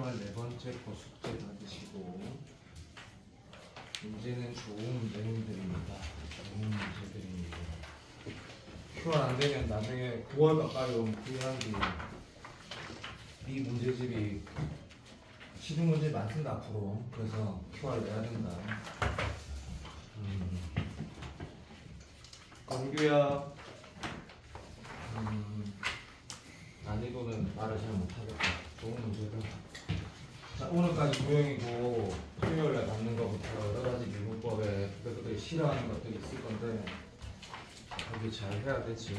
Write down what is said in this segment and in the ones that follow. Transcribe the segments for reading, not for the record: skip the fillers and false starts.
24번째 거 숙제 받으시고 문제는 좋은 문제들입니다. 좋은 문제들입니다. QR 안 되면 나중에 9월 가까이 오면 후회한뒤 이 문제집이 시중 문제 많습니다 앞으로. 그래서 QR 내야 된다. 건규야 난이도는 말을 잘 못하겠다. 좋은 문제들. 자, 오늘까지 도형이고 토요일에 받는 것부터 여러 가지 미분법에 그들이 싫어하는 것들이 있을 건데 여기 잘 해야 되지.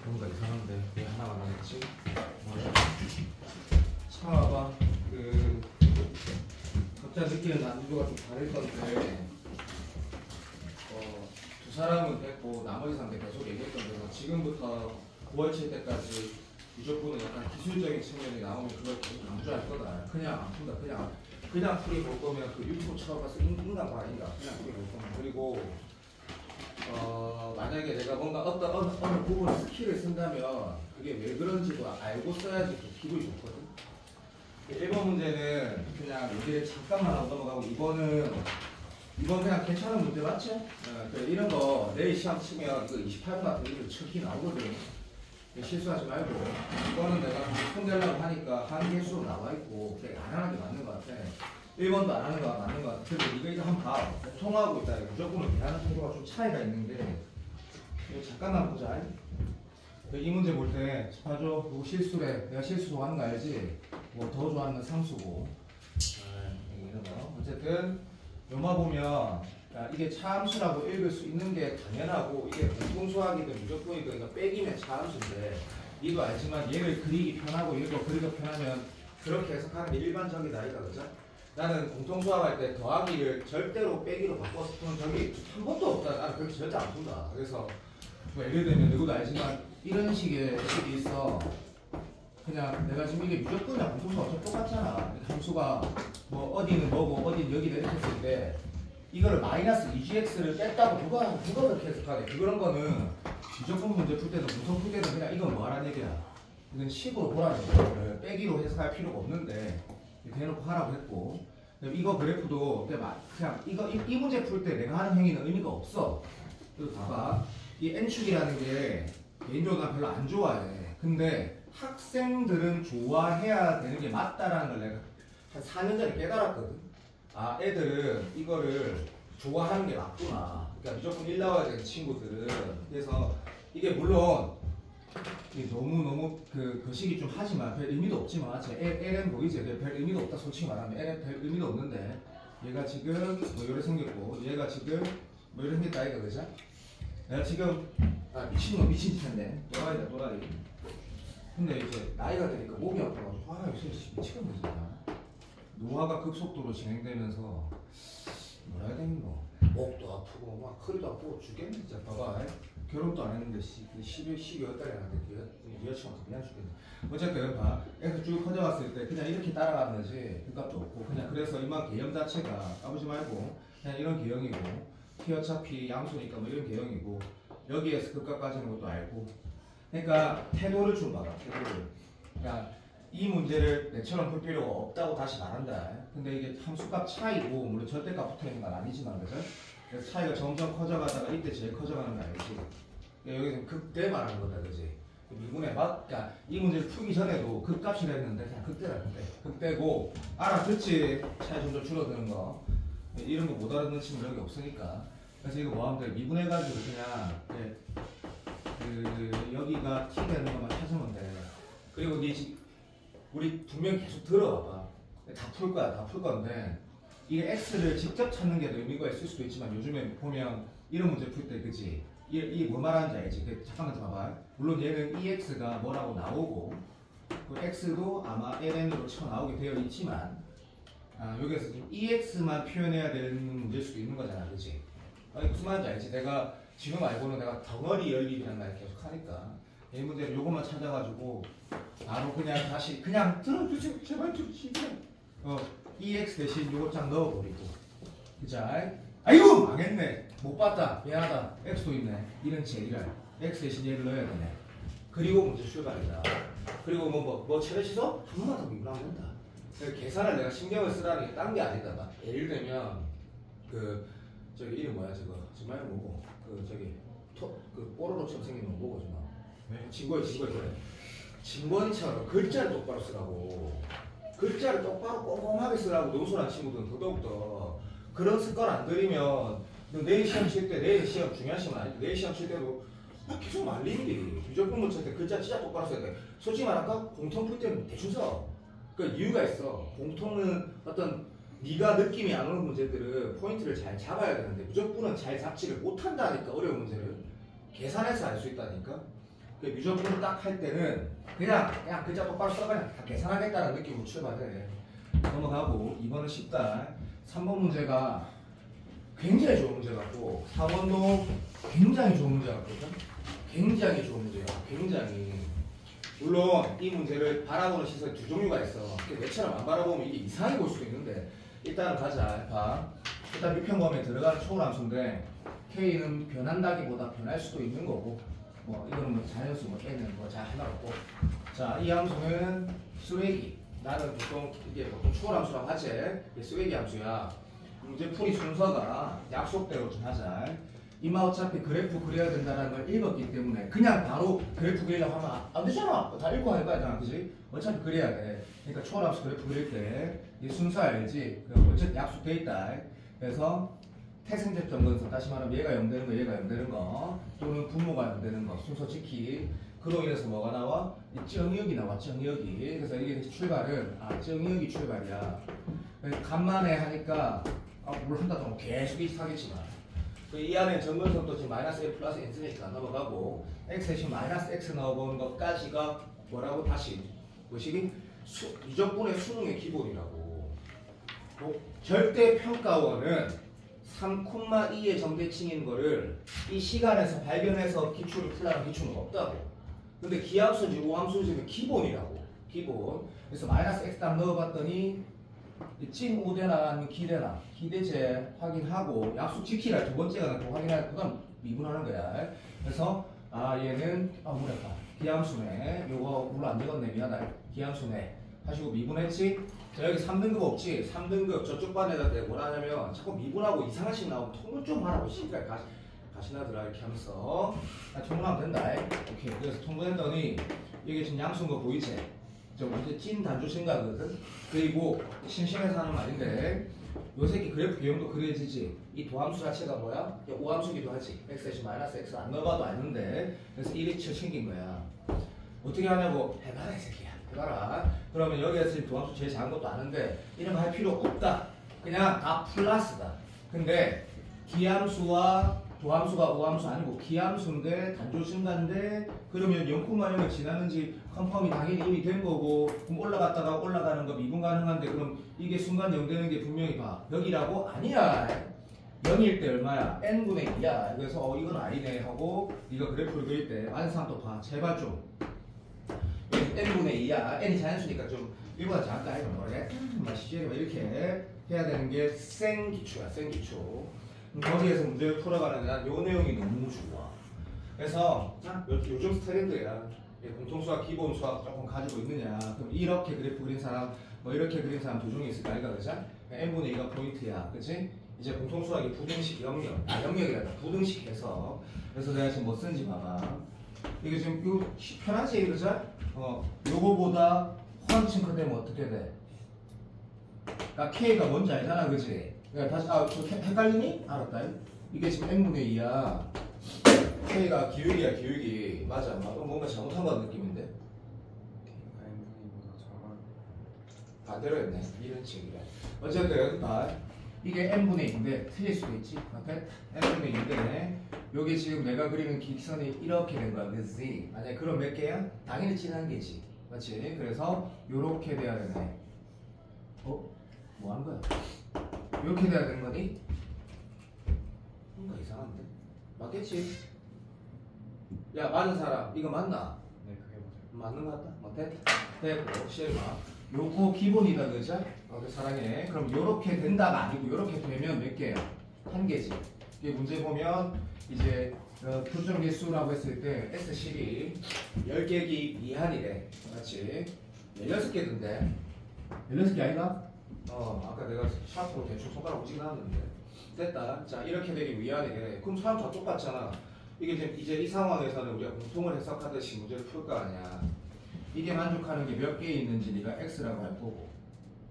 뭔가 이상한데 왜 하나가 안 했지? 뭐야? 참아봐. 각자 느끼는 난이도가 좀 다를 건데 두 사람은 됐고 나머지 사람들 계속 얘기했던 대로 지금부터 9월칠 때까지 무조건은 약간 기술적인 측면이 나오면 그걸 계속 강조할 거다. 그냥 안 푼다. 그냥 풀이 볼 거면 그 유튜브 처음 가서 인간 봐인가 그냥 풀이 볼 거면. 그리고 만약에 내가 뭔가 어느 부분에 스킬을 쓴다면 그게 왜 그런지도 알고 써야지 좀 기분이 좋거든. 1번 문제는 그냥 여기를 잠깐만 하고 넘어가고 2번 그냥 괜찮은 문제 맞지? 이런 거 내일 시험 치면 이거 28분 같은 거 척이 나오거든. 실수하지 말고. 이거는 내가 손대려고 하니까 한 개수로 나와 있고 안 하는 게 맞는 것 같아. 1번도 안 하는 거 맞는 것 같아. 근데 이거 이제 한번 봐. 통하고 있다. 무조건 대하는 정도가 좀 차이가 있는데 이거 잠깐만 보자. 이 문제 볼 때 봐줘. 이거 실수래. 내가 실수 좋아하는 거 알지? 뭐 더 좋아하는 상수고. 이런 거. 어쨌든 요마 보면 이게 차함수라고 읽을 수 있는 게 당연하고 이게 공통수학이든 무조건이든 이거 빼기면 차함수인데 이거 알지만 얘를 그리기 편하고 이거 그리기 편하면 그렇게 해석하는 게 일반적이다 이거 그죠? 나는 공통수학 할 때 더하기를 절대로 빼기로 바꿔서 푸는 적이 한 번도 없다. 나는 그렇게 절대 안 푼다. 그래서 뭐 예를 들면 누구도 알지만 이런 식의 식이 있어. 그냥 내가 지금 이게 무조건이야. 공통수학 어차피 똑같잖아. 함수가 뭐 어디는 뭐고 어디는 여기다 이렇게 했을 때 이거를 마이너스 2gx를 뺐다고 누가 그렇게 해석하래. 그런 거는 무조건 문제 풀 때도 공통 풀 때도 그냥 이건 뭐하라는 얘기야. 이건 식으로 보라는 거야. 빼기로 해석할 필요가 없는데 대놓고 하라고 했고 이거 그래프도 그냥 이 문제 풀 때 내가 하는 행위는 의미가 없어. 그리고 봐봐. 이 n축이라는 게 개인적으로 난 별로 안 좋아해. 근데 학생들은 좋아해야 되는 게 맞다라는 걸 내가 한 4년 전에 깨달았거든. 아, 애들은 이거를 좋아하는 게 맞구나. 그러니까 무조건 1 나와야 되는 친구들은. 그래서 이게 물론 너무 그 거시기 좀 하지만 별 의미도 없지만 LM 보이지? 별 의미도 없다. 솔직히 말하면 LM 별 의미도 없는데 얘가 지금 뭐 이렇게 생겼고 얘가 지금 뭐 이렇게 생겼다 이거 그죠? 내가 지금 미친놈 미친 텐데 또라이다 또라이. 근데 이제 나이가 드니까 목이 아파가지고 요새 미치겠네 진짜. 노화가 급속도로 진행되면서 뭐라 해야 되는 거 목도 아프고 막 허리도 아프고 죽겠네 진짜. 봐봐. 결혼도 안 했는데 12월 달에 하는데 여친한테 그냥 죽겠네. 어쨌든 봐. 애가 쭉 커져갔을 때 그냥 이렇게 따라가는 거지 그값도 없고 그냥. 그래서 이만 개형 자체가 까부지 말고 그냥 이런 개형이고 피 어차피 양수니까 뭐 이런 개형이고 여기에서 극값 까지는 것도 알고. 그러니까 태도를 좀 봐라. 태도를. 그러니까 이 문제를 내처럼 풀 필요가 없다고 다시 말한다. 근데 이게 함수값 차이고 물론 절대값 붙어있는 건 아니지만 그죠? 그래서 차이가 점점 커져가다가 이때 제일 커져가는 거 알지? 그러니까 여기서 극대 말하는 거다 그지? 미분의 맛. 그러니까 이 문제를 풀기 전에도 극값이라 했는데 그냥 극대라 극대. 극대고 알아듣지? 차이 점점 줄어드는 거. 이런 거 못 알아듣는 친구력이 없으니까. 그래서 이거 뭐 하면 돼? 미분해가지고 그냥 여기가 t 되는 것만 찾으면 돼. 그리고 우리 분명히 계속 들어봐봐. 다 풀 거야. 다 풀 건데 이게 x를 직접 찾는 게 의미가 있을 수도 있지만 요즘에 보면 이런 문제 풀 때 그치? 이게 뭐 말하는지 알지? 잠깐만 좀 봐봐. 물론 얘는 ex가 뭐라고 나오고 그 x도 아마 ln으로 쳐 나오게 되어 있지만 여기서 지금 ex만 표현해야 되는 문제일 수도 있는 거잖아. 그치? 무슨 말인지 알지? 내가 지금 알고는 내가 덩어리 연립이라는 말 계속 하니까 이 문제는 요것만 찾아가지고 바로 그냥 다시 그냥 들어주세요. 제발 들어주세요. EX 대신 요거 쫙 넣어버리고. 그자? 아이고 망했네. 못 봤다. 미안하다. X도 있네. 이런 제기를 X 대신 얘를 넣어야 되네. 그리고 문제 출발이다. 그리고 뭐 최대 시속 한 번만 더 미분하면 된다. 계산을 내가 신경을 쓰라는 게 딴 게 아니다. 예를 들면 저기 이름 뭐야 저거 정말 뭐고 그 뽀로로처럼 생긴 건 뭐고 정말 진거이 그래. 진권이처럼 글자를 똑바로 쓰라고. 글자를 똑바로 꼼꼼하게 쓰라고 노선한 친구들은 더더욱더 그런 습관 안 들이면 너 내일 시험 칠 때 내일 시험 중요한 시험은 아닌데 내일 시험 칠 때도 계속 말리는데 유적분문 칠 때 글자 진짜 똑바로 써야 돼. 솔직히 말할까? 공통 풀 때는 대충 써. 그 이유가 있어. 공통은 어떤 네가 느낌이 안 오는 문제들은 포인트를 잘 잡아야 되는데 무적분은 잘 잡지를 못한다니까. 어려운 문제를 계산해서 알 수 있다니까. 그 무적분을 딱 할 때는 그냥 글자 똑바로 써 그냥 다 계산하겠다는 느낌으로 출발해. 넘어가고 2번은 쉽다. 3번 문제가 굉장히 좋은 문제 같고 4번도 굉장히 좋은 문제 같거든. 굉장히 좋은 문제야. 굉장히. 물론 이 문제를 바라보는 시선이 두 종류가 있어. 내처럼 안 바라보면 이게 이상하게 볼 수도 있는데 일단은 가자. 봐. 일단 미평범에 들어가는 초월함수인데 K는 변한다기보다 변할 수도 있는 거고 뭐 이거는 뭐 자연수 뭐 N은 뭐 잘 하나없고. 자, 이 함수는 쓰레기. 나는 이게 보통 초월함수라고 하지. 이게 쓰레기 함수야. 문제풀이 순서가 약속대로 좀 하자. 이마 어차피 그래프 그려야 된다는 걸 읽었기 때문에 그냥 바로 그래프 그리려고 하면 안 되잖아. 다 읽고 할 거야, 그지? 어차피 그려야 돼. 그러니까 초월함수 그래프 그릴 때 이 순서 알지? 어쨌든 약속돼 있다. 그래서 태생적 점근선, 다시 말하면 얘가 0 되는 거, 얘가 0 되는 거, 또는 분모가 0 되는 거, 순서 지키. 그로 인해서 뭐가 나와? 정의역이 나와, 정의역이. 그래서 이게 출발은 정의역이 출발이야. 간만에 하니까 뭘 한다고 계속 이상하겠지만 이 안에 점근선도 지금 마이너스 1 플러스 n쓰니까 넘어가고 x에 지금 마이너스 x 넣어보는 것까지가 뭐라고 다시 뭐시기? 미적분의 수능의 기본이라고. 절대평가원은 3,2의 정대칭인 거를 이 시간에서 발견해서 기출을 풀라는 기출은 없다고. 근데 기함수인지 오함수인지는 기본이라고. 기본. 그래서 마이너스 x답 넣어봤더니 찐 5대나 아니면 기대나 기대제 확인하고 약속 지키라 두 번째가 나고 확인할 그건 미분하는 거야. 그래서 얘는 뭐랄까 기함수네. 요거 물론 안 적었네. 미안하다. 기함수네 하시고 미분했지. 자, 여기 3등급 없지. 3등급 저쪽 반에다 대고 뭐라 하냐면 자꾸 미분하고 이상한 식 나오면 통분 좀 하라고. 시간 가시나들아 이렇게 하면서 통분하면 된다. 오케이. 그래서 통분했더니 이게 지금 양수인 거 보이지? 저 완전 찐 단조 생각거든. 그리고 심심해서 하는 말인데 요 새끼 그래프 유형도 그려지지. 이 도함수 자체가 뭐야? 오함수기도 하지. x 마이너스 x 안 넣어봐도 아는데 그래서 1이 챙긴 거야. 어떻게 하냐고 해봐라 이 새끼야. 해봐라. 그러면 여기에서 지금 도함수 제일 작은 것도 아는데 이런 거 할 필요 없다. 그냥 다 플러스다. 근데 기함수와 도함수가 오함수 아니고 기함수인데 단조 증가인데 그러면 0,0을 지나는지 컨펌이 당연히 이미 된 거고 그럼 올라갔다가 올라가는 거 미분 가능한데 그럼 이게 순간 0 되는 게 분명히 봐. 여기라고? 아니야. 0일 때 얼마야? n분의 2야. 그래서 이건 아니네 하고 네가 그래프를 그릴 때 완상 또 봐. 제발 좀. n분의 2야. n이 자연수니까 좀 1보다 작다 해서 뭐래? 시제로 이렇게 해야 되는 게 생기초야. 생기초. 거기에서 문제를 풀어가는 요 내용이 너무 좋아. 그래서 요즘 트렌드야. 공통수학, 기본수학 조금 가지고 있느냐. 그럼 이렇게 그래프 그린 사람, 뭐 이렇게 그린 사람 두 종이 있을까? 아이가 그죠? n분의 2가 포인트야. 그치? 이제 공통수학이 부등식 영역. 영역이란다. 부등식 해서. 그래서 내가 지금 뭐 쓴지 봐봐. 이게 지금 요 편하지? 그죠? 요거보다 호환층크 되면 어떻게 돼? 그러니까 K가 뭔지 알잖아. 그치? 그러니까 다시, 헷갈리니? 알았다. 이게 지금 n분의 2야. K가 기울기야, 기울기. 맞아. 뭔가 잘못한 것 같은 느낌인데? K가 n분의 2보다 작아. 반대로 했네. 이런 식이래. 어쨌든, 이게 n분의 2인데, 틀릴 수도 있지. 오케이? n분의 2인데, 여기 지금 내가 그리는 기선이 이렇게 된 거야. 그치? 만약에 그럼 몇 개야? 당연히 진한 개지. 맞지? 그래서, 요렇게 돼야 되네. 뭐 하는 거야? 이렇게 돼야 되는 거니? 뭔가 이상한데? 맞겠지? 야, 맞은 사람 이거 맞나? 네, 그게 맞아요. 맞는 거 같다? 됐고 시엠아 요거 기본이다. 그죠? 사랑해. 그럼 요렇게 된다가 아니고 요렇게 되면 몇 개야? 한 개지. 이게 문제 보면 이제 표준계수라고 했을 때 S10이 10개기 미만이래. 맞지? 16개던데 16개 아닌가? 아까 내가 샤프로 대충 손가락 움직여 놨는데 됐다. 자 이렇게 되기 미만이래. 그럼 사람 다 똑같잖아. 이게 이제 이 상황에서는 우리가 공통을 해석하듯이 문제를 풀 거 아니야. 이게 만족하는 게 몇 개 있는지 네가 X라고 할 거고.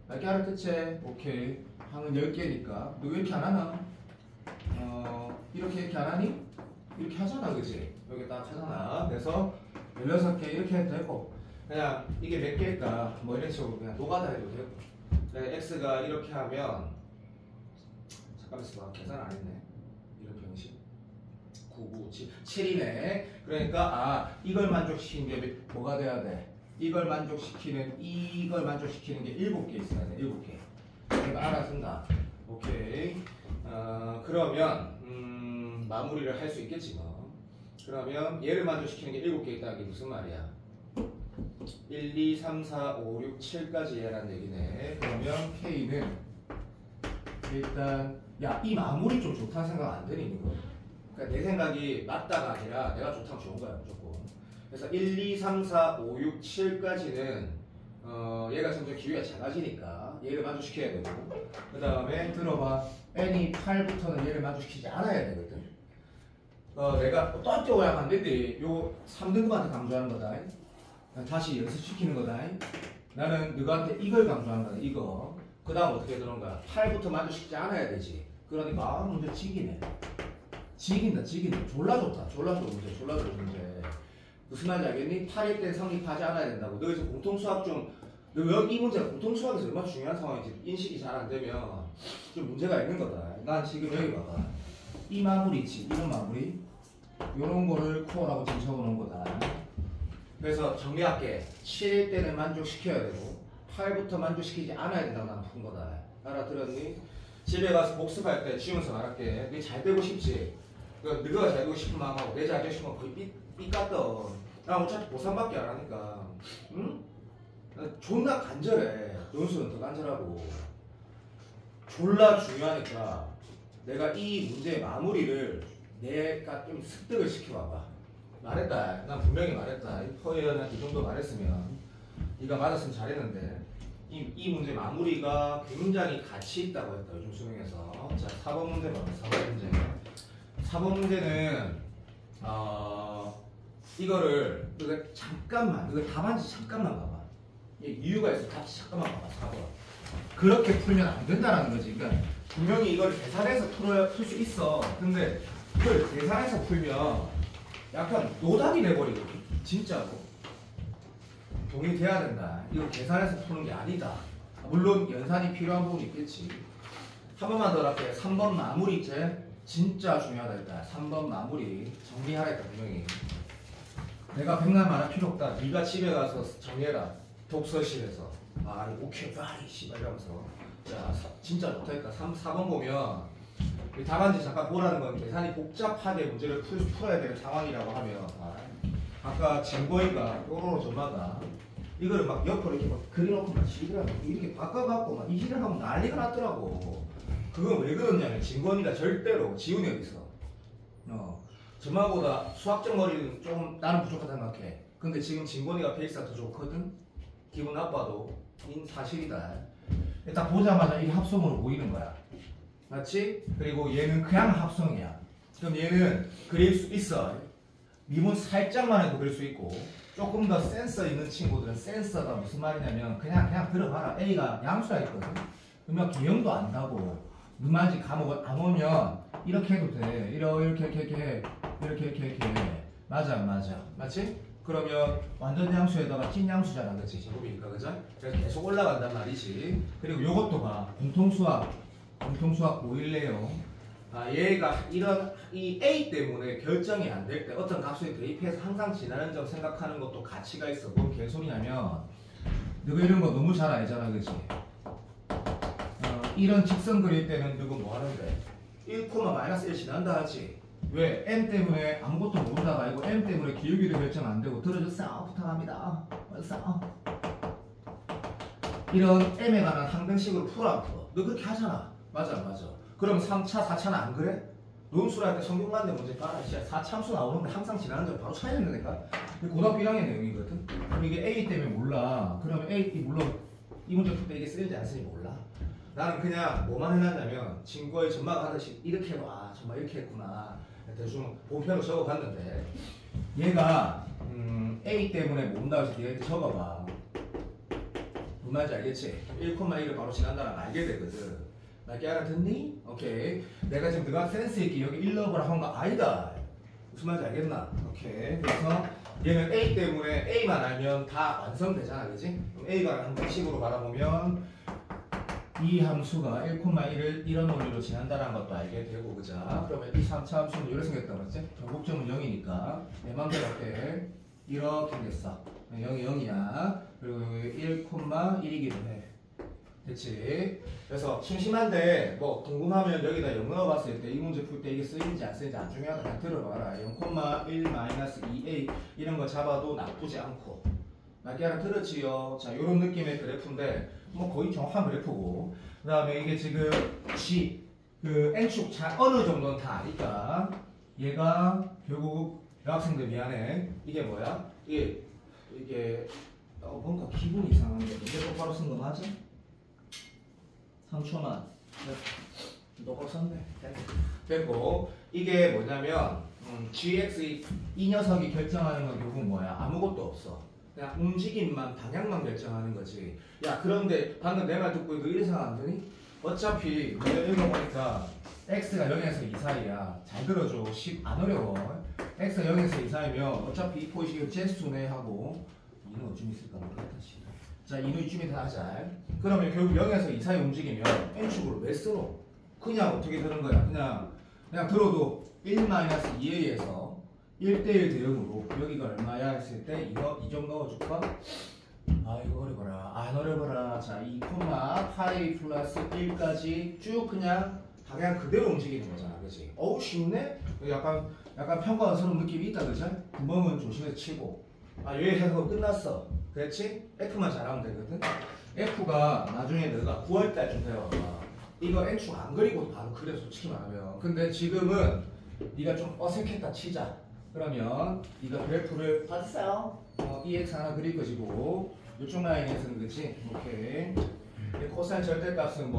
몇 개 알아듣지? 오케이. 항은 10개니까. 너 왜 이렇게 안 하나? 이렇게 안 하니? 이렇게 하잖아, 그치? 여기 딱 하잖아. 그래서 16개 이렇게 해도 되고, 그냥 이게 몇 개일까? 뭐 이런 식으로 그냥 노가다 해도 되고. 그래, X가 이렇게 하면, 잠깐만 있어봐. 계산 안 했네. 이런 병식. 9, 9, 7이네. 그러니까, 이걸 만족시키는 게 뭐가 돼야 돼? 이걸 만족시키는 게 7개 있어야 돼. 7개. 내가 알아듣는다. 오케이. 그러면, 마무리를 할 수 있겠지 뭐. 그러면 얘를 만족시키는 게 7개 있다. 이게 무슨 말이야? 1, 2, 3, 4, 5, 6, 7까지 얘란 얘기네. 그러면 K는 일단 야, 이 마무리 좀 좋다는 생각 안 드니 이거? 그러니까 내 생각이 맞다가 아니라 내가 좋다면 좋은 거야 무조건. 그래서 1, 2, 3, 4, 5, 6, 7까지는 얘가 점점 기회가 작아지니까 얘를 만족시켜야 되고, 그 다음에 들어봐. n이 8부터는 얘를 만족시키지 않아야 되거든. 내가 또 어려워야 안 된대. 요 3등급한테 강조하는 거다. 다시 연습시키는 거다. 나는 너한테 이걸 강조하는 거다. 이거. 그 다음 어떻게 되는 거야? 8부터 만족시키지 않아야 되지. 그러니까 문제 지기네. 지긴다. 졸라 좋다. 졸라 좋은 문제. 무슨 말인지 알겠니? 8일 땐 성립하지 않아야 된다고. 너 지금 공통수학 이 문제가 공통수학에서 얼마나 중요한 상황인지 인식이 잘 안 되면 좀 문제가 있는 거다. 난 지금 여기 봐봐. 이 마무리 있지. 이런 마무리. 요런 거를 코어라고 지금 적어놓은 거다. 그래서 정리할게. 7일 때는 만족시켜야 되고 8부터 만족시키지 않아야 된다고 난 푼 거다. 알아들었니? 집에 가서 복습할 때 지우면서 말할게. 네 잘 되고 싶지? 너가 잘 되고 싶은 마음하고 내 잘 되고 싶은 건 거의 삐깠던. 나 어차피 보상밖에 안 하니까. 응? 존나 간절해. 연수는 더 간절하고. 졸라 중요하니까 내가 이 문제의 마무리를 내가 좀 습득을 시켜봐봐. 말했다. 난 분명히 말했다. 허예는 이 정도 말했으면 네가 맞았으면 잘했는데 이 문제 마무리가 굉장히 가치 있다고 했다. 요즘 수능에서. 자, 4번 문제 봐봐. 4번 문제는 이거를 너가 잠깐만, 너가 답안지 잠깐만 봐봐. 이유가 있어. 답지 잠깐만 봐봐. 4번. 그렇게 풀면 안 된다는 거지. 그러니까 분명히 이걸 계산해서 풀 수 있어. 근데 이걸 계산해서 풀면 약간 노답이 돼버리거든. 진짜로. 동의돼야 된다. 이거 계산해서 푸는 게 아니다. 물론 연산이 필요한 부분이 있겠지. 한 번만 더 할게. 3번 마무리 이제 진짜 중요하다 했다. 3번 마무리 정리하라 했다. 분명히. 내가 백날 말할 필요 없다. 네가 집에 가서 정리해라. 독서실에서. 오케이 파이 씨발 이러면서. 자, 진짜 좋다니까. 4번 보면 답안지 잠깐 보라는 건 계산이 복잡하게 문제를 풀어야 되는 상황이라고 하면 아까 진거이가 요로로 전마다 이거를 막 옆으로 이렇게 막 그려놓고 막 지더라고. 이렇게 바꿔갖고 막 이질을 하면 난리가 났더라고. 그건 왜 그러냐면 진건이가 절대로 지훈이 어딨어. 저마보다 수학적 머리는 좀 나는 부족하다 생각해. 근데 지금 진건이가 페이스가 더 좋거든. 기분 나빠도 인 사실이다. 일단 보자마자 이 합성으로 보이는 거야. 맞지? 그리고 얘는 그냥 합성이야. 그럼 얘는 그릴 수 있어. 미분 살짝만 해도 그릴 수 있고, 조금 더 센서 있는 친구들은 센서가 무슨 말이냐면 그냥 들어봐라. A가 양수라 했거든. 그러면 개형도 안다고. 무슨 말인지 감옥을 안 오면 이렇게 해도 돼. 이렇게 맞아. 맞지? 그러면 완전 양수에다가 찐 양수잖아. 그치? 제곱이니까. 그죠? 그래서 계속 올라간단 말이지. 그리고 요것도 봐. 공통수학 5일래요. 얘가 이 A 때문에 결정이 안 될 때 어떤 값을 대입해서 항상 지나는 점 생각하는 것도 가치가 있어. 뭔 개소리냐면 너가 이런 거 너무 잘 알잖아. 그치? 이런 직선 그릴 때는 너가 뭐 하는데? 1, -1 지난다 하지? 왜? M 때문에 아무것도 모르다가 아니고 M 때문에 기울기도 결정 안 되고 들어줬어 부탁합니다. 왔어. 이런 M에 관한 항등식으로 풀어. 너 그렇게 하잖아. 맞아. 그럼 3차, 4차는 안 그래? 논술할 때 성균관대 문제 깔아. 진짜 4참수 나오는데 항상 지나는 점 바로 찾아야 된다니까. 이게 고등학교 1학년 내용이거든. 그럼 이게 A 때문에 몰라. 그러면 A 물론 이 문제 풀 때 이게 쓰일지 안 쓰일지 몰라. 나는 그냥 뭐만 해놨냐면 증거의 전막하듯이 이렇게 해봐. 정말 이렇게 했구나. 대충 본편으로 적어봤는데 얘가 A 때문에 모른다고 해서 얘한테 적어봐. 무슨 말인지 알겠지? 1,1을 바로 지난다는 걸 알게 되거든. 나 알아듣니? 오케이. 내가 지금 너가 센스 있게 여기 1러브라 한 거 아니다. 무슨 말인지 알겠나? 오케이. 그래서 얘는 A 때문에 A만 알면 다 완성되잖아, 그지? 그럼 A가 한 방식으로 바라보면 이 함수가 1,1을 이런 원리로 지난다는 것도 알게 되고, 그자? 그러면 이 3차 함수는 이렇게 생겼다, 그랬지? 결국점은 0이니까 내 맘대로 할게. 이렇게 생겼어. 0이 0이야. 그리고 1,1이기도 해. 됐지? 그래서 심심한데 뭐 궁금하면 여기다 0 넣어봤을 때 이 문제 풀 때 이게 쓰이는지 안 쓰이는지 안 중요하다. 그냥 들어봐라. 0,1-2A 이런 거 잡아도 나쁘지 않고. 맞게 하나 들었지요? 자, 요런 느낌의 그래프인데 뭐 거의 정확한 그래프고, 그 다음에 이게 지금 G 그 N축 어느 정도는 다 아니까 얘가 결국 여학생들 미안해. 이게 뭐야? 이게 뭔가 기분이 이상한데 이게 똑바로 쓴 거 맞아? 3초만 똑바로 썼네. 됐고 이게 뭐냐면 GX 이 녀석이 결정하는 건 결국 뭐야? 아무것도 없어. 그냥 움직임만 방향만 결정하는 거지. 야 그런데 방금 내 말 듣고 너 이런 생각 안 드니? 어차피 내가 읽어보니까 x가 0에서 2 사이야. 잘 들어줘. 안 어려워. x가 0에서 2 사이면 어차피 이 포식을 제수네 하고 이는 어쩜 있을까 모르겠다. 자, 이는 이쯤이다 하자. 그러면 결국 0에서 2 사이 움직이면 n축으로 왜 쓰노? 그냥 어떻게 되는 거야? 그냥 들어도 1-2a에서 1대1 대응으로 여기가 얼마야 했을 때 이거 2점 넣어줄까? 아 이거 어려워라. 안 어려워라. 자, 2, 파이 플러스 1까지 쭉 그냥 방향 그대로 움직이는 거잖아. 그치? 어우 쉽네? 약간 평가스러운 느낌이 있다. 그치? 구멍은 조심해서 치고. 아 여기 해서 끝났어. 그렇지? F만 잘하면 되거든? F가 나중에 너가 9월달쯤 되어 이거 N축 안 그리고도 바로 그래 솔직히 말하면. 근데 지금은 네가 좀 어색했다 치자. 그러면 네가 그래프를 봤어요? EX 하나 그릴 것이고 이쪽 라인에서는 그치? 오케이. 코사인 절대값은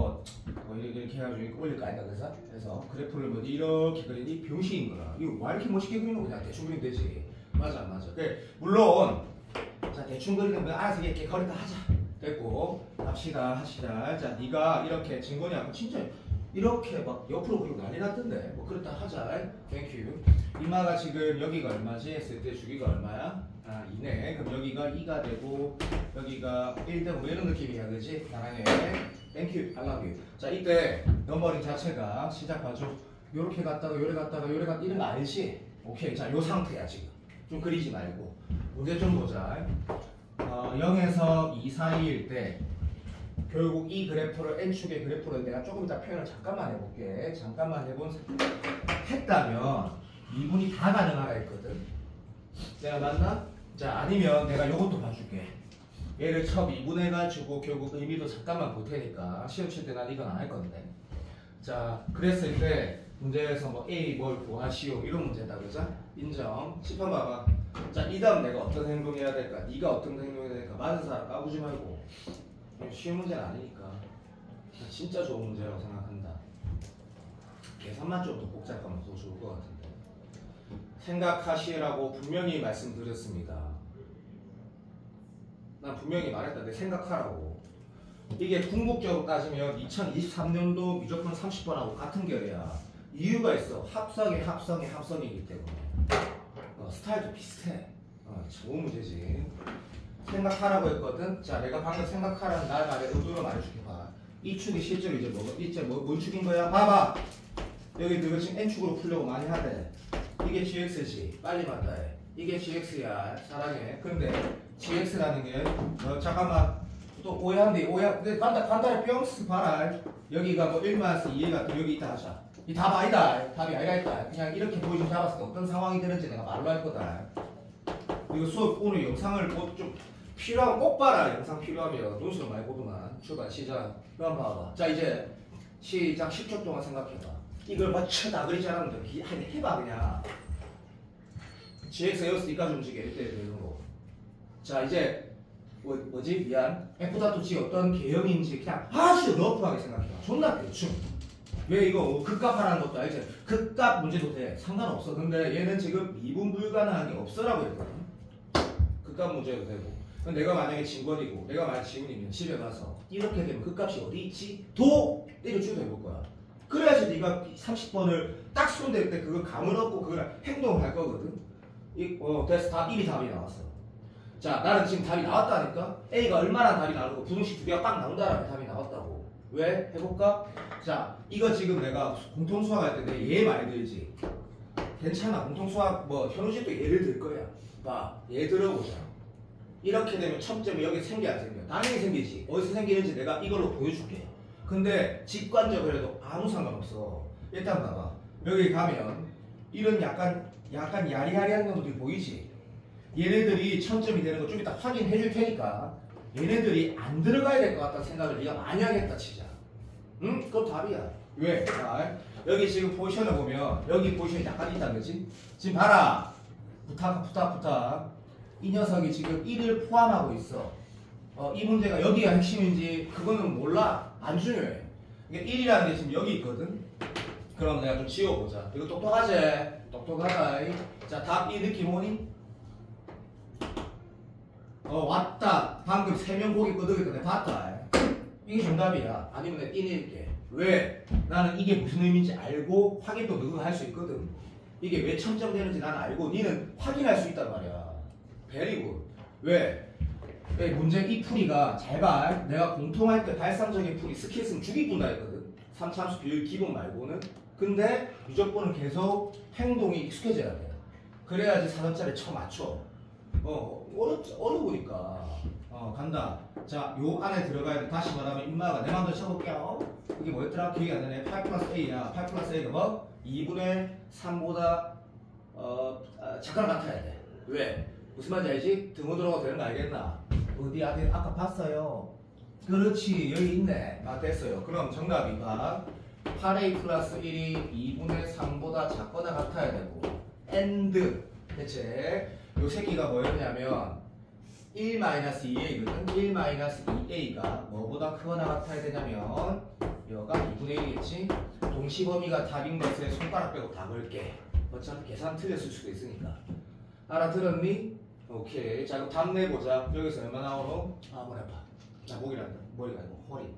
이렇게 해가지고 올릴 거 아니다. 그래서 그래프를 이렇게 그리니 병신인 거야. 이거 왜 이렇게 멋있게 그리는 거냐? 대충 그리면 되지. 맞아. 그래, 물론 자 대충 그리는 거 알아서 이렇게 거리다 하자. 됐고 하시자. 자 네가 이렇게 증거니 않고 진짜 이렇게 막 옆으로 그리고 난리 났던데 뭐 그렇다 하자. 땡큐. 이마가 지금 여기가 얼마지 했을 때 주기가 얼마야? 2네. 그럼 여기가 2가 되고 여기가 1 되고 뭐 이런 느낌이야. 그지? 사랑해. 땡큐. I love you. 자 이때 넘버링 자체가 시작 봐줘. 요렇게 갔다가 요래 갔다가 이런 거 알지? 오케이. 자 요 상태야 지금. 좀 그리지 말고 문제 좀 보자. 0에서 2 사이일 때 결국 이 그래프를 N축의 그래프를 내가 조금 이따 표현을 잠깐만 해볼게. 했다면 미분이 다 가능하라 했거든. 내가 맞나? 자 아니면 내가 요것도 봐줄게. 얘를 미분해가지고 결국 의미도 잠깐만 볼 테니까 시험 칠 때 난 이건 안 할 건데. 자 그랬을 때 문제에서 A 뭘 구하시오 이런 문제다. 그죠? 인정. 10번 봐봐. 자 이 다음 내가 어떤 행동해야 될까? 네가 어떤 행동해야 될까? 맞은 사람 까부지 말고. 쉬운 문제는 아니니까. 진짜 좋은 문제라고 생각한다. 계산만 좀 더 복잡하면 더 좋을 것 같은데. 생각하시라고 분명히 말씀드렸습니다. 난 분명히 말했다. 내 생각하라고. 이게 궁극적으로 따지면 2023년도 무조건 30번하고 같은 결이야. 이유가 있어. 합성이기 때문에. 스타일도 비슷해. 좋은 문제지. 생각하라고 했거든. 자, 내가 방금 생각하라는 날 말에 의도로 말해줄게. 봐. 이 축이 실제로 이제 뭔 축인 거야? 봐봐. 여기 너가 지금 N축으로 풀려고 많이 하대. 이게 GX지. 빨리 받다 해. 이게 GX야. 사랑해. 근데 GX라는 게 잠깐만 또 오해한데 근데 간단히 뿅스 봐라. 여기가 1-2가 또 여기 있다 하자. 이 답 아니다. 답이 아니라 했다. 그냥 이렇게 보여주면 잡았을 때 어떤 상황이 되는지 내가 말로 할 거다. 이거 수업 오늘 영상을 좀 필요하면 꼭 봐라. 영상 필요하면 논술 많이 보더만. 출발 시작. 그럼 봐봐. 자 이제 시작 10초 동안 생각해봐. 이걸 맞춰다 그리 잘하면 돼. 해봐 그냥. GX 에어스 이까지 움직여 이때 되는 거. 자 이제 뭐지 미안. F.G 어떤 개념인지 그냥 아주 러프하게 생각해봐. 존나 대충. 왜 이거 극값하라는 것도 알지? 극값 문제도 돼. 상관없어. 근데 얘는 지금 미분 불가능한 게 없어라고 했거든. 극값 문제도 되고. 내가 만약에 진권이고 내가 만약 지훈이면 집에 가서 이렇게 되면 극값이 어디 있지? 도 때려주도 해볼 거야. 그래야지 네가 30번을 딱 수련될 때 그거 감을 얻고 그걸 행동을 할 거거든. 됐어. 답 1이 답이 나왔어. 자 나는 지금 답이 나왔다니까. A가 얼마나 답이 나오고 부등식 두 개가 딱 나온다라는 답이 나왔다고. 왜? 해볼까? 자 이거 지금 내가 공통수학 할 때 얘 많이 들지. 괜찮아. 공통수학 뭐 현우집도 예를 들 거야. 봐. 얘 들어보자. 이렇게 되면 첨점이 여기 생겨 안 생겨? 당연히 생기지. 어디서 생기는지 내가 이걸로 보여줄게. 근데 직관적으로 해도 아무 상관없어. 일단 봐봐. 여기 가면 이런 약간 야리야리한 것들이 보이지? 얘네들이 첨점이 되는 거 좀 이따 확인해 줄 테니까 얘네들이 안 들어가야 될 것 같다는 생각을 네가 많이 하겠다 치자. 응? 그럼 답이야. 왜? 자, 여기 지금 포지션을 보면 여기 포지션이 약간 있다는 거지? 지금 봐라. 부탁. 이 녀석이 지금 1을 포함하고 있어. 이 문제가 여기가 핵심인지 그거는 몰라. 안 중요해. 이게 1이라는 게 지금 여기 있거든. 그럼 내가 좀 지워보자. 이거 똑똑하지? 똑똑하다. 자, 답 이 느낌 오니? 왔다. 방금 3명 고개 끄덕였다. 내가 봤다. 이게 정답이야. 아니면 내가 띄낼게. 왜? 나는 이게 무슨 의미인지 알고 확인도 너가 할 수 있거든. 이게 왜 첨점되는지 나는 알고 니는 확인할 수 있단 말이야. 베리굿. 왜? 문제 이 풀이가 잘 봐. 내가 공통할 때 발상적인 풀이 스킬 쓰면 죽이꾼다 했거든. 3차함수 비율 기본 말고는. 근데 무조건은 계속 행동이 익숙해져야 돼. 그래야지 4점짜리 쳐 맞춰. 어려우니까. 간다. 자, 요 안에 들어가야 돼. 다시 말하면 인마가 내 맘대로 쳐볼게요. 이게 뭐였더라? 기억이 안 나네. 8 플러스 A야. 8 플러스 A가 뭐? 2분의 3보다 작가랑 같아야 돼. 왜? 무슨 말인지 알지? 등호 들어가도 되는 거 알겠나? 어디 아까 봤어요. 그렇지. 여기 있네. 됐어요. 그럼 정답이 봐. 8A 플러스 1이 2분의 3보다 작거나 같아야 되고 and 대체 요 새끼가 뭐였냐면 1-2a거든. 1-2a가 뭐보다 크거나 같아야 되냐면 여가 2분의 1이겠지. 동시범위가 답인 것에 손가락 빼고 다 걸게. 어차피 계산 틀렸을 수도 있으니까. 알아들었니? 오케이. 자 그럼 답 내보자. 여기서 얼마 나오노? 머리 아파. 자 목이란다. 머리가 아니고 허리.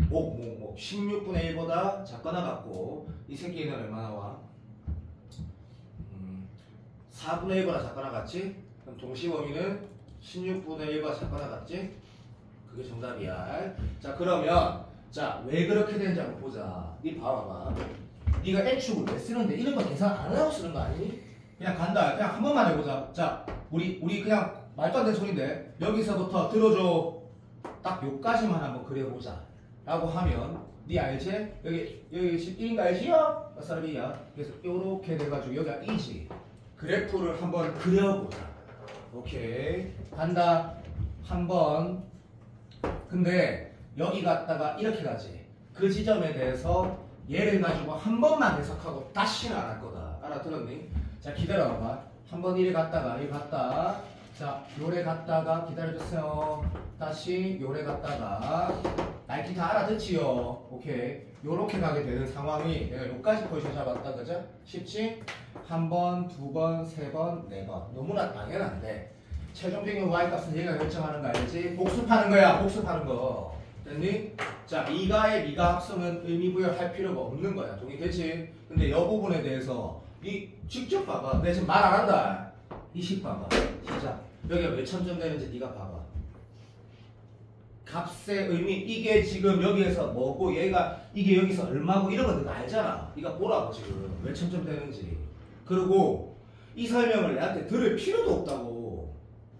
목 16분의 1보다 작거나 같고 이 새끼는 얼마 나와? 4분의 1보다 작거나 같지? 그럼 동시범위는 16분의 1보다 작거나 같지? 그게 정답이야. 자 그러면 자 왜 그렇게 되는지 한번 보자. 니 봐봐봐. 니가 N축을 왜 쓰는데 이런 거 계산 안 하고 쓰는 거 아니니? 그냥 간다. 그냥 한 번만 해보자. 자 우리 그냥 말도 안 되는 소리인데 여기서부터 들어줘. 딱 요까지만 한번 그려보자 라고 하면 니 알지? 여기 지금 1인가 알지요? 몇 사람이야? 그래서 요렇게 돼가지고 여기가 2지. 그래프를 한번 그려보자. 오케이 간다. 한번. 근데 여기 갔다가 이렇게 가지. 그 지점에 대해서 얘를 가지고 한 번만 해석하고 다시는 안 할 거다. 알아들었니? 자 기다려봐. 한 번 이래 갔다가 이래 갔다. 자 요래 갔다가 기다려주세요. 다시 요래 갔다가 날키 다 알아듣지요. 오케이 요렇게 가게 되는 상황이 내가 요까지 포지션 잡았다. 그죠? 쉽지? 한 번, 두 번, 세 번, 네 번. 너무나 당연한데 최종적인 y값은 얘가 결정하는 거 알지? 복습하는 거야. 복습하는 거. 됐니? 자 미가의 미가 합성은 의미부여할 필요가 없는 거야. 동의되지? 근데 이 부분에 대해서 니 직접 봐봐. 내가 지금 말 안 한다. 이식 봐봐. 시작. 여기가 몇 첨점 되는지 네가 봐봐. 값의 의미 이게 지금 여기에서 뭐고 얘가 이게 여기서 얼마고 이런 거 네가 알잖아. 네가 보라고 지금 몇 첨점 되는지. 그리고 이 설명을 내한테 들을 필요도 없다고.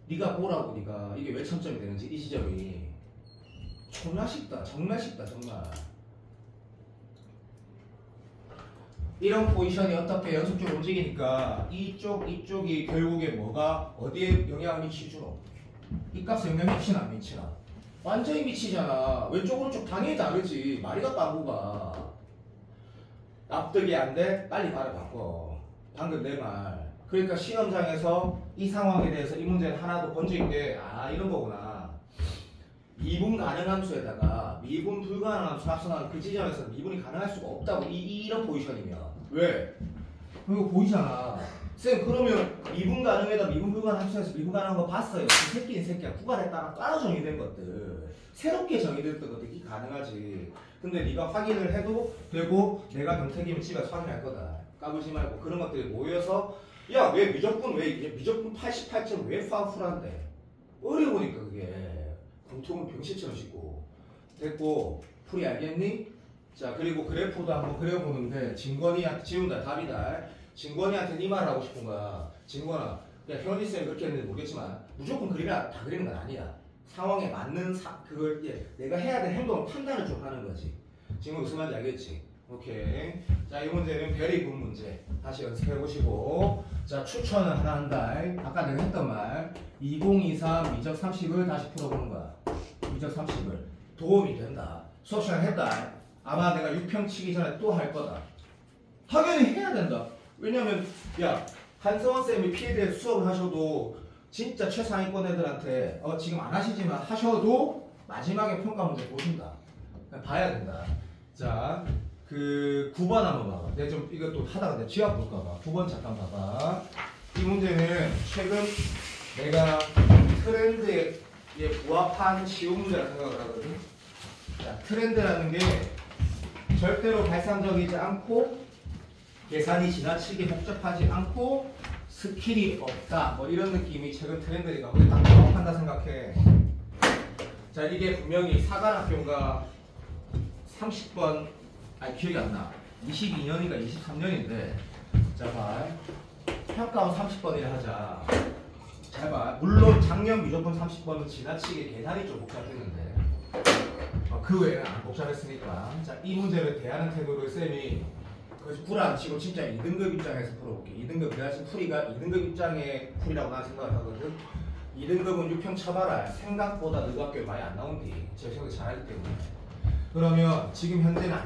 네가 보라고. 네가 이게 몇 첨점이 되는지 이 지점이 정말 쉽다. 정말 쉽다. 정말. 이런 포지션이 어떻게 연속적으로 움직이니까 이쪽이 결국에 뭐가 어디에 영향을 미치주노? 이 값에 영향 미치나 안 미치나? 완전히 미치잖아. 왼쪽 오른쪽 당연히 다르지. 말이가 빠구가. 납득이 안 돼? 빨리 말을 바꿔. 방금 내 말. 그러니까 시험장에서 이 상황에 대해서 이 문제는 하나도 번진 게 이런 거구나. 미분 가능 함수에다가 미분 불가능 함수 합성하는 그 지점에서 미분이 가능할 수가 없다고 이런 포지션이면 왜? 이거 보이잖아. 쌤 그러면 미분 가능에다 미분 불가능 함수에서 미분 가능한 거 봤어요. 그 새끼는 새끼야. 구간에 따라 따로 정의된 것들 새롭게 정의됐던 것들이 가능하지. 근데 네가 확인을 해도 되고 내가 경택이면 집에서 확인할 거다. 까불지 말고 그런 것들이 모여서 야 왜 미적분 왜 이게 미적분 88점 왜 파워풀한데 어려우니까 그게 공통은 병실처럼 씻고 됐고 풀이 알겠니? 자 그리고 그래프도 한번 그려보는데 진건이한테 지운다 답이다. 진건이한테 이 말을 하고 싶은 거야. 진건아 야 현희쌤이 그렇게 했는지 모르겠지만 무조건 그리면 다 그리는 건 아니야. 상황에 맞는 그걸 내가 해야 될 행동을 판단을 좀 하는 거지. 지금 무슨 말인지 알겠지? 오케이. 자, 이 문제는 별이 군 문제. 다시 연습해 보시고. 자, 추천을 하나 한다. 아까 내가 했던 말. 2023 미적 30을 다시 풀어보는 거야. 미적 30을. 도움이 된다. 수업 시간 했다. 아마 내가 6평 치기 전에 또 할 거다. 당연히 해야 된다. 왜냐면, 야, 한성원 쌤이 P에 대해 수업을 하셔도 진짜 최상위권 애들한테 지금 안 하시지만 하셔도 마지막에 평가 문제 보신다. 봐야 된다. 자, 그 9번 한번 봐봐. 내가 좀 이것도 하다가 내가 지압 볼까봐. 9번 잠깐 봐봐. 이 문제는 최근 내가 트렌드에 부합한 쉬운 문제라 생각을 하거든. 자, 트렌드라는 게 절대로 발상적이지 않고 계산이 지나치게 복잡하지 않고 스킬이 없다. 뭐 이런 느낌이 최근 트렌드니까 거기 딱 부합한다 생각해. 자, 이게 분명히 사관학교가 30번 기억이 안 나. 22년인가 23년인데 자 봐. 평가원 30번이라 하자. 잘 봐. 물론 작년 미적분 30번은 지나치게 계산이 좀 복잡했는데 그 외에는 안 복잡했으니까 자, 이 문제를 대하는 태도를 쌤이 불안 치고 진짜 2등급 입장에서 풀어볼게. 2등급 내가 지금 풀이가 2등급 입장의 풀이라고 나는 생각을 하거든. 2등급은 6평 쳐봐라. 생각보다 너가 꽤 많이 안 나온디. 제 생각이 잘하기 때문에. 그러면 지금 현재는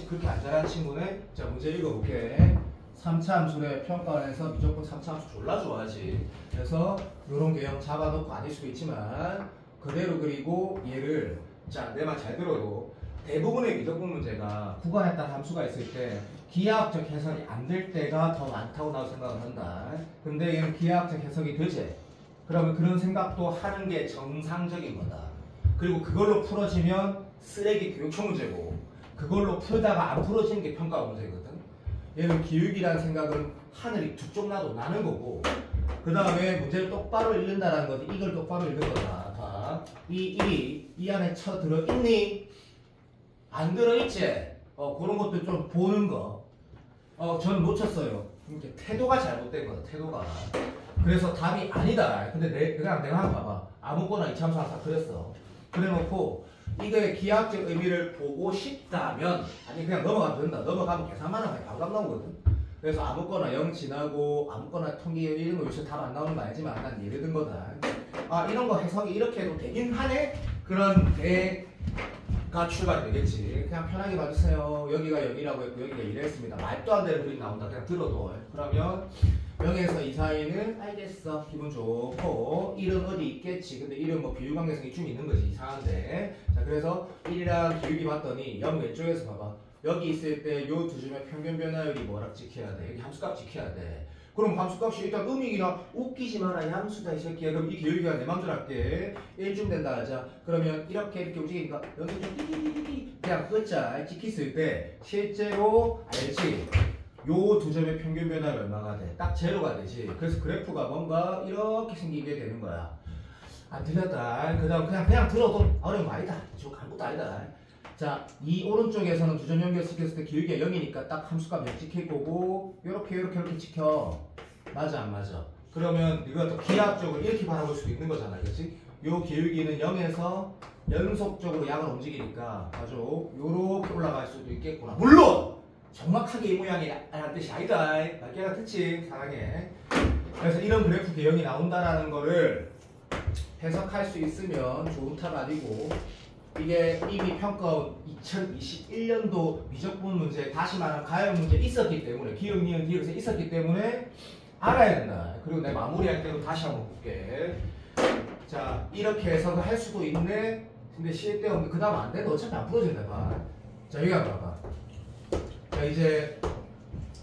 그렇게 안 잘한 친구네. 자, 문제 읽어볼게. 3차 함수의 평가원에서 무조건 3차 함수 졸라 좋아하지. 그래서 요런 개형 잡아놓고 아닐 수도 있지만 그대로 그리고 얘를 자, 내 말 잘 들어도 대부분의 미적분 문제가 구간에 따라 함수가 있을 때 기하학적 해석이 안 될 때가 더 많다고 나도 생각을 한다. 근데 얘는 기하학적 해석이 되지. 그러면 그런 생각도 하는 게 정상적인 거다. 그리고 그걸로 풀어지면 쓰레기 교육청 문제고 그걸로 풀다가 안 풀어지는 게 평가 문제거든. 얘는 기울기라는 생각은 하늘이 두 쪽 나도 나는 거고 그 다음에 문제를 똑바로 읽는다라는 거지. 이걸 똑바로 읽는 거다. 봐. 이 안에 쳐 들어있니? 안 들어있지? 그런 것도 좀 보는 거. 저는 놓쳤어요. 이렇게 태도가 잘못된 거다. 태도가. 그래서 답이 아니다. 근데 그냥 내가 한번 봐봐. 아무거나 이참수 항상 그랬어. 그래놓고 이거의 기하학적 의미를 보고 싶다면 아니 그냥 넘어가면 된다. 넘어가면 계산만 하면 바로 나오거든. 그래서 아무거나 0 지나고 아무거나 통계 이런 거 요새 답 안 나오는 거 알지만 난 예를 든 거다. 이런 거 해석이 이렇게 해도 되긴 하네? 그런 대가 출발이 되겠지. 그냥 편하게 봐주세요. 여기가 0이라고 했고 여기가 1을 했습니다. 말도 안 되는 그림이 나온다. 그냥 들어도. 그러면 0에서 2 사이는 알겠어. 기분 좋고 1은 어디 있겠지. 근데 1은 뭐 비율관계성이 좀 있는 거지. 이상한데. 자, 그래서 1이랑 기울기 봤더니 0 왼쪽에서 봐봐. 여기 있을 때 요 두 점의 평균 변화율이 뭐라 지켜야 돼? 여기 함수값 지켜야 돼. 그럼 함수값이 일단 음이나 웃기지 마라. 이 함수다 이 새끼야. 그럼 이 기울기가 내 맘대로 할게. 1쯤 된다 하자. 그러면 이렇게 움직이니까 여기 좀 띠띠띠띠 그냥 끝자 찍혔을 때 실제로 알지? 요 두 점의 평균 변화가 얼마가 돼? 딱 제로가 되지. 그래서 그래프가 뭔가 이렇게 생기게 되는 거야. 안 틀렸다. 그 다음 그냥 들어도 어려운 거 아니다. 저 아무것도 아니다. 자, 이 오른쪽에서는 두 점 연결시켰을 때 기울기가 0이니까 딱 함수값 0 찍힐 거고 요렇게 찍혀. 맞아 안 맞아? 그러면 이거 또 기하학적으로 이렇게 바라볼 수도 있는 거잖아. 그렇지? 요 기울기는 0에서 연속적으로 양을 움직이니까 아주 요렇게 올라갈 수도 있겠구나. 물론! 정확하게 이 모양이라는 뜻이 아니다. 말깨가 특징 사랑해. 그래서 이런 그래프 개형이 나온다라는 거를 해석할 수 있으면 좋은 탑 아니고 이게 이미 평가원 2021년도 미적분 문제 다시 말하면 가열 문제 있었기 때문에 기억, 니은, 기억에서 있었기 때문에 알아야 된다. 그리고 내 마무리할 때도 다시 한번 볼게. 자 이렇게 해서 할 수도 있네. 근데 쓸데없는 그 다음 안 돼. 어차피 안 풀어진다. 봐. 자 여기 한번 봐봐. 자 이제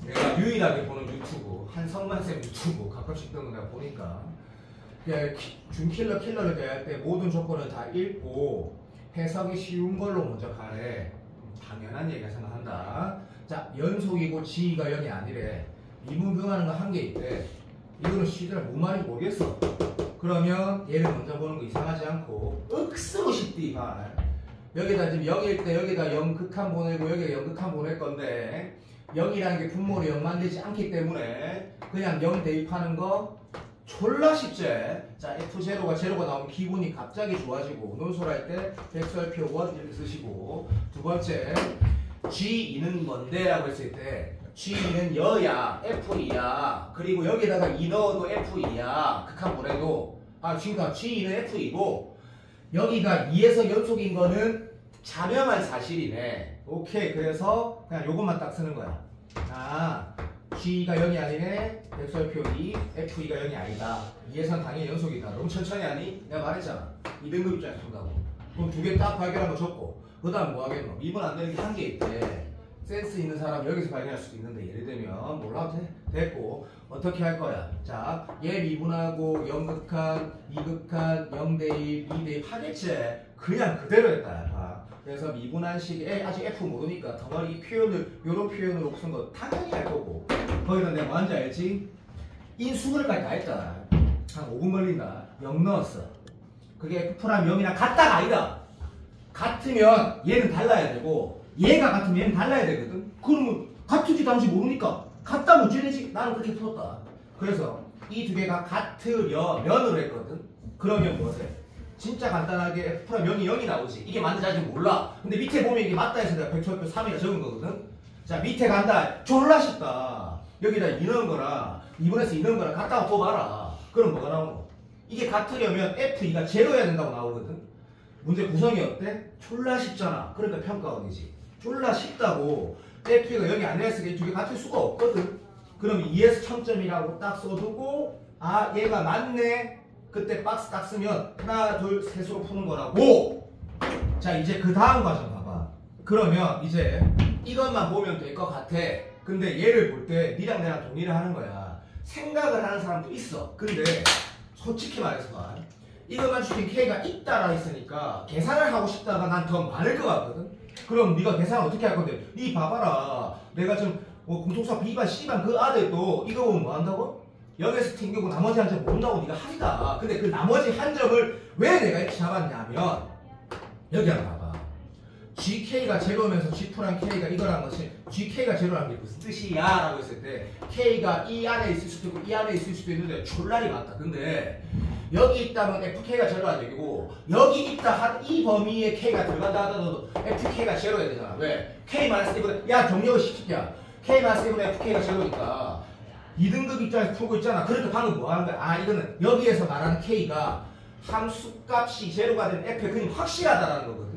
내가 유일하게 보는 유튜브 한성만쌤 유튜브 가끔씩 뜨는 거 내가 보니까 준킬러 킬러를 대할 때 모든 조건을 다 읽고 해석이 쉬운 걸로 먼저 가래. 당연한 얘기가 생각한다. 자 연속이고 지위가 0이 아니래. 미분경하는 거 한 개 있대. 이거는 쉬더라 뭔 말인지 모르겠어. 그러면 얘를 먼저 보는 거 이상하지 않고 억쓰고 싶디 말. 여기다 지금 0일 때 여기다 0 극한 보내고 여기다 0 극한 보낼 건데 0이라는 게 분모로 0 만들지 않기 때문에 그냥 0 대입하는 거 졸라 쉽지. 자 F0가 제로가 나오면 기분이 갑자기 좋아지고 논술할 때 백설표 원 이렇게 쓰시고 두 번째 G2는 뭔데? 라고 했을 때 G2는 여야 F2야. 그리고 여기다가 2 넣어도 F2야. 극한 보내도 지금 G2는 F2고 여기가 2에서 연속인 거는 자명한 사실이네. 오케이. 그래서 그냥 요것만 딱 쓰는 거야. G가 0이 아니네. 백설표 2, F2가 0이 아니다. 2에선 당연히 연속이다. 너무 천천히 하니? 내가 말했잖아. 2등급 입장에서 푼다고. 그럼 두 개 딱 발견한 거 적고 그 다음 뭐 하겠노? 미분 안 되는 게 한 개 있대. 센스 있는 사람 여기서 발견할 수도 있는데 예를 들면 몰라도 됐고 어떻게 할 거야? 자, 얘 미분하고 0극한, 2극한, 0대입, 2대입 하겠지? 그냥 그대로 했다. 그래서 미분한 식에 아직 F 모르니까 덩어리 이 표현을 요런 표현으로 쓴 거 당연히 할 거고 거기다 내가 뭔지 알지? 인수분해까지 다 했다. 한 5분 걸린다. 0 넣었어. 그게 F랑 0이랑 같다가 아니다. 같으면 얘는 달라야 되고 얘가 같으면 얘는 달라야 되거든. 그러면 같은지 다른지 모르니까 같다면 어찌되지? 나는 그렇게 풀었다. 그래서 이 두 개가 같으려면으로 했거든. 그러면 뭐세? 진짜 간단하게 F랑 0이 0이 나오지. 이게 맞는지 아직 몰라. 근데 밑에 보면 이게 맞다 해서 내가 백초표 3이라 적은 거거든. 자 밑에 간다. 졸라 쉽다. 여기다 2 넣은 거랑 2분에서 2 넣은 거랑 같다고 뽑아라. 그럼 뭐가 나오노? 이게 같으려면 F2가 제로여야 된다고 나오거든. 문제 구성이 어때? 졸라 쉽잖아. 그러니까 평가원이지. 졸라 쉽다고. F2가 0이 아니라 했을 때 두 개 같을 수가 없거든. 그럼 2에서 청점이라고 딱 써두고 얘가 맞네. 그때 박스 딱 쓰면 하나 둘 셋으로 푸는 거라고. 자 이제 그 다음 과정 봐봐. 그러면 이제 이것만 보면 될 것 같아. 근데 얘를 볼 때 니랑 내랑 동의를 하는 거야. 생각을 하는 사람도 있어. 근데 솔직히 말해서 봐. 이것만 주신 K가 있다라 했으니까 계산을 하고 싶다가 난 더 많을 것 같거든. 그럼 네가 계산 어떻게 할 건데? 니 봐봐라. 내가 지금 공통수학 B반 C반 그 아들도 이거 보면 뭐 한다고? 0에서 튕기고 나머지 한 점 모른다고 네가 한다. 근데 그 나머지 한 점을 왜 내가 이렇게 잡았냐면 여기 한번 봐봐. GK가 제로면서 G프랑 K가 이거란 것이 GK가 제로라는 게 무슨 뜻이야? 라고 했을 때 K가 이 안에 있을 수도 있고 이 안에 있을 수도 있는데 졸라리 맞다. 근데 여기 있다면 FK가 제로가 되고 여기 있다 한 이 범위에 K가 들어간다 하더라도 FK가 제로야 되잖아. 왜? K-1은 야 정력을 시키야. K-1은 FK가 제로니까 2등급 입장에서 풀고 있잖아. 그러니까 방금 뭐 하는 거야? 이거는 여기에서 말하는 K가 함수값이 제로가 된 F의 근이 확실하다라는 거거든.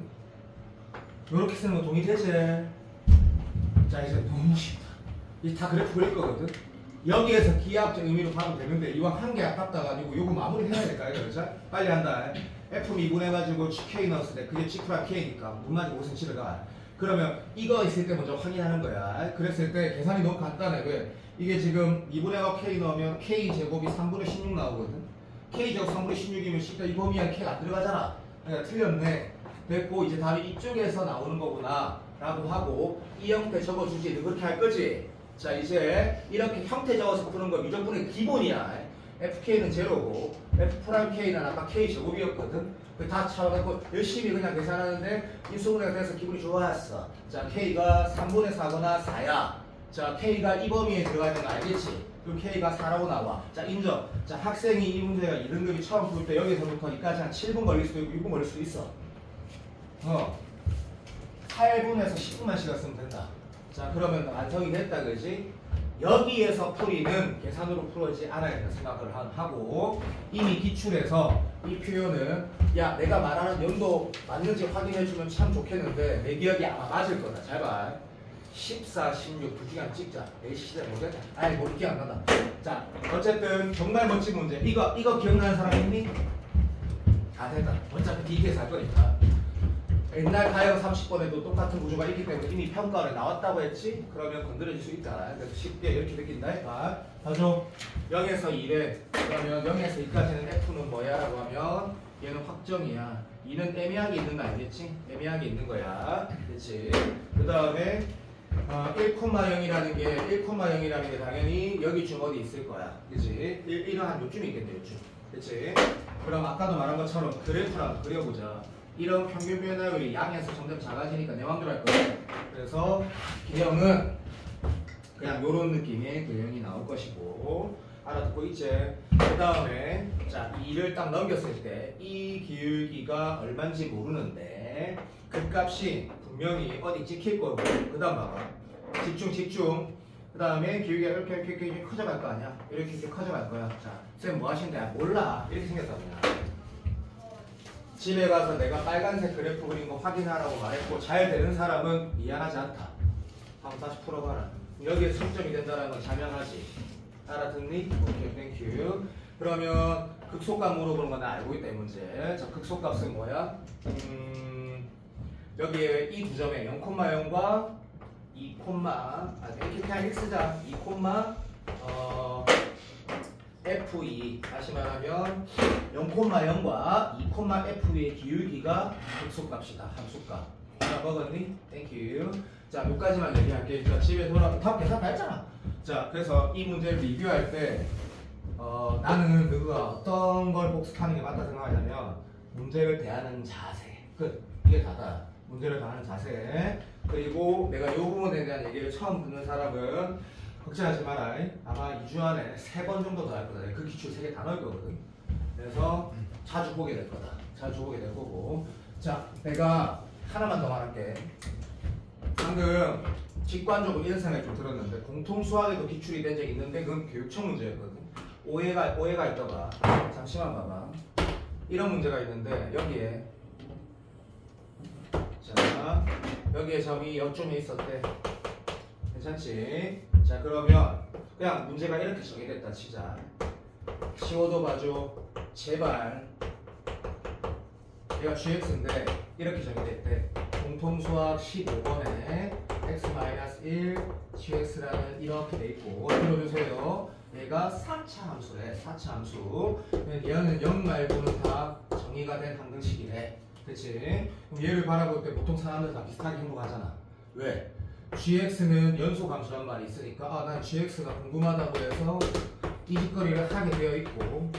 요렇게 쓰는 거 동의되지? 자 이제 너무 쉽다. 이제 다 그래프 그릴 거거든. 여기에서 기하학적 의미로 가면 되는데 이왕 한 개 아깝다 가지고 요거 마무리 해야 될까요? 그렇죠? 빨리 한다. F 미분해가지고 GK 넣었을 때 그게 G프랑 K니까 문맞이 5cm를 가. 그러면 이거 있을 때 먼저 확인하는 거야. 그랬을 때 계산이 너무 간단해. 왜? 이게 지금 2분의 K 넣으면 K 제곱이 3분의 16 나오거든. K 제곱 3분의 16이면 진짜 이 범위 안에 K가 안 들어가잖아. 그러니까 틀렸네. 됐고 이제 답이 이쪽에서 나오는 거구나 라고 하고 이 형태 적어주지. 너 그렇게 할 거지? 자 이제 이렇게 형태 적어서 푸는 거 미적분의 기본이야. FK는 제로고 F'K는 아까 K 제곱이었거든. 다 차가지고 열심히 그냥 계산하는데 인수분해가 돼서 기분이 좋았어. 자 K가 3분의 4거나 4야. 자 K가 이 범위에 들어가 있는 거 알겠지? 그럼 K가 4라고 나와. 자 인정. 자 학생이 이 문제가 2등급이 처음 풀 때 여기서부터 여기까지 한 7분 걸릴 수도 있고 6분 걸릴 수도 있어. 8분에서 10분만 시간 쓰면 된다. 자 그러면 완성이 됐다 그지? 여기에서 풀이는 계산으로 풀어지지 않아야 된다 생각을 하고 이미 기출에서 이 표현은 야 내가 말하는 연도 맞는지 확인해주면 참 좋겠는데 내 기억이 아마 맞을 거다. 잘 봐. 14, 16 두 시간 찍자. 내 시대 모르겠다. 아이 뭐 기억 안 난다. 자 어쨌든 정말 멋진 문제. 이거 기억나는 사람 있니? 다 됐다. 어차피 DT에서 할 거니까. 옛날 가형 30번에도 똑같은 구조가 있기 때문에 이미 평가를 나왔다고 했지? 그러면 건드려질 수 있잖아. 그래서 쉽게 이렇게 느낀다. 봐줘. 0에서 2래. 그러면 0에서 2까지는 F는 뭐야? 라고 하면 얘는 확정이야. 2는 애매하게 있는 거 알겠지? 애매하게 있는 거야. 그렇지? 그 다음에 1,0이라는 게 당연히 여기 중 어디 있을 거야. 그치? 1은 한 요쯤에 있겠네, 요쯤. 그치? 그럼 아까도 말한 것처럼 그래프랑 그려보자. 이런 평균 변화율이 양에서 점점 작아지니까 내 맘대로 할 거야. 그래서 기형은 그냥 요런 느낌의 기형이 나올 것이고 알아듣고 있지? 그 다음에 자 2를 딱 넘겼을 때 이 기울기가 얼마인지 모르는데 그 값이 분명히 어디 찍힐 거고 그 다음 봐봐. 집중. 그 다음에 기울기가 이렇게 커져갈 거 아니야? 이렇게 커져갈 거야. 자, 쌤 뭐 하신대? 몰라. 이렇게 생겼다 그냥. 집에 가서 내가 빨간색 그래프 그린 거 확인하라고 말했고 잘 되는 사람은 미안하지 않다. 한번 다시 풀어봐라. 여기에 승점이 된다는 건 자명하지. 알아듣니? 오케이, 땡큐. 그러면 극소값 물어보는 건 나 알고 있다 이 문제. 자, 극소값은 뭐야? 여기에 이 두 점에 0,0과 2, 이렇게 그냥 이렇게 쓰자. 2, F2 다시 말하면 0,0과 2,F2의 기울기가 극소값이다. 함수값. 자, 먹었니? 땡큐. 자, 여기까지만 얘기할게. 자, 집에 돌아가 다 계산 다 했잖아. 자, 그래서 이 문제를 리뷰할 때 나는 너가 어떤 걸 복습하는 게 맞다 생각하냐면 문제를 대하는 자세. 끝. 이게 다다. 문제를 대하는 자세. 그리고 내가 이 부분에 대한 얘기를 처음 듣는 사람은 걱정하지 마라. 아마 2주 안에 3번 정도 더 할 거다. 그 기출 3개 다 넣을 거거든. 그래서 자주 보게 될 거다. 자주 보게 될 거고. 자, 내가 하나만 더 말할게. 방금 직관적으로 이런 생각이 좀 들었는데 공통수학에도 기출이 된 적이 있는데 그건 교육청 문제였거든. 오해가 있다가 잠시만 봐봐. 이런 문제가 있는데 여기에 점이 여점에 있었대. 괜찮지? 자, 그러면 그냥 문제가 이렇게 정의됐다 치자. 지워도 봐줘. 제발. 얘가 gx인데 이렇게 정의됐대. 공통수학 15번에 x-1 gx라는 이렇게 돼 있고 들어주세요. 얘가 4차 함수래. 4차 함수. 얘는 0 말고는 다 정의가 된 항등식이래. 그치? 그럼 얘를 바라볼 때 보통 사람들 다 비슷하게 행동하잖아. 왜? gx는 연속 함수란 말이 있으니까 난 gx가 궁금하다고 해서 이 짓거리를 하게 되어 있고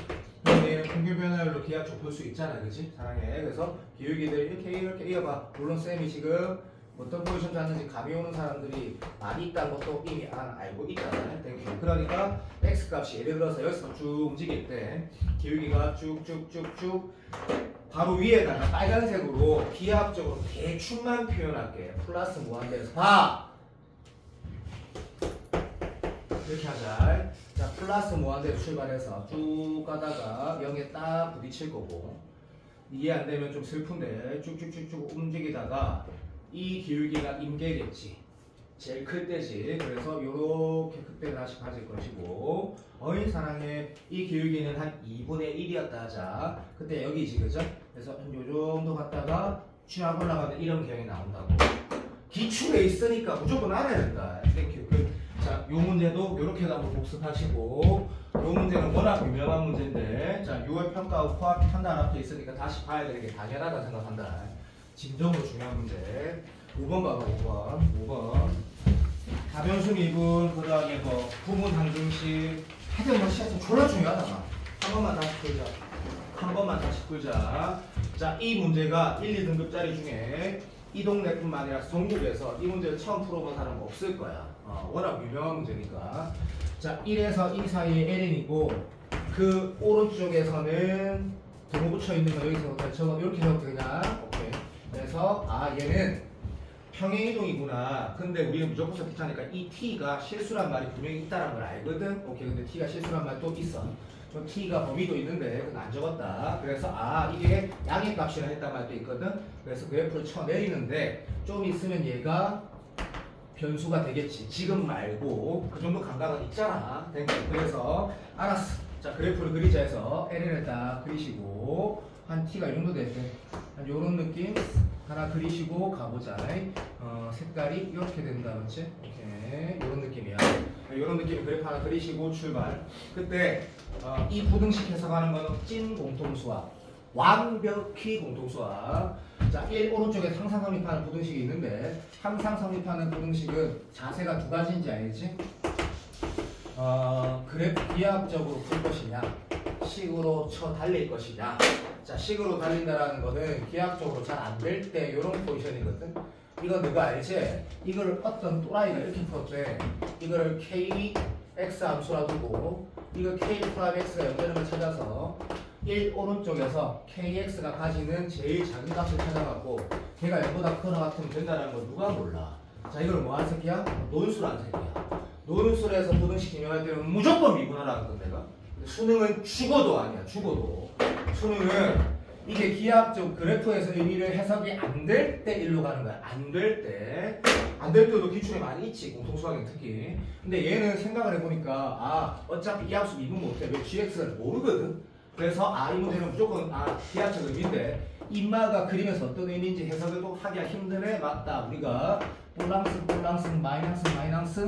얘는 평균 변화율로 기하쪽 볼 수 있잖아. 그치? 사랑해. 그래서 기울기들 이렇게 이어봐. 물론 쌤이 지금 어떤 포지션 잡는지 감이 오는 사람들이 많이 있다는 것도 이미 알고 있잖아요. 땡큐. 그러니까 x값이 예를 들어서 여기서 쭉 움직일 때 기울기가 쭉쭉쭉쭉 바로 위에다가 빨간색으로 기하학적으로 대충만 표현할게. 플러스 무한대에서 봐! 이렇게 하자. 자, 플러스 무한대로 출발해서 쭉 가다가 0에 딱 부딪힐 거고 이해 안 되면 좀 슬픈데 쭉쭉쭉쭉 움직이다가 이 기울기가 임계겠지. 제일 클 때지. 그래서 요렇게 극대를 다시 가질 것이고 어인 사랑의 이 기울기는 한 2분의 1이었다 하자. 그때 여기지 그죠? 그래서 요 정도 갔다가 쫙 올라가면 이런 기형이 나온다고. 기출에 있으니까 무조건 알아야 된다. 땡큐. 자, 요 문제도 요렇게 한번 복습하시고 요 문제는 워낙 유명한 문제인데 자, 6월 평가하고 코앞 판단 앞에 있으니까 다시 봐야 되는 게 당연하다 생각한다. 진정으로 중요한 문제. 5번 봐봐. 5번. 다변수 미분 그다음에 뭐 부분 항등식 하여튼 뭐 시간 졸라 중요하다. 한 번만 다시 풀자. 자, 이 문제가 1, 2등급짜리 중에 이 동네뿐만 아니라 전국에서 이 문제를 처음 풀어본 사람은 없을 거야. 워낙 유명한 문제니까. 자, 1에서 2 사이에 ln이고 그 오른쪽에서는 등호 붙여 있는 거 여기서 적어 이렇게 적어 그냥. 오케이. 그래서 얘는 평행이동이구나. 근데 우리는 무조건 귀찮으니까 이 t가 실수란 말이 분명히 있다는 걸 알거든. 오케이. 근데 t가 실수란 말 또 있어. 좀 t가 범위도 있는데 그건 안 적었다. 그래서 이게 양의 값이라 했단 말도 있거든. 그래서 그래프를 쳐내리는데 좀 있으면 얘가 변수가 되겠지. 지금 말고 그 정도 감각은 있잖아. 그래서 알았어. 자, 그래프를 그리자 해서 LN을 딱 그리시고 한 t가 이 정도 될 때 한 요런 느낌 하나 그리시고 가보자. 색깔이 이렇게 된다. 그렇지? 이렇게 요런 느낌이야. 요런 느낌의 그래프 하나 그리시고 출발. 그때 이 부등식 해석하는 거는 찐 공통수학, 완벽히 공통수학. 자, 1 오른쪽에 항상 성립하는 부등식이 있는데 항상 성립하는 부등식은 자세가 두 가지인지 알지? 그래프 기하학적으로 풀 것이냐, 식으로 쳐 달릴 것이냐. 자, 식으로 달린다라는 거는 기하학적으로 잘 안 될 때 이런 포지션이거든. 이거 너가 알지? 이걸 어떤 또라이가 이렇게 풀었대. 이거를 kx 함수라 두고 이거 k 프라임 x가 연결하는 걸 찾아서 1 오른쪽에서 kx가 가지는 제일 작은 값을 찾아갖고 걔가 0보다 크거나 같으면 된다는 걸 누가 몰라. 자, 이걸 뭐 하는 새끼야? 논수라는 새끼야. 논수를 해서 부등식 증명할 때는 무조건 미분하라는 건 내가. 수능은 죽어도 아니야. 죽어도. 수능은 이게 기하학적 그래프에서 의미를 해석이 안 될 때 일로 가는 거야. 안 될 때. 안 될 때도 기출에 많이 있지. 공통수학은 특히. 근데 얘는 생각을 해보니까 어차피 이 함수 미분 못해. 왜 gx를 모르거든. 그래서 이 문제는 무조건 기하학적 의미인데 인마가 그리면서 어떤 의미인지 해석을 또 하기가 힘드네. 맞다. 우리가 폴랑스 마이너스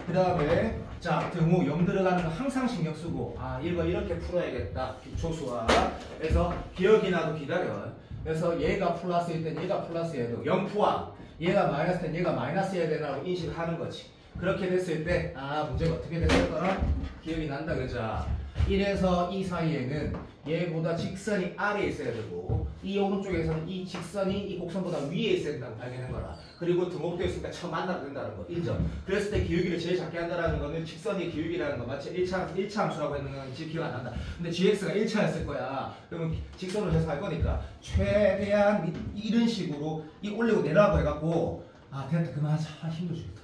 그 다음에 자 등호 0 들어가는 거 항상 신경 쓰고 이거 이렇게 풀어야겠다. 기초수학. 그래서 기억이 나도 기다려. 그래서 얘가 플러스일 땐 얘가 플러스여야 되고 0푸아 얘가 마이너스 땐 얘가 마이너스여야 되라고 인식하는 거지. 그렇게 됐을 때 문제가 어떻게 됐을까? 기억이 난다. 그죠? 1에서 2 사이에는 얘보다 직선이 아래에 있어야 되고 이 오른쪽에서는 이 직선이 이 곡선보다 위에 있어야 된다고 발견한 거라. 그리고 등목되어 있으니까 처음 만나면 된다는 거. 인정. 그랬을 때 기울기를 제일 작게 한다는 거는 직선이 기울기라는 거 맞지? 1차 함수라고 했는 건 지금 기억 안 난다. 근데 gx가 1차였을 거야. 그러면 직선으로 해석할 거니까 최대한 이런 식으로 이 올리고 내려가고 해갖고 됐다 그만하자. 힘들어 죽겠다.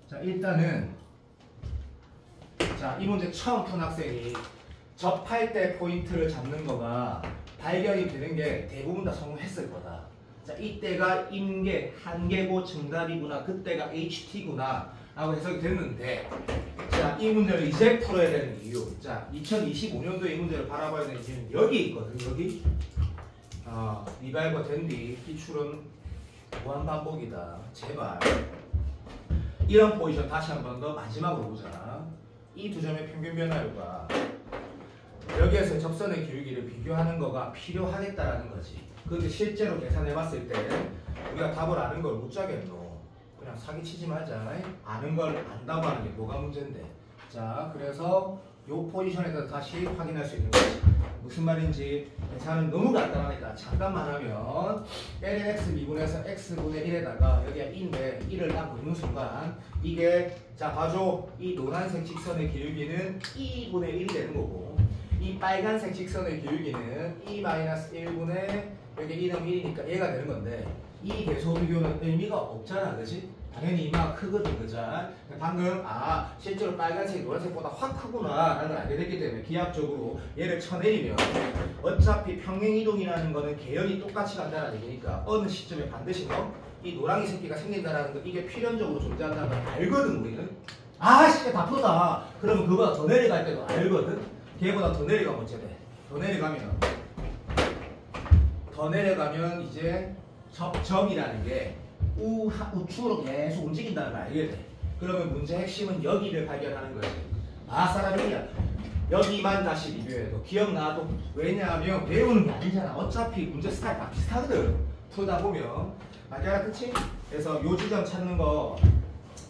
자, 일단은 이 문제 처음 푼 학생이 접할 때 포인트를 잡는 거가 발견이 되는 게 대부분 다 성공했을 거다. 자, 이때가 임계, 한계고 정답이구나. 그때가 HT구나. 라고 해석이 됐는데 자, 이 문제를 이제 풀어야 되는 이유. 자, 2025년도에 이 문제를 바라봐야 되는 이유는 여기 있거든. 여기. 리발버 된 뒤 기출은 무한반복이다. 제발. 이런 포지션 다시 한 번 더 마지막으로 보자. 이 두 점의 평균 변화율과 여기에서 접선의 기울기를 비교하는 거가 필요하겠다라는 거지. 그런데 실제로 계산해 봤을 때 우리가 답을 아는 걸 못 짜겠노. 그냥 사기치지 말자. 아는 걸 안다고 하는 게 뭐가 문제인데. 자, 그래서 요 포지션에서 다시 확인할 수 있는 거지. 무슨 말인지 계산은 너무 간단하니까 잠깐만 하면 LNX 미분해서 x분의 1에다가 여기가 2인데 1을 딱 넣는 순간 이게 자 봐줘. 이 노란색 직선의 기울기는 2분의 1이 되는 거고 이 빨간색 직선의 기울기는 2-1분의 여기 2는 1이니까 얘가 되는 건데 이 계소 비교는 의미가 없잖아. 그지? 당연히 이마가 크거든. 그죠? 방금 실제로 빨간색이 노란색보다 확 크구나 라는 걸 알게 됐기 때문에 기하학적으로 얘를 쳐내리면 어차피 평행이동이라는 거는 계열이 똑같이 간다는 얘기니까 어느 시점에 반드시 이 노랑이 새끼가 생긴다는 거 이게 필연적으로 존재한다는 걸 알거든. 우리는 진짜 다 푸다. 그러면 그보다 더 내려갈 때도 알거든. 걔보다 더 내려가면 어째 돼? 더 내려가면 이제 접점이라는 게 우측으로 계속 움직인다는 걸 알게 돼. 그러면 문제 핵심은 여기를 발견하는 거지. 사람이야. 여기만 다시 리뷰해도 기억나도. 왜냐하면 외우는 게 아니잖아. 어차피 문제 스타일 다 비슷하거든. 풀다 보면. 맞잖아, 그치? 그래서 요 지점 찾는 거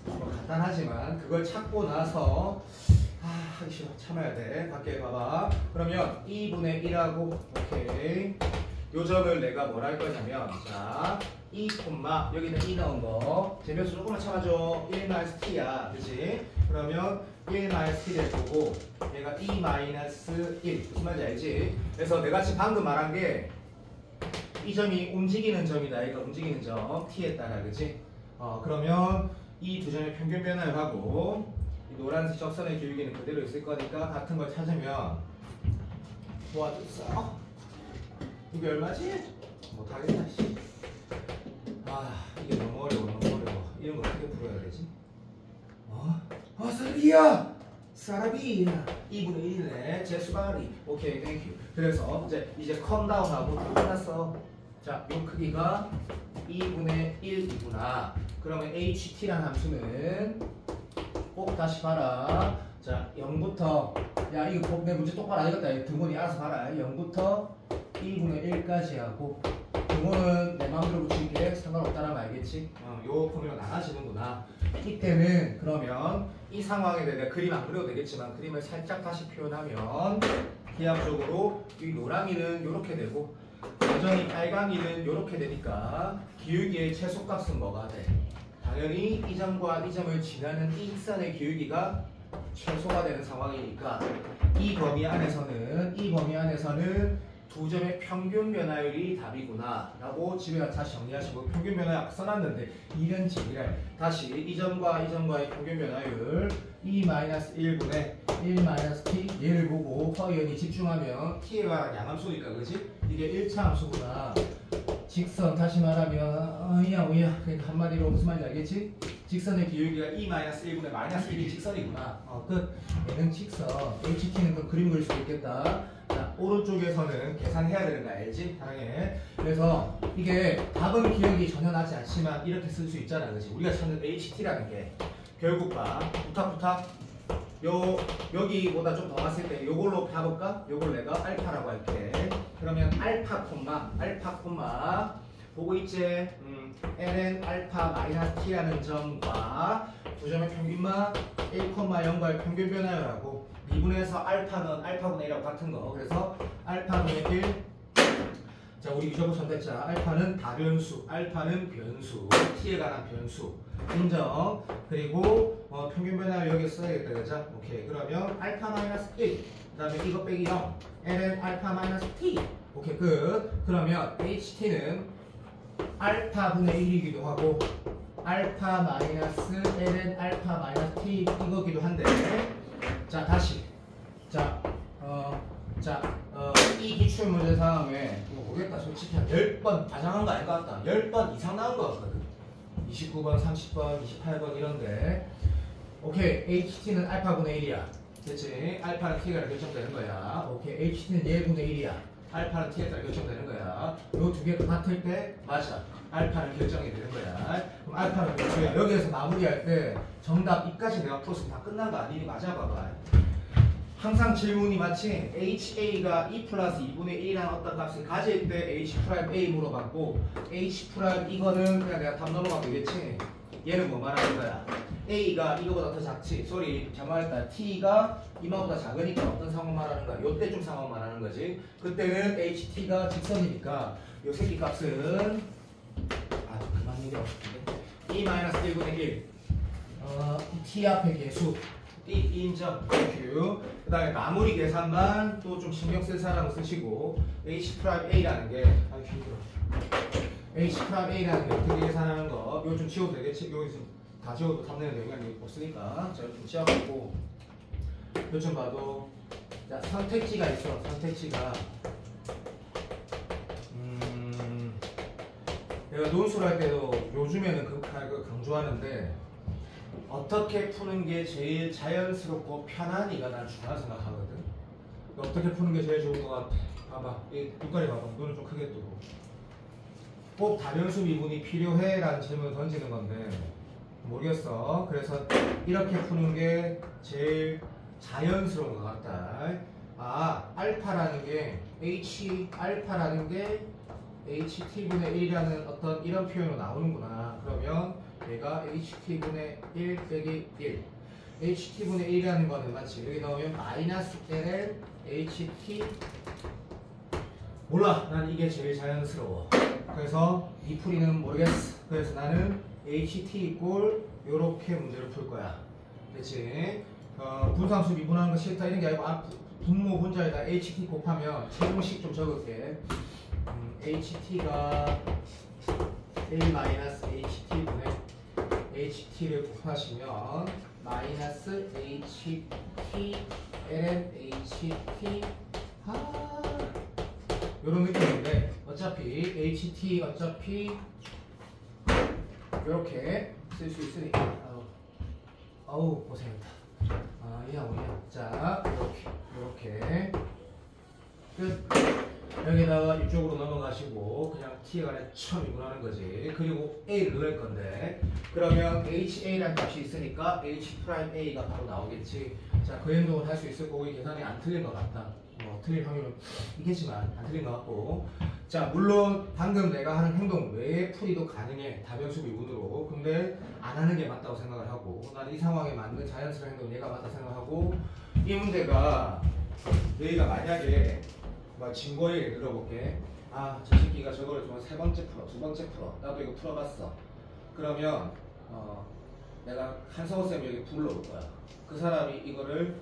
간단하지만 그걸 찾고 나서 하기 싫어. 참아야 돼. 밖에 봐봐. 그러면 2분의 1하고 오케이. 요 점을 내가 뭘 할 거냐면 자 2, 여기는 2 넣은 거 재면수 조금만 참아줘. 1-t야. 그치? 그러면 1-t 될 거고 얘가 2-1 무슨 말인지 알지? 그래서 내가 지금 방금 말한 게 이 점이 움직이는 점이다. 얘가 움직이는 점 t에 따라. 그치? 그러면 이 두 점의 평균 변화율하고 이 노란색 적선의 기울기는 그대로 있을 거니까 같은 걸 찾으면 도와줬어. 이게 얼마지? 못하겠다. 씨. 이게 너무 어려워. 이런 거 어떻게 풀어야 되지? 사라비야 2분의 1네 제수바리. 오케이 땡큐. 그래서 이제 컴다운하고 다 끝났어. 자, 요 크기가 2분의 1이구나. 그러면 HT란 함수는 꼭 다시 봐라. 자, 0부터 야 이거 내 문제 똑바로 안 읽었다. 등원이 알아서 봐라. 0부터 2분의 1까지 하고 등원은 내 마음대로 붙일게. 상관없다라면 알겠지? 요 범위로 나눠지는구나. 이때는 그러면 이 상황에 대해 내가 그림 안 그려도 되겠지만 그림을 살짝 다시 표현하면 기하학적으로 이 노랑이는 이렇게 되고 여전히 빨강이는 이렇게 되니까 기울기의 최소값은 뭐가 돼? 당연히 이 점과 이 점을 지나는 이 일선의 기울기가 최소가 되는 상황이니까 이 범위 안에서는 두 점의 평균 변화율이 답이구나 라고 집에 가서 다시 정리하시고 평균 변화율 아까 써놨는데 이런 지랄 다시 이 점과 이 점과의 평균 변화율 E-1분의 1-t 얘를 보고 허연히 집중하면 t에 관한 양함수니까 그지? 이게 1차 함수구나. 직선 다시 말하면 오야 그러니까 한마디로 무슨 말인지 알겠지? 직선의 기울기가 E-1분의 -1이 직선이구나. 끝. 얘는 직선. HT는 그 그림 그릴 수도 있겠다. 자, 오른쪽에서는 계산해야 되는 거 알지? 당연히. 그래서 이게 답은 기억이 전혀 나지 않지만 이렇게 쓸 수 있잖아, 그렇지? 우리가 찾는 HT라는 게 결국 봐, 부탁. 여기보다 좀 더 갔을 때 요걸로 가볼까? 요걸 내가 알파라고 할게. 그러면 알파 콤마 보고 있지? ln 알파 마이너스 t라는 점과 두 점의 평균만 1,0과의 평균 변화율하고 미분해서 알파는 알파분의 1하고 같은 거. 그래서 알파분의 1. 자, 우리 유저부 선택자 알파는 다변수, 알파는 변수, t에 관한 변수 인정. 그리고 평균 변화를 여기 써야겠다, 그죠? 오케이. 그러면 알파 마이너스 1. 그다음에 이거 빼기 0. ln 알파 마이너스 t. 오케이, 끝. 그러면 ht는 알파분의 1이기도 하고 알파 마이너스 ln 알파 마이너스 t 이거기도 한데. 자, 다시. 이 기출문제 상황에 모르겠다. 솔직히 한 10번 과장한 거 아닐 것 같다. 10번 이상 나온 거 같거든. 29번, 30번, 28번 이런데. 오케이. HT는 알파분의 1이야. 됐지? 알파는 t가 결정되는 거야. 오케이. HT는 얘분의 1이야. 알파는 t에 따라 결정되는 거야. 요 두 개가 같을 때 맞아. 알파는 결정이 되는 거야. 그럼 알파는 결정이야. 여기에서 마무리할 때 정답 이까지 내가 풀었으면 다 끝난 거 아니니? 맞아 봐봐. 항상 질문이 마치 HA가 2 플러스 2분의 1이라는 어떤 값을 가질 때 H'A 물어봤고 H' 이거는 그냥 내가 답 넘어가면 되겠지. 얘는 뭐 말하는 거야? A가 이거보다 더 작지. 쏘리 잘못했다. T가 이마보다 작으니까 어떤 상황 말하는 거야? 요때쯤 상황 말하는 거지. 그때는 HT가 직선이니까 요 새끼 값은 그만 얘기 없는데 E-1분의 1 T 앞에 계수 인정. 땡큐. 그 다음에 마무리 계산만 또 좀 신경 쓸 사람은 쓰시고 H'A라는 게 힘들어. H'A라는 게 어떻게 계산하는 거 이거 좀 지워도 되겠지? 여기서 다 지워도 탐내는 영향이 없으니까 자, 좀 지워갖고 요즘 봐도 자, 선택지가 있어. 선택지가 내가 논술 할 때도 요즘에는 그 강조하는데 어떻게 푸는 게 제일 자연스럽고 편하니가 난 중요하다 생각하거든. 어떻게 푸는 게 제일 좋은 것 같아? 봐봐. 이 눈깔이 봐봐. 눈을 좀 크게 뜨고. 꼭 다변수 미분이 필요해? 라는 질문을 던지는 건데 모르겠어. 그래서 이렇게 푸는 게 제일 자연스러운 것 같다. 알파라는 게 알파라는 게 HT분의 1이라는 어떤 이런 표현으로 나오는구나. 그러면 얘가 HT분의 1 빼기 1 HT분의 1이라는 거는 마치 여기 넣으면 마이너스 ln HT 몰라. 난 이게 제일 자연스러워. 그래서 이 풀이는 모르겠어. 그래서 나는 HT 이꼴 요렇게 문제를 풀 거야. 그치? 분상수 미분하는 거 싫다 이런 게 아니고 분모 분자에다 HT 곱하면 최종식 좀 적을게. HT가 1-HT분의 HT를 곱하시면 마이너스 HT ln HT 이런 느낌인데 어차피 HT 어차피 이렇게 쓸 수 있으니까 아우 고생했다. 이하고 자 이렇게 끝. 여기다가 이쪽으로 넘어가시고 그냥 t가 아니라 처음 이분하는 거지. 그리고 a를 넣을 건데 그러면 ha라는 값이 있으니까 h'a가 바로 나오겠지. 자, 그 행동을 할 수 있을 거고 이 계산이 안 틀린 것 같다. 뭐 틀릴 확률은 있겠지만 안 틀린 것 같고. 자, 물론 방금 내가 하는 행동 외에 풀이도 가능해. 다변수 미분으로. 근데 안 하는 게 맞다고 생각을 하고 난 이 상황에 맞는 자연스러운 행동 얘가 맞다 생각하고 이 문제가 너희가 만약에 진거에 들어볼게. 저 새끼가 저거를 좀 세 번째 풀어, 두 번째 풀어. 나도 이거 풀어봤어. 그러면 내가 한성호쌤이 여기 불러올 거야. 그 사람이 이거를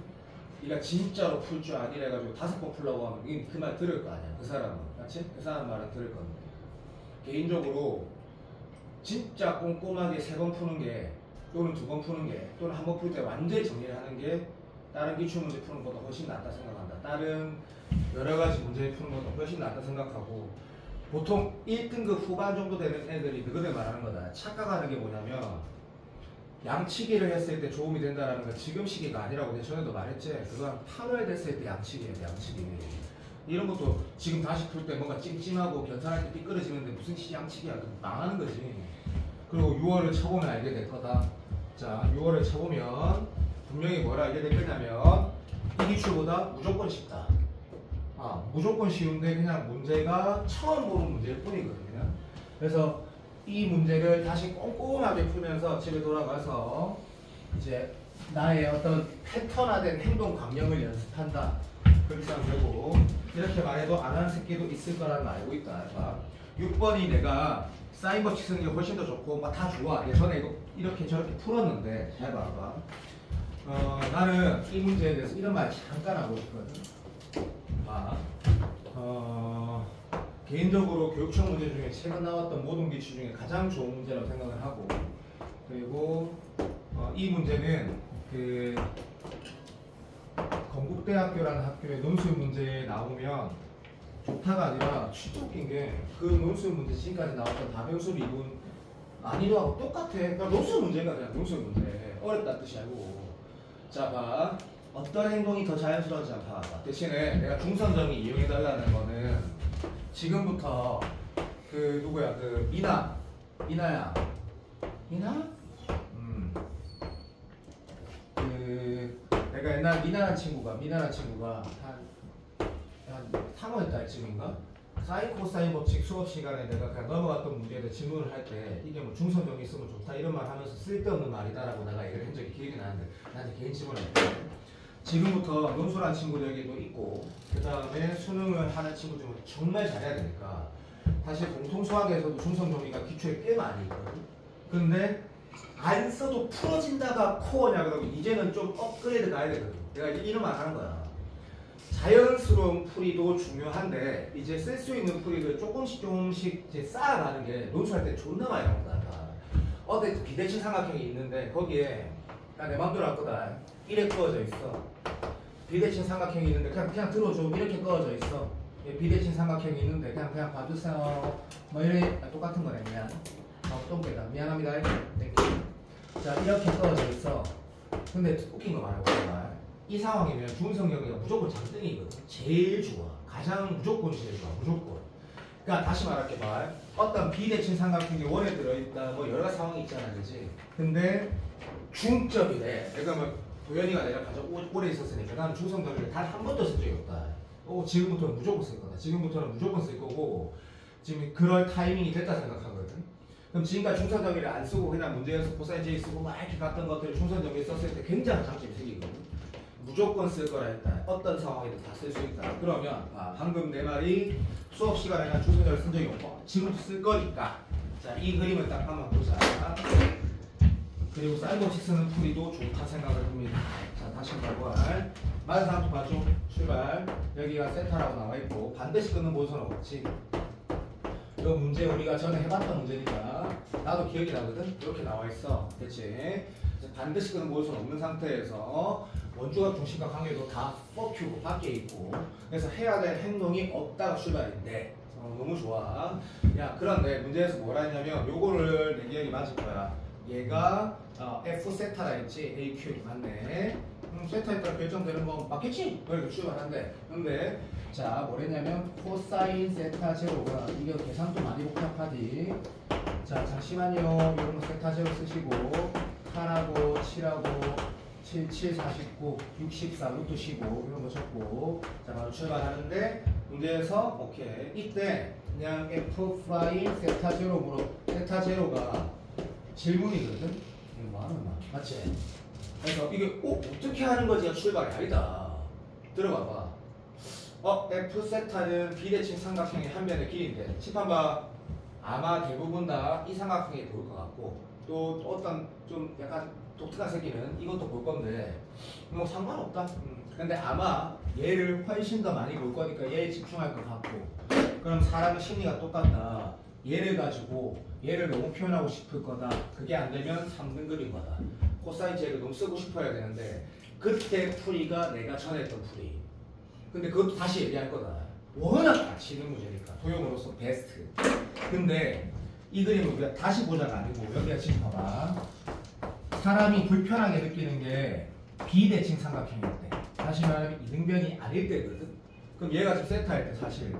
네가 진짜로 풀 줄 아니라 해가지고 5번 풀라고 하면 그 말 들을 거 아니야. 그 사람은. 맞지? 그 사람 말은 들을 건데. 개인적으로 진짜 꼼꼼하게 3번 푸는 게 또는 2번 푸는 게 또는 한 번 풀 때 완전히 정리를 하는 게 다른 기출문제 푸는 것보다 훨씬 낫다 생각한다. 다른 여러 가지 문제 푸는 것도 훨씬 낫다 생각하고 보통 1등급 후반 정도 되는 애들이 그거를 말하는 거다. 착각하는 게 뭐냐면 양치기를 했을 때 도움이 된다는 건 지금 시기가 아니라고 내가 전에도 말했지. 그건 8월 됐을 때 양치기예요. 양치기. 이런 것도 지금 다시 풀 때 뭔가 찜찜하고 변산할 때 삐끄러지는데 무슨 양치기야. 망하는 거지. 그리고 6월을 쳐보면 알게 될 거다. 자, 6월을 쳐보면 분명히 뭘 알게 될 거냐면 이 기출보다 무조건 쉽다. 무조건 쉬운데 그냥 문제가 처음 보는 문제일 뿐이거든요. 그래서 이 문제를 다시 꼼꼼하게 풀면서 집에 돌아가서 이제 나의 어떤 패턴화된 행동 강령을 연습한다. 그렇게 생각되고 이렇게 말해도 안 하는 새끼도 있을 거라는 걸 알고 있다. 6번이 내가 사인 법칙 쓰는 게 훨씬 더 좋고 다 좋아. 전에 이거 이렇게 저렇게 풀었는데 잘 봐봐. 나는 이 문제에 대해서 이런 말 잠깐 하고 싶거든. 개인적으로 교육청 문제 중에 최근 나왔던 모든 기출 중에 가장 좋은 문제라고 생각을 하고 그리고 이 문제는 그 건국대학교라는 학교의 논술 문제에 나오면 좋다가 아니라 진짜 웃긴 게 그 논술 문제 지금까지 나왔던 다변수 미분 난이도하고 똑같아. 그러니까 논술 문제가 그냥 논술 문제. 어렵다는 뜻이 아니고. 자, 봐. 어떤 행동이 더 자연스러운지 한번 봐봐. 대신에 내가 중선정의 이용해달라는 거는 지금부터 그 누구야? 그 미나야. 미나? 그 내가 옛날 미나라는 친구가 한 3월 달쯤인가? 사인 코사인 법칙 수업 시간에 내가 그냥 넘어갔던 문제에 질문을 할 때 이게 뭐 중선정의 있으면 좋다 이런 말 하면서 쓸데없는 말이다라고 내가 얘기를 한 적이 기억이 나는데 나한테 개인 질문을 했거든. 지금부터 논술한 친구들에게도 있고 그 다음에 수능을 하는 친구 중에 정말 잘해야 되니까 사실 공통수학에서도 중성정의가 기초에 꽤 많이 있거든. 근데 안 써도 풀어진다가 코어냐 그러면 이제는 좀 업그레이드 가야 되거든. 내가 이런 말 하는 거야. 자연스러운 풀이도 중요한데 이제 쓸 수 있는 풀이를 조금씩 이제 쌓아가는 게 논술할 때 존나 많이 나온다. 어디 비대칭 삼각형이 있는데 거기에 내 맘대로 할 거다. 이렇게 꺼져 있어. 비대칭 삼각형이 있는데 그냥 들어줘. 이렇게 꺼져 있어. 비대칭 삼각형이 있는데 그냥 봐주세요. 뭐 이래 똑같은 거네. 미안. 똥개다. 미안합니다. 땡큐. 자, 이렇게 꺼져 있어. 근데 웃긴 거 말해봐. 이 상황이면 중성정의가 무조건 장등이거든. 제일 좋아. 가장 무조건 제일 좋아. 무조건. 그러니까 다시 말할게 봐. 어떤 비대칭 삼각형이 원에 들어있다. 뭐 여러 가지 상황이 있잖아. 그지? 근데 중점이래. 내가 뭐 도현이가 내가 가장 오래 있었으니까 나는 중성정의를 단 한 번도 쓴 적이 없다. 지금부터는 무조건 쓸 거다. 지금부터는 무조건 쓸 거고 지금 그럴 타이밍이 됐다 생각하거든. 그럼 지금까지 중성정의를 안 쓰고 그냥 문제에서 코사인 J 쓰고 막 이렇게 갔던 것들을 중성정의에 썼을 때 굉장히 장점이 생기거든. 무조건 쓸 거라 했다. 어떤 상황에도 다 쓸 수 있다. 그러면 방금 내 말이 수업 시간에 난 중성정의를 쓴 적이 없고 지금도 쓸 거니까 자, 이 그림을 딱 한번 보자. 그리고 사인 법칙 쓰는 풀이도 좋다 생각을 합니다. 자, 다시 한번 맞은 사람도 봐줘. 출발. 여기가 세타라고 나와 있고 반드시 끊는 보수는 없지. 이거 문제 우리가 전에 해봤던 문제니까 나도 기억이 나거든. 이렇게 나와 있어. 됐지? 반드시 그런 모을 수는 없는 상태에서 원주각 중심과 관계도 다 뻑큐고 밖에 있고 그래서 해야 될 행동이 없다가 출발인데 너무 좋아. 야 그런데 문제에서 뭐라 했냐면 요거를 내 기억이 맞을 거야. 얘가 F 세타라 했지. AQ 맞네. 세타에 따라 결정되는 거 맞겠지? 이렇게 출발한대. 근데 자 뭐랬냐면 코사인 세타 제로가 이게 계산도 많이 복잡하지. 자 잠시만요. 이런 거 세타 제로 쓰시고 8하고 7하고 7, 7, 49, 64, 루트 15 이런 거 적고 자 바로 출발하는데 문제에서 오케이 이때 그냥 F 프라임 세타 제로 물어 세타 제로가 질문이거든. 이거 뭐 하는 거야? 맞지? 그래서 이게 어떻게 하는 거지가 출발이 아니다. 들어봐봐. F 세타는 비대칭 삼각형의 한 변의 길이인데 칠판봐. 아마 대부분 다 이 삼각형이 보일 것 같고 또 어떤 좀 약간 독특한 새끼는 이것도 볼 건데 뭐 상관없다. 근데 아마 얘를 훨씬 더 많이 볼 거니까 얘에 집중할 것 같고 그럼 사람의 심리가 똑같다. 얘를 가지고 얘를 너무 표현하고 싶을 거다. 그게 안 되면 3등급인 거다. 코사인 제를 너무 쓰고 싶어야 되는데 그때 풀이가 내가 전에 했던 풀이. 근데 그것도 다시 얘기할 거다. 워낙 맞히는 문제니까 도형으로서 베스트. 근데 이 그림을 우리가 다시 보자가 아니고 여기가 지금 봐봐. 사람이 불편하게 느끼는 게 비대칭 삼각형일 때. 다시 말하면 이등변이 아닐 때거든. 그럼 얘가 지금 세타일 때 사실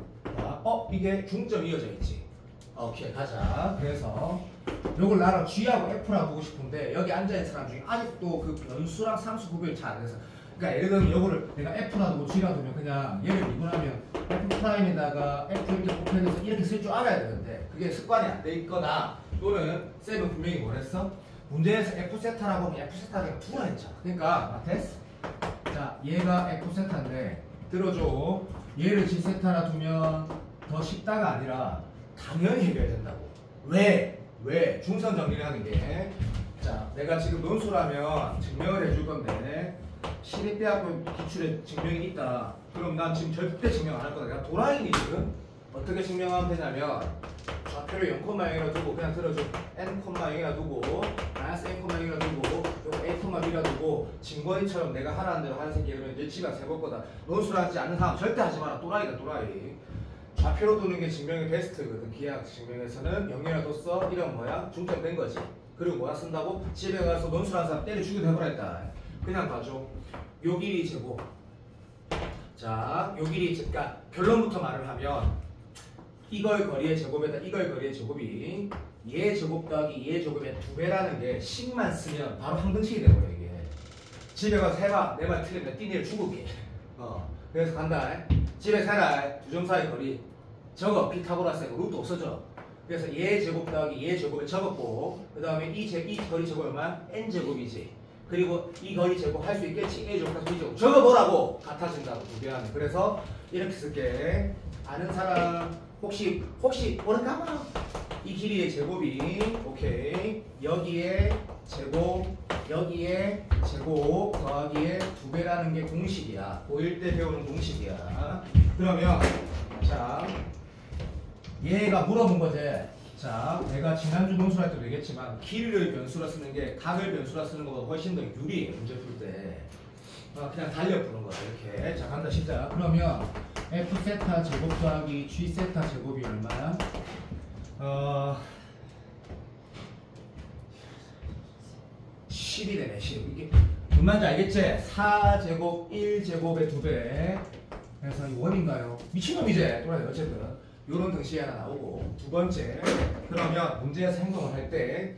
이게 중점 이어져 있지. 오케이 가자. 그래서 요걸 나랑 G하고 F라고 보고 싶은데 여기 앉아있는 사람 중에 아직도 그 변수랑 상수 구별이 잘 안 돼서 그러니까 예를 들면 요거를 내가 F라 두고 G라 두면 그냥 얘를 미분하면 F 프라임에다가 F 이렇게 곱해서 이렇게 쓸 줄 알아야 되는데 그게 습관이 안 돼 있거나 또는 쌤은 분명히 뭐랬어? 문제에서 F 세타라고 하면 F 세타가 두라 했잖아. 그러니까 됐어. 자 얘가 F 세타인데 들어줘. 얘를 G 세타라 두면 더 쉽다가 아니라 당연히 해결된다고. 왜? 중선 정리를 하는 게. 자, 내가 지금 논술하면 증명을 해줄 건데 시립대학교 기출에 증명이 있다. 그럼 난 지금 절대 증명 안 할 거다. 내가 도라이니거든. 어떻게 증명하면 되냐면 좌표를 0,0이라 두고 그냥 들어줘. n,0이라 두고 마이너스 n,0이라 두고 요거 a,b라 두고 진권이처럼 내가 하라는 대로 하는 새끼 그러면 내 지가 세볼 거다. 논술하지 않는 사람 절대 하지 마라. 또라이다 또라이. 좌표로 두는 게 증명의 베스트거든. 기하학 증명에서는 0이라도 써. 이런 뭐야? 중점된 거지. 그리고 뭐야 쓴다고? 집에 가서 논술하는 사람 때려 죽여도 해버렸다. 그냥 봐줘. 요 길이 제곱. 자, 요 길이 그러니까 결론부터 말을 하면 이걸 거리의 제곱에다 이걸 거리의 제곱이 얘 제곱 더하기 얘 제곱의 2배라는 게 식만 쓰면 바로 항등식이 되버려 이게. 집에 가서 해봐. 내 말 틀리면 띠니를 죽을게. 그래서 간다. 집에 살아. 두 점 사이 거리 적어. 피타고라스고 루트 없어져. 그래서 얘 제곱 더하기 얘 제곱을 적었고 그 다음에 이 거리 제곱 얼마? n제곱이지. 그리고 이 거리 제곱 할 수 있겠지. a 제곱 플러스 b 제곱 적어보라고. 같아진다고 두 개 하면. 그래서 이렇게 쓸게. 아는 사람 혹시 모를까봐. 이 길이의 제곱이 오케이 여기에 제곱 여기에 제곱 더하기에 2배라는 게 공식이야. 고1 때 배우는 공식이야. 그러면 자 얘가 물어본 거지. 자 내가 지난주 논술할 때도 얘기했지만 길이를 변수로 쓰는 게 각을 변수로 쓰는 것보다 훨씬 더 유리해. 문제 풀 때 그냥 달려 푸는 거야 이렇게. 자 간다 시작. 그러면 F 세타 제곱 더하기 G 세타 제곱이 얼마야? 10이 되네 10. 이게 뭔 말인지 알겠지? 4제곱 1제곱의 2배. 그래서 이 원인가요? 미친놈이지. 또라이 어쨌든 요런 등식이 하나 나오고. 두 번째 그러면 문제에서 행동을 할 때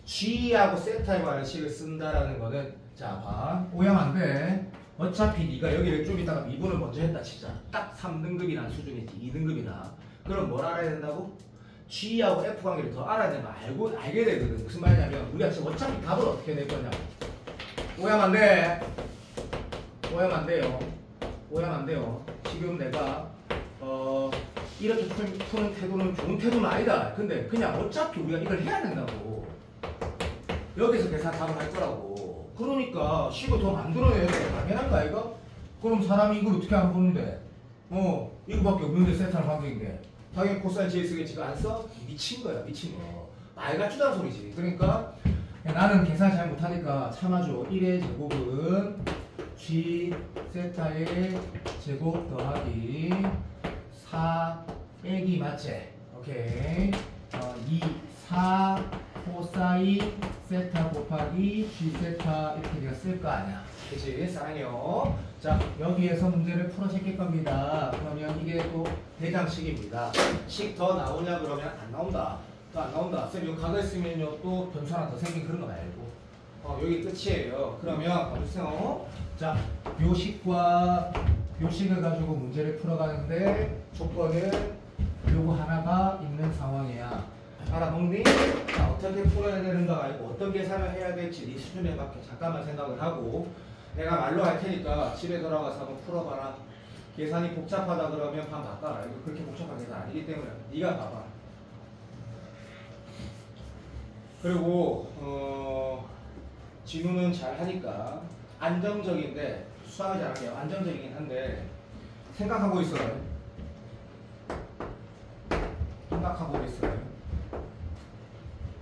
G하고 세타에 관한 식을 쓴다라는 거는 자 봐. 오해하면 안 돼. 어차피 네가 여기를 좀 이따가 미분을 먼저 했다 치자. 딱 3등급이란 수준이지. 2등급이나. 그럼 뭘 알아야 된다고? G하고 F 관계를 더 알아야 되면 알게 되거든. 무슨 말이냐면 우리가 지금 어차피 답을 어떻게 낼 거냐고. 오해하면 안 돼. 오해하면 안 돼요. 오해하면 안 돼요. 지금 내가 이렇게 푸는 태도는 좋은 태도는 아니다. 근데 그냥 어차피 우리가 이걸 해야 된다고. 여기서 계산 답을 할 거라고. 그러니까 식을 더 만들어내야 돼. 당연한 거 아이가? 그럼 사람이 이걸 어떻게 안 보는데? 이거밖에 없는데 세타를 관계인데. 당연히 코사인 JS가 지금 안 써? 미친 거야, 미친 거. 말 같지도 않은 소리지. 그러니까 나는 계산 잘 못하니까 참아줘. 1의 제곱은 G 세타의 제곱 더하기 4 빼기 맞지? 오케이. 2, 4 코사인 세타 곱하기 G 세타 이렇게 네가 쓸 거 아니야. 그치? 사랑해요. 자, 여기에서 문제를 풀어제낄 겁니다. 그러면 이게 또 대장식입니다. 식 더 나오냐 그러면 안 나온다. 또 안 나온다. 쌤 이거 각을 쓰면요 또 변수 하나 더 생긴 그런 거 말고 여기 끝이에요. 그러면 봐주세요. 자, 묘식과 묘식을 가지고 문제를 풀어가는데 조건은 요거 하나가 있는 상황이야. 알아먹니? 자, 어떻게 풀어야 되는가 알고 어떤 계산을 해야 될지 네 수준에 맞게 잠깐만 생각을 하고 내가 말로 할 테니까 집에 돌아가서 한번 풀어봐라. 계산이 복잡하다 그러면 반 바꿔라. 이거 그렇게 복잡한 계산 아니기 때문에 네가 봐봐. 그리고 진우는 잘 하니까 안정적인데 수학을 잘할게요. 안정적이긴 한데 생각하고 있어요. 생각하고 있어요.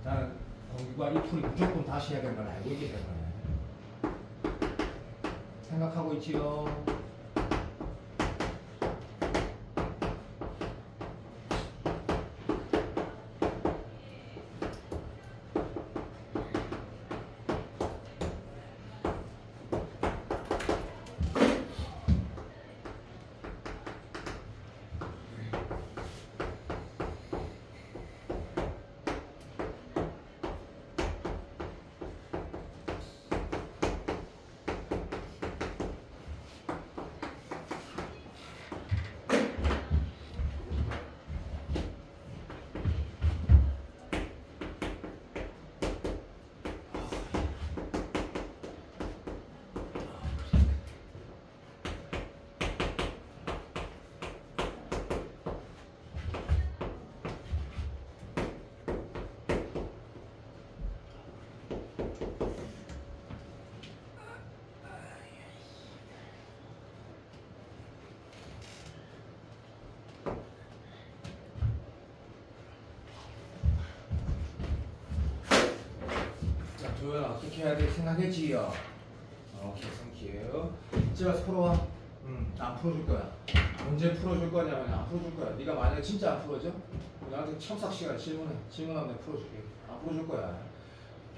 나는 공부와 이 풀이 무조건 다시 해야 되는 걸 알고 있기 때문에 생각하고 있지요. 조연아 어떻게 해야 돼 생각했지요? 오케이 땡큐. 집에 와서 풀어와. 나 안 풀어줄 거야. 언제 풀어줄 거냐면 안 풀어줄 거야. 네가 만약에 진짜 안 풀어줘? 나한테 첨삭 시간에 질문하면 내가 풀어줄게. 안 풀어줄 거야.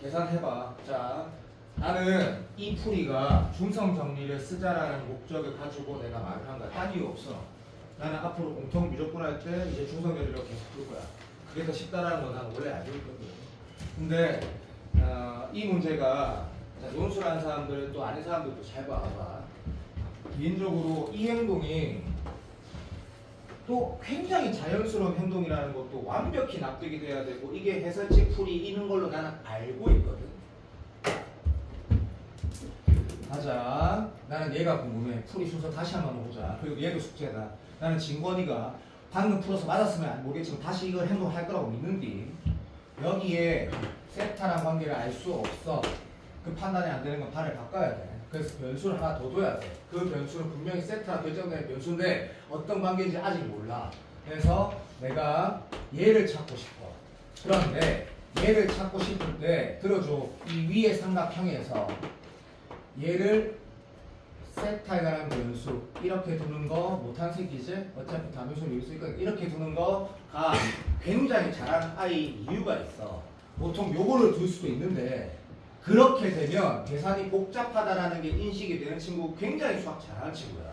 계산해봐. 자, 나는 이 풀이가 중성 정리를 쓰자라는 목적을 가지고 내가 말을 한 거야. 딴 이유 없어. 나는 앞으로 공통 미적분 할 때 이제 중성 정리를 계속 풀 거야. 그게 더 쉽다라는 건 나는 원래 알고 있거든. 근데 이 문제가 논술하는 사람들 또 아는 사람들도 잘 봐봐. 개인적으로 이 행동이 또 굉장히 자연스러운 행동이라는 것도 완벽히 납득이 돼야 되고 이게 해설책 풀이 있는 걸로 나는 알고 있거든. 가자. 나는 얘가 궁금해. 풀이 순서 다시 한번 보자. 그리고 얘도 숙제다. 나는 진권이가 방금 풀어서 맞았으면 모르겠지만 다시 이걸 행동할 거라고 믿는디 여기에 세타랑 관계를 알 수 없어. 그 판단이 안 되는 건 판을 바꿔야 돼. 그래서 변수를 하나 더 둬야 돼. 그 변수는 분명히 세타랑 결정된 변수인데 어떤 관계인지 아직 몰라. 그래서 내가 얘를 찾고 싶어. 그런데 얘를 찾고 싶을 때 들어줘. 이 위의 삼각형에서 얘를 세타에 관한 변수 이렇게 두는 거 못한 새끼지? 어차피 다변수를 이룰 수 있거든. 이렇게 두는 거가 굉장히 잘하는 아이 이유가 있어. 보통 요거를 둘 수도 있는데 그렇게 되면 계산이 복잡하다라는 게 인식이 되는 친구 굉장히 수학 잘하는 친구야.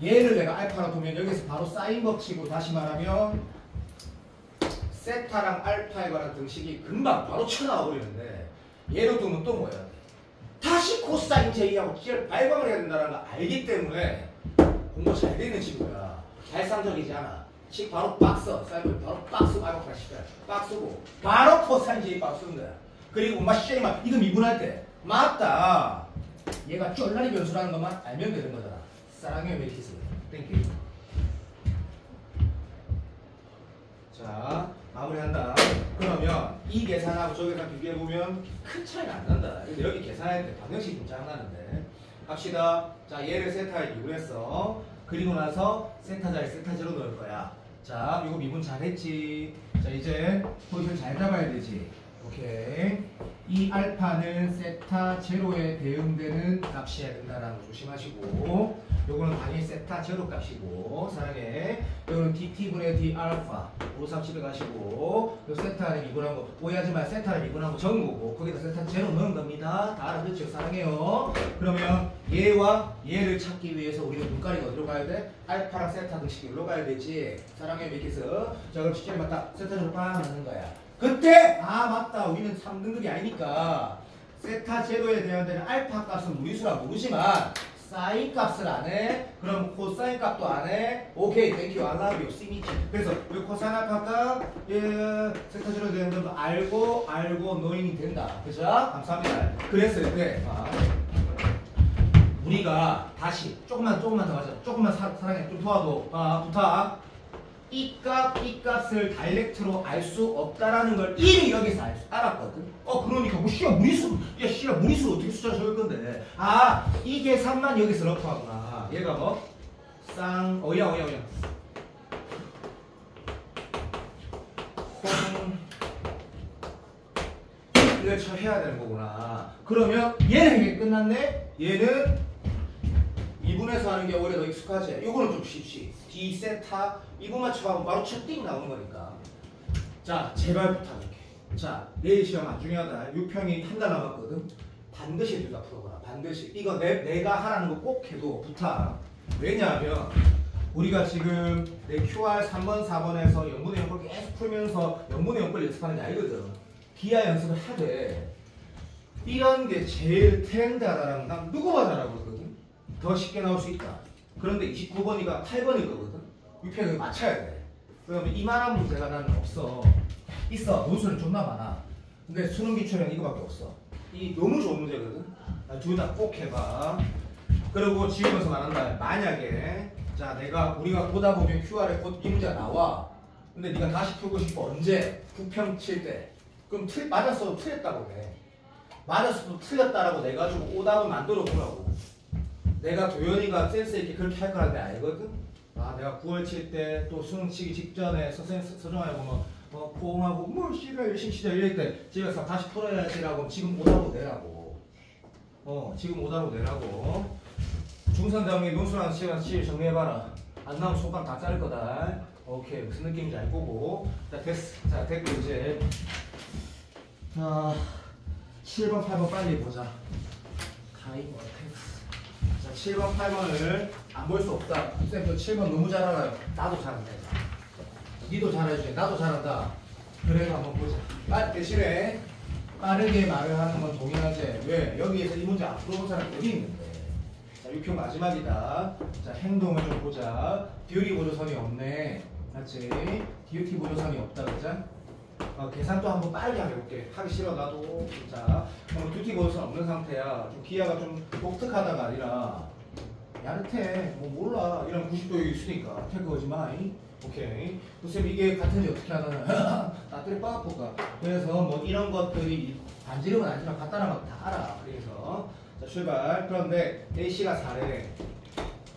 얘를 내가 알파로 두면 여기서 바로 사인 법칙으로 다시 말하면 세타랑 알파에 관한 등식이 금방 바로 쳐나와 버리는데 얘로 두면 또 뭐야? 다시 코사인 제이하고 G를 발광을 해야 된다는 걸 알기 때문에 공부 잘 되는 친구야. 발상적이지 않아. 식 바로 빡 써. 사이버 바로 빡 쓰고 알파를 시켜야 빡 쓰고 바로 코사인 제이 빡 쓰는 거야. 그리고 막 이거 미분할 때 맞다. 얘가 쫄라리 변수라는 것만 알면 되는 거잖아. 사랑해요 메티스. 땡큐. 자 마무리한다. 그러면 이 계산하고 저 계산 비교해보면 큰 차이가 안 난다. 근데 여기 계산할 때 방정식이 좀 짱나는데 합시다. 자 얘를 세타에 기울였어. 그리고 나서 세타 자리 세타 제로 넣을 거야. 자, 이거 미분 잘했지. 자, 이제 포지션 잘 잡아야 되지. 오케이. 이 알파는 세타 제로에 대응되는 값이어야 된다라는 거 조심하시고, 요거는 당연히 세타 제로 값이고, 사랑해. 요거는 dt분의 d 알파 오르삼 집에 가시고, 요 세타를 미분한 거 오해하지 마. 세타를 미분한 거 적은 거고, 거기다 세타 제로 넣은 겁니다. 다 알아듣죠? 사랑해요. 그러면 얘와 얘를 찾기 위해서 우리는 눈가리가 어디로 가야 돼? 알파랑 세타 등식이 어디로 가야 되지? 사랑해 미키스. 자, 그럼 시간이 맞다. 세타 제로 빵 하는 거야. 그때 아 맞다, 우리는 3등급이 아니니까 세타 제로에 대한 알파 값은 무리수라 모르지만 사인 값을 안 해. 그럼 코사인 값도 안 해. 오케이, 땡큐, 알라비오, 시미치. 그래서 우리 코사인 알파 값 세타 제로에 대한 점 알고 노인이 된다. 그죠? 감사합니다. 그랬을 때 우리가 다시 조금만 더 가자. 조금만 사랑해. 좀 도와도 부탁. 이 값을 다이렉트로 알 수 없다라는 걸 이미 여기서 알았거든. 그러니까 뭐 씨야 무리수 어떻게 숫자 적을 건데. 이 계산만 여기서 넣고 하구나. 얘가 뭐 어야 이걸 해야 되는 거구나. 그러면 얘는 이게 끝났네. 얘는 2분에서 하는 게 오히려 더 익숙하지. 이거는 좀 쉽지. d 세타 2분 맞춰가면 바로 첫띵 나오는 거니까. 자, 제발 부탁할게. 자, 내일 시험 안 중요하다. 6평이 한 달 남았거든. 반드시 둘 다 풀어봐라. 반드시. 이거 내가 하라는 거 꼭 해도 부탁. 왜냐하면 우리가 지금 내 QR 3번, 4번에서 영분의 영걸 계속 풀면서 영분의 영걸 연습하는 게 아니거든. 기하 연습을 하되 이런 게 제일 트렌드하다라는 난 누구가 잘하고 그러거든. 더 쉽게 나올 수 있다. 그런데 29번이가 8번일 거거든. 6평을 맞춰야 돼. 그러면 이만한 문제가 나는 없어. 있어. 논술은 존나 많아. 근데 수능 기출은 이거밖에 없어. 이 너무 좋은 문제거든. 둘 다 꼭 해봐. 그리고 지우면서 말한다. 만약에 자 우리가 보다 보면 QR에 곧 이 문제가 나와. 근데 네가 다시 풀고 싶어. 언제? 9평 칠 때. 그럼 맞았어도 틀렸다고 해. 맞았어도 틀렸다라고 내가지고 오답을 만들어 보라고. 내가 도현이가 센스 있게 그렇게 할 거라는 데 알거든? 내가 9월 칠 때 또 수능 치기 직전에 서정하고 포옹하고 씨발 열심히 치자 이럴 때 집에서 다시 풀어야지라고 지금 오답으로 내라고. 지금 오답으로 내라고. 중선장이 논술하는 시간 정리해봐라. 안 나오면 손가락 다 자를 거다. 오케이, 무슨 느낌인지 알 거고. 자, 됐어. 자, 됐고 이제 7번, 8번 빨리 보자. 타임 어택스. 자, 7번, 8번을 안 볼 수 없다. 쌤, 저 7번 너무 잘 알아요. 나도 잘한다. 니도 잘해주지. 나도 잘한다. 그래, 한번 보자. 대신에 빠르게 말을 하는 건 동의하지. 왜? 여기에서 이 문제 안 풀어본 사람 어디 있는데? 자, 6형 마지막이다. 자, 행동을 좀 보자. 듀티 보조선이 없네. 맞지? 듀티 보조선이 없다, 그죠? 계산도 한번 빨리 해볼게. 하기 싫어 나도. 자, 듀티 보조선 없는 상태야. 좀 기하가 좀 독특하다가 아니라 야릇해. 몰라. 이런 90도 있으니까 택 거지 마. 오케이. 쌤 이게 같은지 어떻게 하나는 나들이 빠아볼까. 그래서 이런 것들이 반지름은 아니지만 간단한 거 다 알아. 그래서 자, 출발. 그런데 A씨가 4래.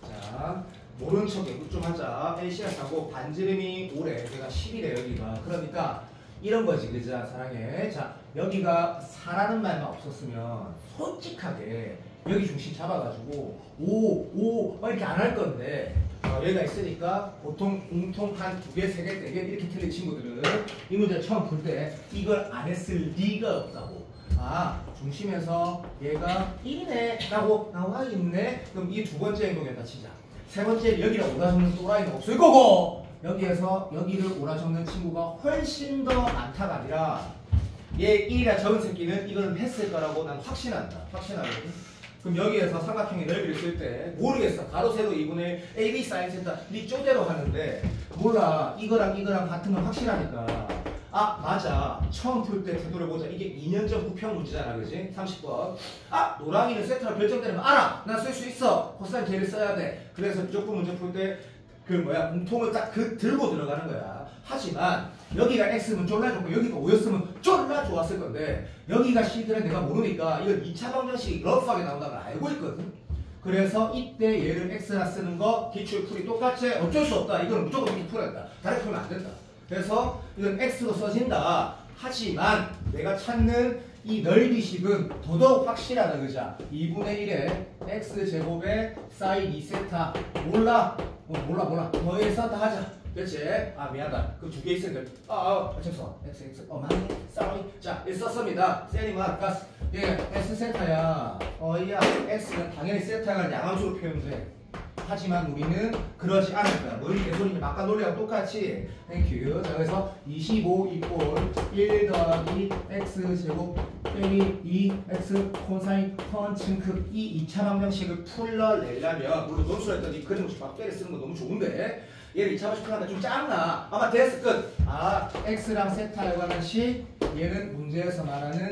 자, 모른 척에 좀 하자. A씨가 4고 반지름이 5래. 내가 10이래 여기가. 그러니까 이런 거지. 그죠? 사랑해. 자, 여기가 4라는 말만 없었으면 솔직하게 여기 중심 잡아가지고 5 이렇게 안 할 건데 얘가 있으니까 보통 공통 한 2개, 3개, 4개 이렇게 틀린 친구들은 이 문제를 처음 풀 때 이걸 안 했을 리가 없다고. 중심에서 얘가 1이네 라고 나와 있네. 그럼 이 두 번째 행동에다 치자. 세 번째 여기를 오라 적는 또라이는 없을 거고 여기에서 여기를 오라 적는 친구가 훨씬 더 많다가 아니라 얘 1이라 적은 새끼는 이거는 했을 거라고 난 확신한다. 확신하거든. 그럼 여기에서 삼각형의 넓이를 쓸 때 모르겠어. 가로 세로 2분의 AB 사인 세타 니 쪼대로 하는데 몰라. 이거랑 같은 건 확실하니까. 맞아. 처음 풀 때 태도를 보자. 이게 2년 전 부평 문제잖아. 그지? 30번. 노랑이는 세타로 결정되는 거 알아. 난 쓸 수 있어. 코사인 K를 써야 돼. 그래서 무조건 문제 풀 때 공통을 딱 들고 들어가는 거야. 하지만 여기가 X면 쫄라 좋고 여기가 5였으면 쫄라 좋았을 건데 여기가 C들은 내가 모르니까 이건 2차 방정식이 러프하게 나온다는 걸 알고 있거든. 그래서 이때 얘를 x라 쓰는 거 기출 풀이 똑같이 어쩔 수 없다. 이건 무조건 이렇게 풀어야 된다. 다르게 풀면 안 된다. 그래서 이건 x로 써진다. 하지만 내가 찾는 이 넓이식은 더더욱 확실하다. 그죠? 2분의 1에 x제곱에 사인 2세타 몰라? 몰라. 더해서 다 하자. 그렇지? 아 미안하다. 그 두 개 있으니까 죄송. x 많이 sorry. 자, 썼습니다. 세리마 가스. 예, s 세타야. 이야 x는 당연히 세타가 양함수로 표현돼. 하지만 우리는 그러지 않을 거야. 너희 개소리 아까 논리랑 똑같이. 땡큐. 자, 그래서 25 이꼴 1 더하기 x제곱 빼기 2x 코사인 턴층크 이 2차 방정식을 풀러내려면 물론 논술을 했더니 이 그림 없이 막대를 쓰는 거 너무 좋은데 얘를 2차 방정식 하는데 좀 작나? 아마 됐을 끝. x랑 세타에 관한 식 얘는 문제에서 말하는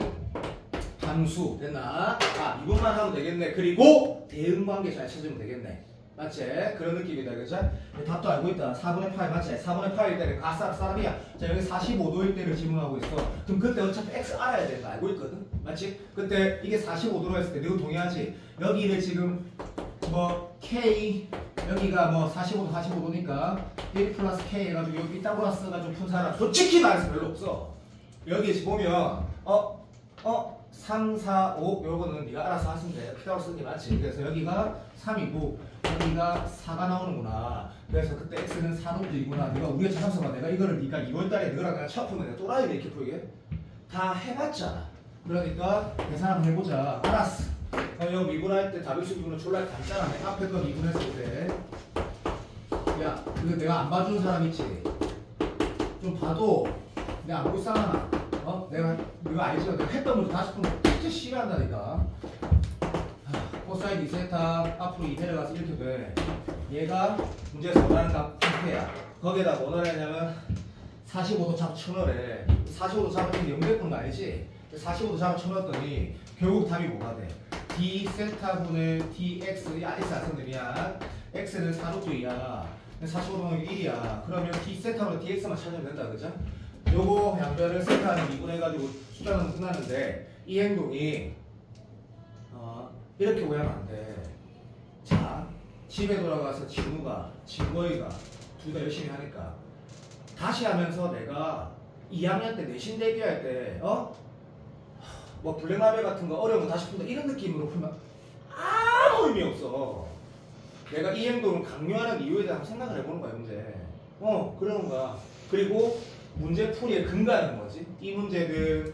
함수 됐나? 이것만 하면 되겠네. 그리고 대응관계 잘 찾으면 되겠네. 맞지? 그런 느낌이다. 그죠? 답도 알고 있다. 4분의 8 맞지? 4분의 8일 때는 사람이야. 자, 여기 45도일 때를 지문하고 있어. 그럼 그때 어차피 x 알아야 되는 거 알고 있거든? 맞지? 그때 이게 45도로 했을 때 너도 동의하지? 여기를 지금 뭐 k 여기가 뭐 45도니까 1 플러스 k 해가지고 여기 피타고라스 써가지고 푼 사람 솔직히 말해서 별로 없어. 여기 보면 3, 4, 5 요거는 네가 알아서 하시면 돼. 피타고라스 쓰는 게 맞지? 그래서 여기가 3이고 여기가 4가 나오는구나. 그래서 그때 x는 4로 들이구나. 네가 우리가 찾았어. 내가 이거를 네가 2월달에 너랑 내가 처음 풀면 내가 또라이를 이렇게 풀게 다 해봤잖아. 그러니까 계산 한번 해보자. 알았어. 여기 미분할 때 다비수 미분은 졸라 간단하네. 앞에 거 미분했을 때 야, 이거 내가 안 봐주는 사람 있지? 좀 봐도 내가 안 보고 싸나? 내가 이거 알지? 내가 했던 문제 다시 풀면 진짜 싫어한다니까. 코사인 2세타 앞으로 2 내려가서 이렇게 돼. 얘가 문제에서 원하는 값 상태야. 거기에다 뭐 넣으냐면 45도 잡아 쳐넣으래. 45도 잡으면 0 됐던 거 알지? 45도 잡아 쳐넣었더니 결국 답이 뭐가 돼? d 세타분의 dx 이 아리스 학생들이야. x는 4루트이야. 45도는 1이야. 그러면 d 세타분의 dx만 찾으면 된다. 그죠? 요거 양변을 세타는 2분 해가지고 숫자 넣으면 끝나는데 이 행동이 이렇게 오해하면 안 돼. 자, 집에 돌아가서 진우가, 진거이가 둘 다 열심히 하니까 다시 하면서 내가 2학년 때 내신 대비할 때 뭐 블랙라벨 같은 거 어려운 거 다시 푼다 이런 느낌으로 풀면 아무 의미 없어. 내가 이 행동을 강요하는 이유에 대한 생각을 해보는 거야. 문제. 그러는 거야. 그리고 문제 풀이의 근간은 뭐지? 이 문제는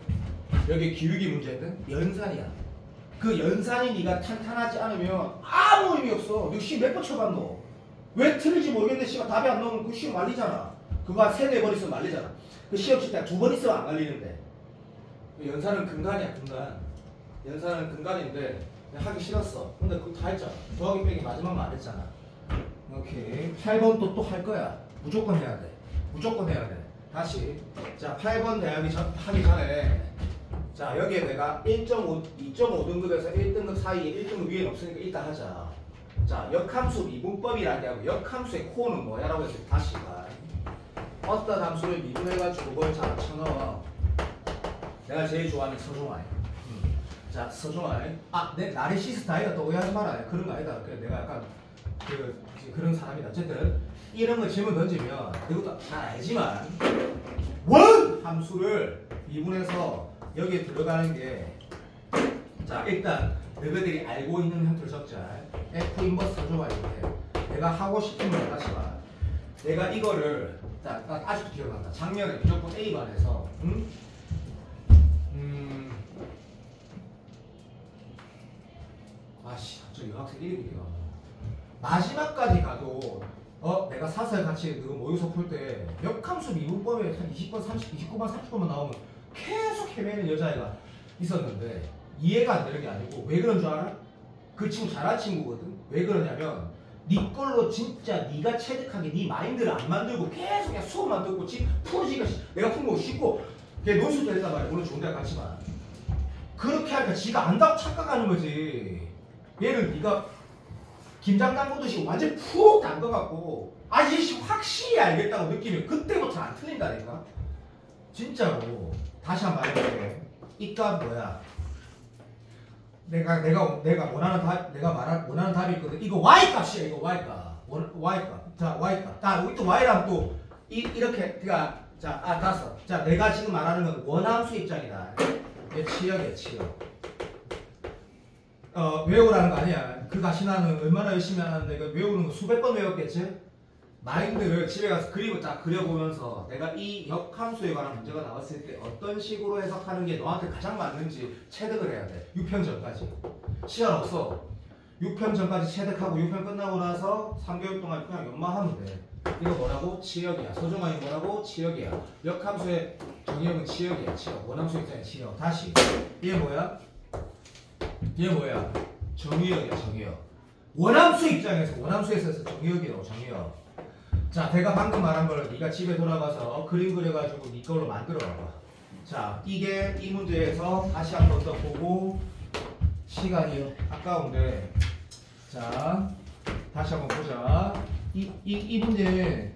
여기 기울기 문제든 연산이야. 그 연산이 네가 탄탄하지 않으면 아무 의미 없어. 너 시험 몇 번 쳐봤노? 왜 틀릴지 모르겠는데 시험 답이 안 나오면 그 시험 말리잖아. 그거 한 3-4번 있으면 말리잖아. 그 시험 칠 때 2번 있으면 안 말리는데. 연산은 근간이야. 근간. 연산은 근간인데 하기 싫었어. 근데 그거 다 했잖아. 더하기 빼기 마지막 말 했잖아. 오케이. 8번 또 할 거야. 무조건 해야 돼. 무조건 해야 돼. 다시. 자, 8번 하기 전에 자, 여기에 내가 1.5, 2.5등급에서 1등급 사이에 1등급 위에는 없으니까 이따 하자. 자, 역함수 미분법이라는 게 하고 역함수의 코어는 뭐야라고 해서 다시 가. 어떤 함수를 미분해가지고 그걸 잘 쳐넣어. 내가 제일 좋아하는 서종아이. 자, 서종아이. 내 나르시스트 아이가 또 오해하지 마라. 그런 거 아니다. 그래, 내가 약간 그런 사람이다. 어쨌든 이런 거 질문 던지면 이것도 잘 알지만 원 함수를 미분해서 여기에 들어가는 게 자, 일단 너희들이 알고 있는 형태를 적자. F 인버스 서줘봐. 이렇게 내가 하고 싶은 걸 다시 봐. 내가 이거를 아직도 기억난다. 작년에 무조건 A반에서 갑자기 여학생 이름이 기억나. 마지막까지 가도 내가 사설 같이 그 모의고사 풀 때 역함수 미분법에 한 20번, 29번, 30번만 나오면 계속 헤매는 여자애가 있었는데 이해가 안 되는 게 아니고 왜 그런 줄 알아? 그 친구 잘한 친구거든. 왜 그러냐면 네 걸로 진짜 네가 체득하게 네 마인드를 안 만들고 계속 그냥 수업만 듣고 풀어지니까 내가 푼 거 쉽고 걔 논술도 했단 말이야. 물론 좋은 데가 같지만 그렇게 하니까 지가 안다고 착각하는 거지. 얘를 네가 김장 담그듯이 완전 푹 담궈갖고 이씨 확실히 알겠다고 느끼면 그때부터 안 틀린다니까. 진짜로. 다시 한번 말해볼게. 이 값 뭐야? 내가 원하는 답이 있거든. 이거 y 값이야. 이거 y 값. y 값. 자, y 값. 우리 또 y랑 또 이렇게 그러니까 다섯. 자, 내가 지금 말하는 건 원함수 입장이다. 이게 치역이야, 치역. 외우라는 거 아니야. 그 가시나는 얼마나 열심히 하는데 그 외우는 거 수백 번 외웠겠지? 마인드를 집에 가서 그림을 딱 그려보면서 내가 이 역함수에 관한 문제가 나왔을 때 어떤 식으로 해석하는 게 너한테 가장 맞는지 체득을 해야 돼. 6편 전까지. 시간 없어. 6편 전까지 체득하고 6편 끝나고 나서 3개월 동안 그냥 연마하면 돼. 이거 뭐라고? 치역이야. 소중한이 뭐라고? 치역이야. 역함수의 정의역은 치역이야. 치역. 원함수 입장의 치역. 다시. 얘 뭐야? 얘 뭐야? 정의역이야. 정의역. 원함수 입장에서 원함수에서 정의역이라고. 정의역. 자, 내가 방금 말한 걸 네가 집에 돌아가서 그림 그려가지고 네 걸로 만들어 봐봐. 자, 이게 이 문제에서 다시 한 번 더 보고 시간이 아까운데 자, 다시 한번 보자. 이 문제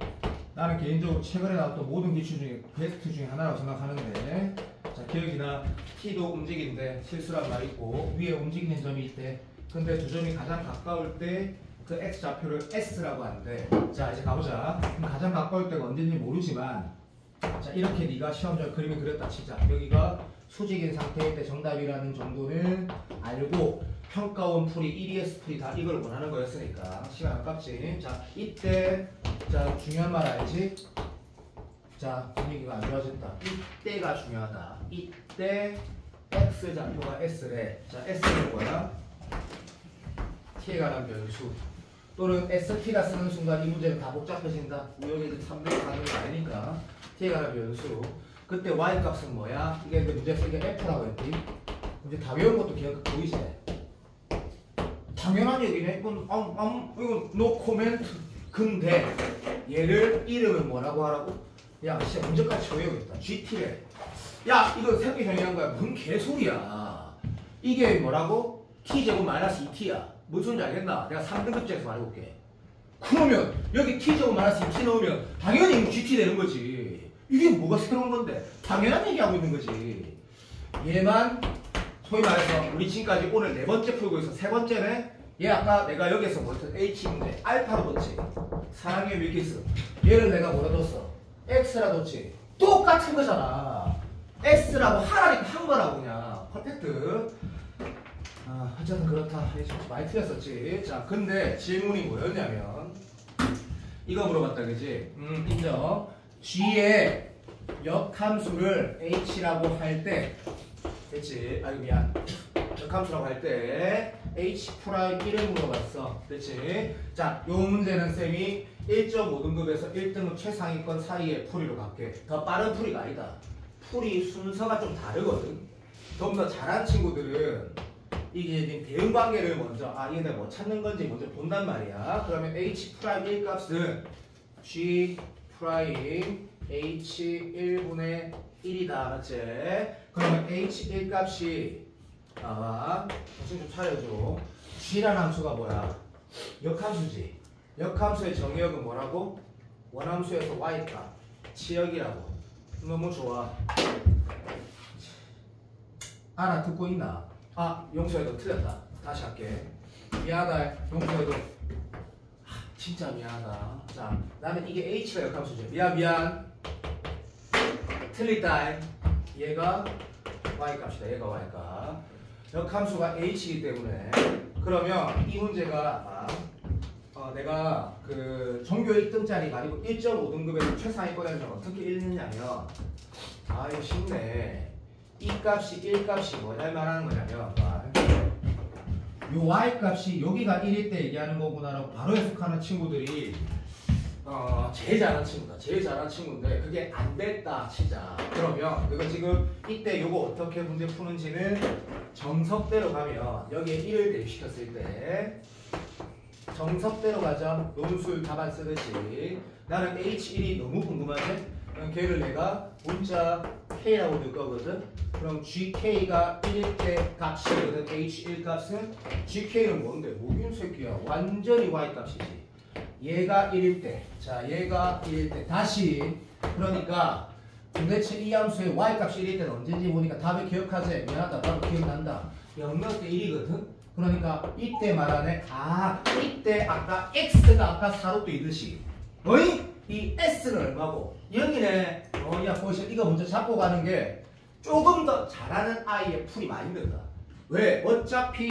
나는 개인적으로 최근에 나왔던 모든 기출 중에 베스트 중에 하나라고 생각하는데 자, 기억이나 t도 움직이는데 실수란 말이 있고 위에 움직이는 점이 있대. 근데 두 점이 가장 가까울 때 그 x좌표를 s라고 하는데 자, 이제 가보자. 그럼 가장 가까울 때가 언제인지 모르지만 자, 이렇게 네가 시험장 그림을 그렸다 치자. 여기가 수직인 상태일 때 정답이라는 정도는 알고 평가원 풀이 1ES 풀이 다 이걸 원하는 거였으니까 시간 아깝지. 자, 이때 자, 중요한 말 알지? 자, 분위기가 안 좋아졌다. 이때가 중요하다. 이때 x좌표가 s래. 자, s는 뭐야? t에 관한 변수 또는 ST라 쓰는 순간 이 문제는 다 복잡해진다. 우연히 300 가는 거 아니니까 t에 관한 변수. 그때 y 값은 뭐야? 이게 문제 쓰기 f라고 했지. 이제 다 외운 것도 기억 보이지? 당연한 얘기네. 이건 no comment. 근데 얘를 이름을 뭐라고 하라고? 야, 진짜 언제까지 외우겠다. GT래. 야, 이거 새롭게 정의한 거야. 무슨 개소리야. 이게 뭐라고? t제곱 마이너스 2t야. 무슨 소리인지 알겠나? 내가 3등급제에서 말해볼게. 그러면 여기 t제곱 마이너스 2t 넣으면 당연히 GT 되는 거지. 이게 뭐가 새로운 건데? 당연한 얘기하고 있는 거지. 얘만 소위 말해서 우리 지금까지 오늘 4번째 풀고 있어. 3번째네? 얘 아까 내가 여기서 뭐 했어? H 문제 알파로 뒀지. 사랑의 밀키스. 얘를 내가 뭐라 뒀어? X라 뒀지. 똑같은 거잖아. X라고 하라니까 한 거라고 그냥. 퍼펙트. 어쨌든 그렇다. 많이 틀렸었지. 자, 근데 질문이 뭐였냐면 이거 물어봤다, 그지? 인정. G의 역함수를 H라고 할 때, 됐지? 아이고 미안. 역함수라고 할 때 H'1을 물어봤어. 됐지? 자, 요 문제는 쌤이 1.5등급에서 1등급 최상위권 사이의 풀이로 갈게. 더 빠른 풀이가 아니다. 풀이 순서가 좀 다르거든. 좀 더 잘한 친구들은 이게 대응 관계를 먼저 얘네 뭐 찾는 건지 먼저 본단 말이야. 그러면 H'1 값은 G' H 1분의 1이다. 맞지? 그러면 H1 값이 정신 좀 차려줘. G라는 함수가 뭐야? 역함수지. 역함수의 정의역은 뭐라고? 원함수에서 Y값 치역이라고. 너무 좋아. 알아듣고 있나? 용서야 너 틀렸다. 다시 할게. 미안하다. 용서야 너 진짜 미안하다. 자, 나는 이게 H가 역함수죠. 미안. 틀리다. 얘가 Y값이다. 얘가 Y값. 역함수가 H이기 때문에 그러면 이 문제가 내가 그 전교 1등짜리가 아니고 1.5등급에서 최상위권에서 어떻게 읽느냐면 이거 쉽네. 이 값이 1값이 뭐냐 말하는 거냐면 요 y 값이 여기가 1일 때 얘기하는 거구나라고 바로 해석하는 친구들이 제일 잘하는 친구다. 제일 잘하는 친구인데 그게 안 됐다 치자. 그러면 이거 지금 이때 요거 어떻게 문제 푸는지는 정석대로 가면 여기에 1을 대입시켰을 때 정석대로 가자. 논술 답안 쓰듯이 나는 H1이 너무 궁금하지? 그럼 걔를 내가 문자 K라고 넣을 거거든. 그럼 GK가 1일 때 값이거든. H1 값은 GK는 뭔데? 뭐긴 새끼야. 완전히 Y 값이지. 얘가 1일 때. 자, 얘가 1일 때. 다시. 그러니까 도대체 이 함수의 y값이 1일 때는 언제인지 보니까 답을 기억하지? 미안하다. 답을 기억난다. 0 넣을 때 1이거든? 그러니까 이때 말하네. 아, 이때 아까 x가 아까 4로 뜨이듯이 어이? 이 s는 얼마고? 여기네. 야, 보시죠. 이거 먼저 잡고 가는 게 조금 더 잘하는 아이의 풀이 많이 된다. 왜? 어차피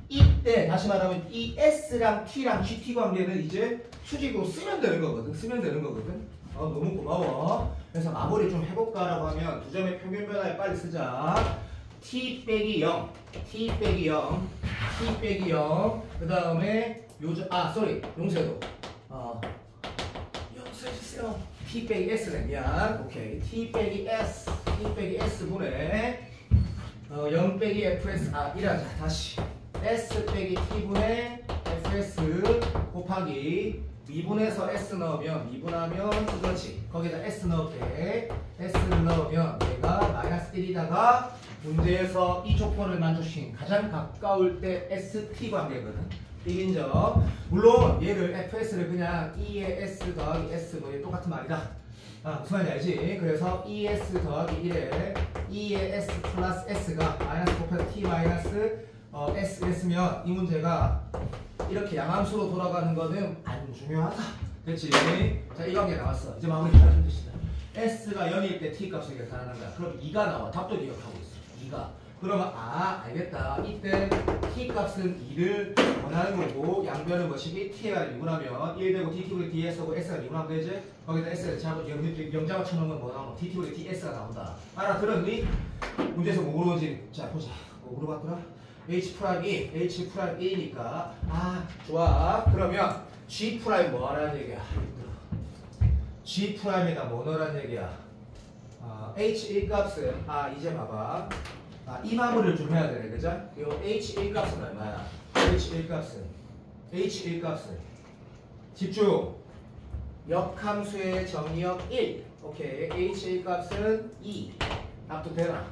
이때 다시 말하면 이 s랑 t랑 gt 관계는 이제 수직으로 쓰면 되는 거거든. 쓰면 되는 거거든. 너무 고마워. 그래서 마무리 좀 해볼까라고 하면 두 점의 평균 변화에 빨리 쓰자. t 빼기 0, t 빼기 0, t 빼기 0. 그 다음에 용세도. 용서해주세요. t 빼기 s네. 미안. 오케이. t 빼기 s, t 빼기 s 분의 0 빼기 fs. 이래자 다시. s 빼기 t분의 fs 곱하기 미분해서 s 넣으면 미분하면 그렇지. 거기다 s 넣을 때 s를 넣으면 얘가 마이너스 1이다가 문제에서 이 조건을 만족시킨 가장 가까울 때 st 관계거든. 이긴점. 물론 얘를 fs를 그냥 2의 s 더하기 s 뭐 똑같은 말이다. 무슨 말인지 알지? 그래서 2s 더하기 1에 2의 s 플러스 s가 마이너스 곱해서 t 마이너스 s 했으면 이 문제가 이렇게 양함수로 돌아가는 거는 안 중요하다. 그렇지? 자, 이 관계 나왔어. 이제 마무리 잘 해주시다. s가 0일 때 t 값을 계산하는 거야. 그럼 2가 나와. 답도 기억하고 있어. 2가. 그러면 알겠다. 이때 t 값은 2를 원하는 거고 양변은 것이기 t가 미분하면 1 되고 tt분의 ds하고 s가 미분하면 되지? 거기다 s를 영자가 쳐놓으면 뭐 나오면 tt분의 ds가 나온다. 알아들었니? 문제에서 뭐 물어보지? 자, 보자. 뭐 물어봤더라? h 프라임이 h 프라임 1이니까 좋아. 그러면 g 프라임 뭐 하라는 얘기야? g 프라임에다 뭐 넣으라는 얘기야? h1 값은 이제 봐봐. 이 마무리를 좀 해야 되네, 그죠? 요 h1 값은 얼마야? h1 값은 집중. 역함수의 정의역 1. 오케이. h1 값은 2. 답도 되나?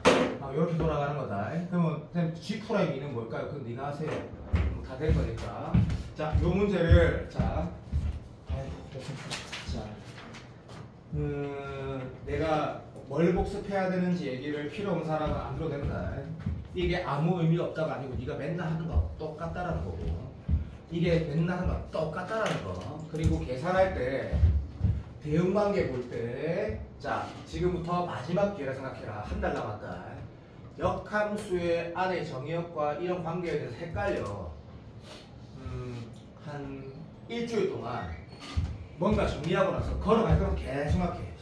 이렇게 돌아가는 거다. 그러면 G 프라임 2는 뭘까요? 그럼 네가 하세요. 다 된 거니까. 자, 요 문제를 내가 뭘 복습해야 되는지 얘기를 필요 없는 사람은 안 들어도 된다. 이게 아무 의미가 없다가 아니고 네가 맨날 하는 거 똑같다라는 거고. 이게 맨날 하는 거 똑같다라는 거. 그리고 계산할 때 대응관계 볼 때, 자, 지금부터 마지막 기회라 생각해라. 한 달 남았다. 역함수의 안의 정의역과 이런 관계에 대해서 헷갈려. 한 일주일 동안 뭔가 정리하고 나서 걸어갈 거면 계속 생각해.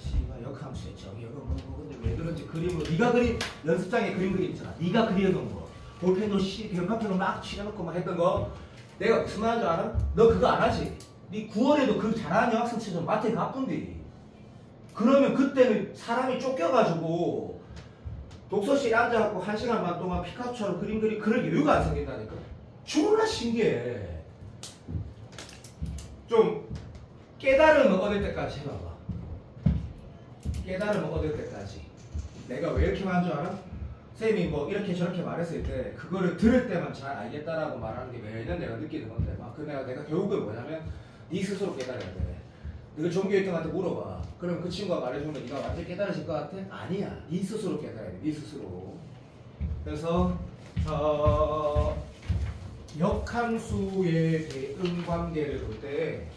역함수의 정의역은 근데 왜 그런지 그림으로, 네가 그림, 연습장에 그림 있잖아. 네가 그려놓은 거. 볼펜으로 병카펜으로 막 칠해놓고 막 했던 거. 내가 무슨 말인 줄 알아? 너 그거 안 하지? 네 9월에도 그 잘하는 여학생처럼 마트에 가뿐디. 그러면 그때는 사람이 쫓겨가지고 독서실에 앉아갖고 1시간 반 동안 피카소처럼 그림 그릴 여유가 안 생긴다니까. 졸라 신기해. 좀 깨달음을 얻을 때까지 해봐봐. 깨달음을 얻을 때까지. 내가 왜 이렇게 말한 줄 알아? 쌤이 뭐 이렇게 저렇게 말했을 때 그거를 들을 때만 잘 알겠다라고 말하는 게 매년 내가 느끼는 건데 내가 결국은 뭐냐면 네 스스로 깨달아야 돼. 네가 종교 1등한테 물어봐. 그럼 그 친구가 말해주면 네가 완전히 깨달으실 것 같아? 아니야. 네 스스로 깨달아야 돼. 네 스스로. 그래서 역함수의 대응관계를 볼 때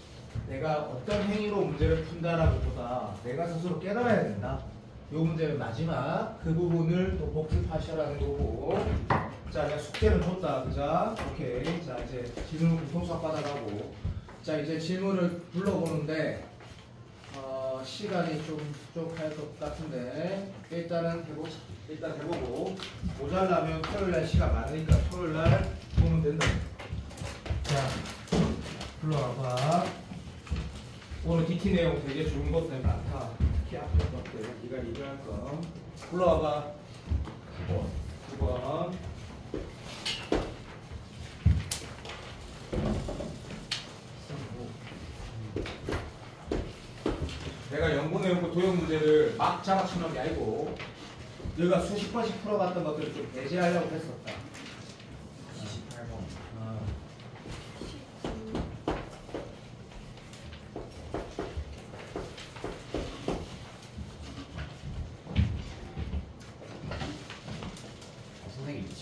내가 어떤 행위로 문제를 푼다라기보다 내가 스스로 깨달아야 된다. 요 문제는 마지막 그 부분을 또 복습하시라는 거고. 자, 내가 숙제는 줬다. 그자? 오케이. 자, 이제 질문 공통수학 받아가고. 자, 이제 질문을 불러보는데 시간이 좀 부족할 것 같은데 일단은 해보자. 일단 해보고 모자라면 토요일날 시간 많으니까 토요일날 보면 된다. 자, 불러와봐. 오늘 DT 내용 되게 좋은 것들 많다. 특히 앞에 것들 네가 리뷰할 거 불러와봐. 9번 내가 연구 내용과 도형 문제를 막 잡아치는 게 아니고 너희가 수십 번씩 풀어봤던 것들을 좀 배제하려고 했었다. 28번.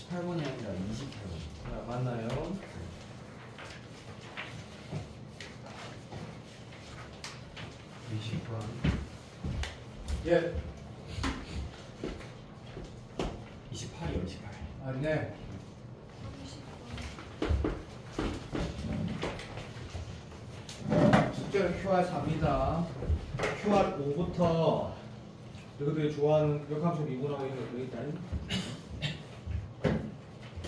18번이 아니라 28번. 자, 맞나요? 20번. 예. 28이요, 28. 아니네. 숙제는 QR4입니다. QR5부터 너희들이 좋아하는 역함수 미분하고 있는 거 그랬다.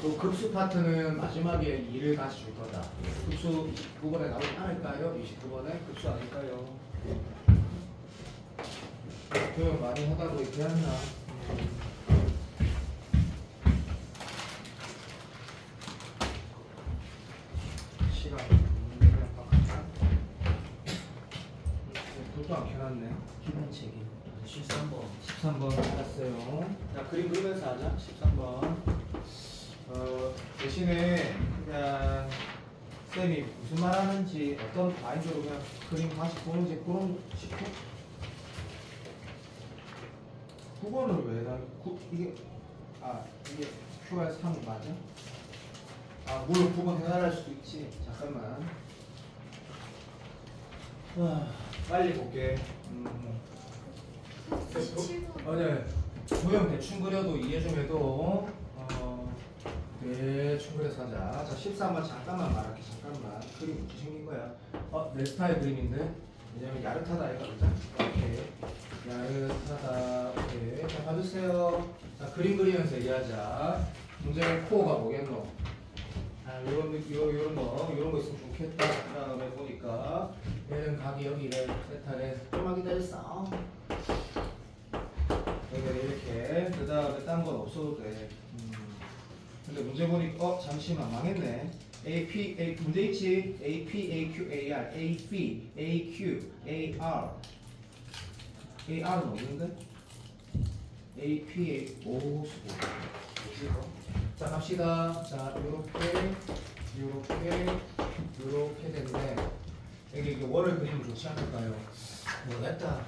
또 급수 파트는 마지막에 2를 다시 줄 거다. 급수 29번에 나오지 않을까요? 29번에 급수 아닐까요? 교육 많이 하다고 이렇게 했나? 시간 그냥 바꿨다. 그것도 안 켜놨네. 기본책이 13번. 13번 알았어요. 자, 그림 그리면서 하자. 13번. 대신에 그냥 쌤이 무슨 말 하는지 어떤 마인드로 그냥 그림 다시 보는지 그런 식으로. 9번을 왜 나? 이게 이게 QR3 맞아? 물론 9번 해달할 수도 있지. 잠깐만. 빨리 볼게. 17번. 네. 도형 대충 그려도 이해 좀 해도 대충 그려서 하자. 자, 13번 잠깐만 말할게. 잠깐만. 그림 어떻게 생긴 거야? 내 스타일 그림인데? 왜냐면 야릇하다 이거 그죠? 오케이. 야릇하다. 오케이. 자, 봐주세요. 자, 그림 그리면서 얘기하자. 문제의 코어가 뭐겠노? 요런 거 있으면 좋겠다. 그 다음에 보니까 얘는 각이 여기래. 세타래. 좀만 기다렸어. 이렇게. 그 다음에 딴 건 없어도 돼. 근데 문제 보니까 잠시만 망했네. 문제 있지? AP, AQ, AR, AP, AQ, AR. AR은 없는데? AP, 오, 뭐지 이거? 자, 갑시다. 자, 요렇게 됐네. 여기 월을 그리면 좋지 않을까요? 모르겠다.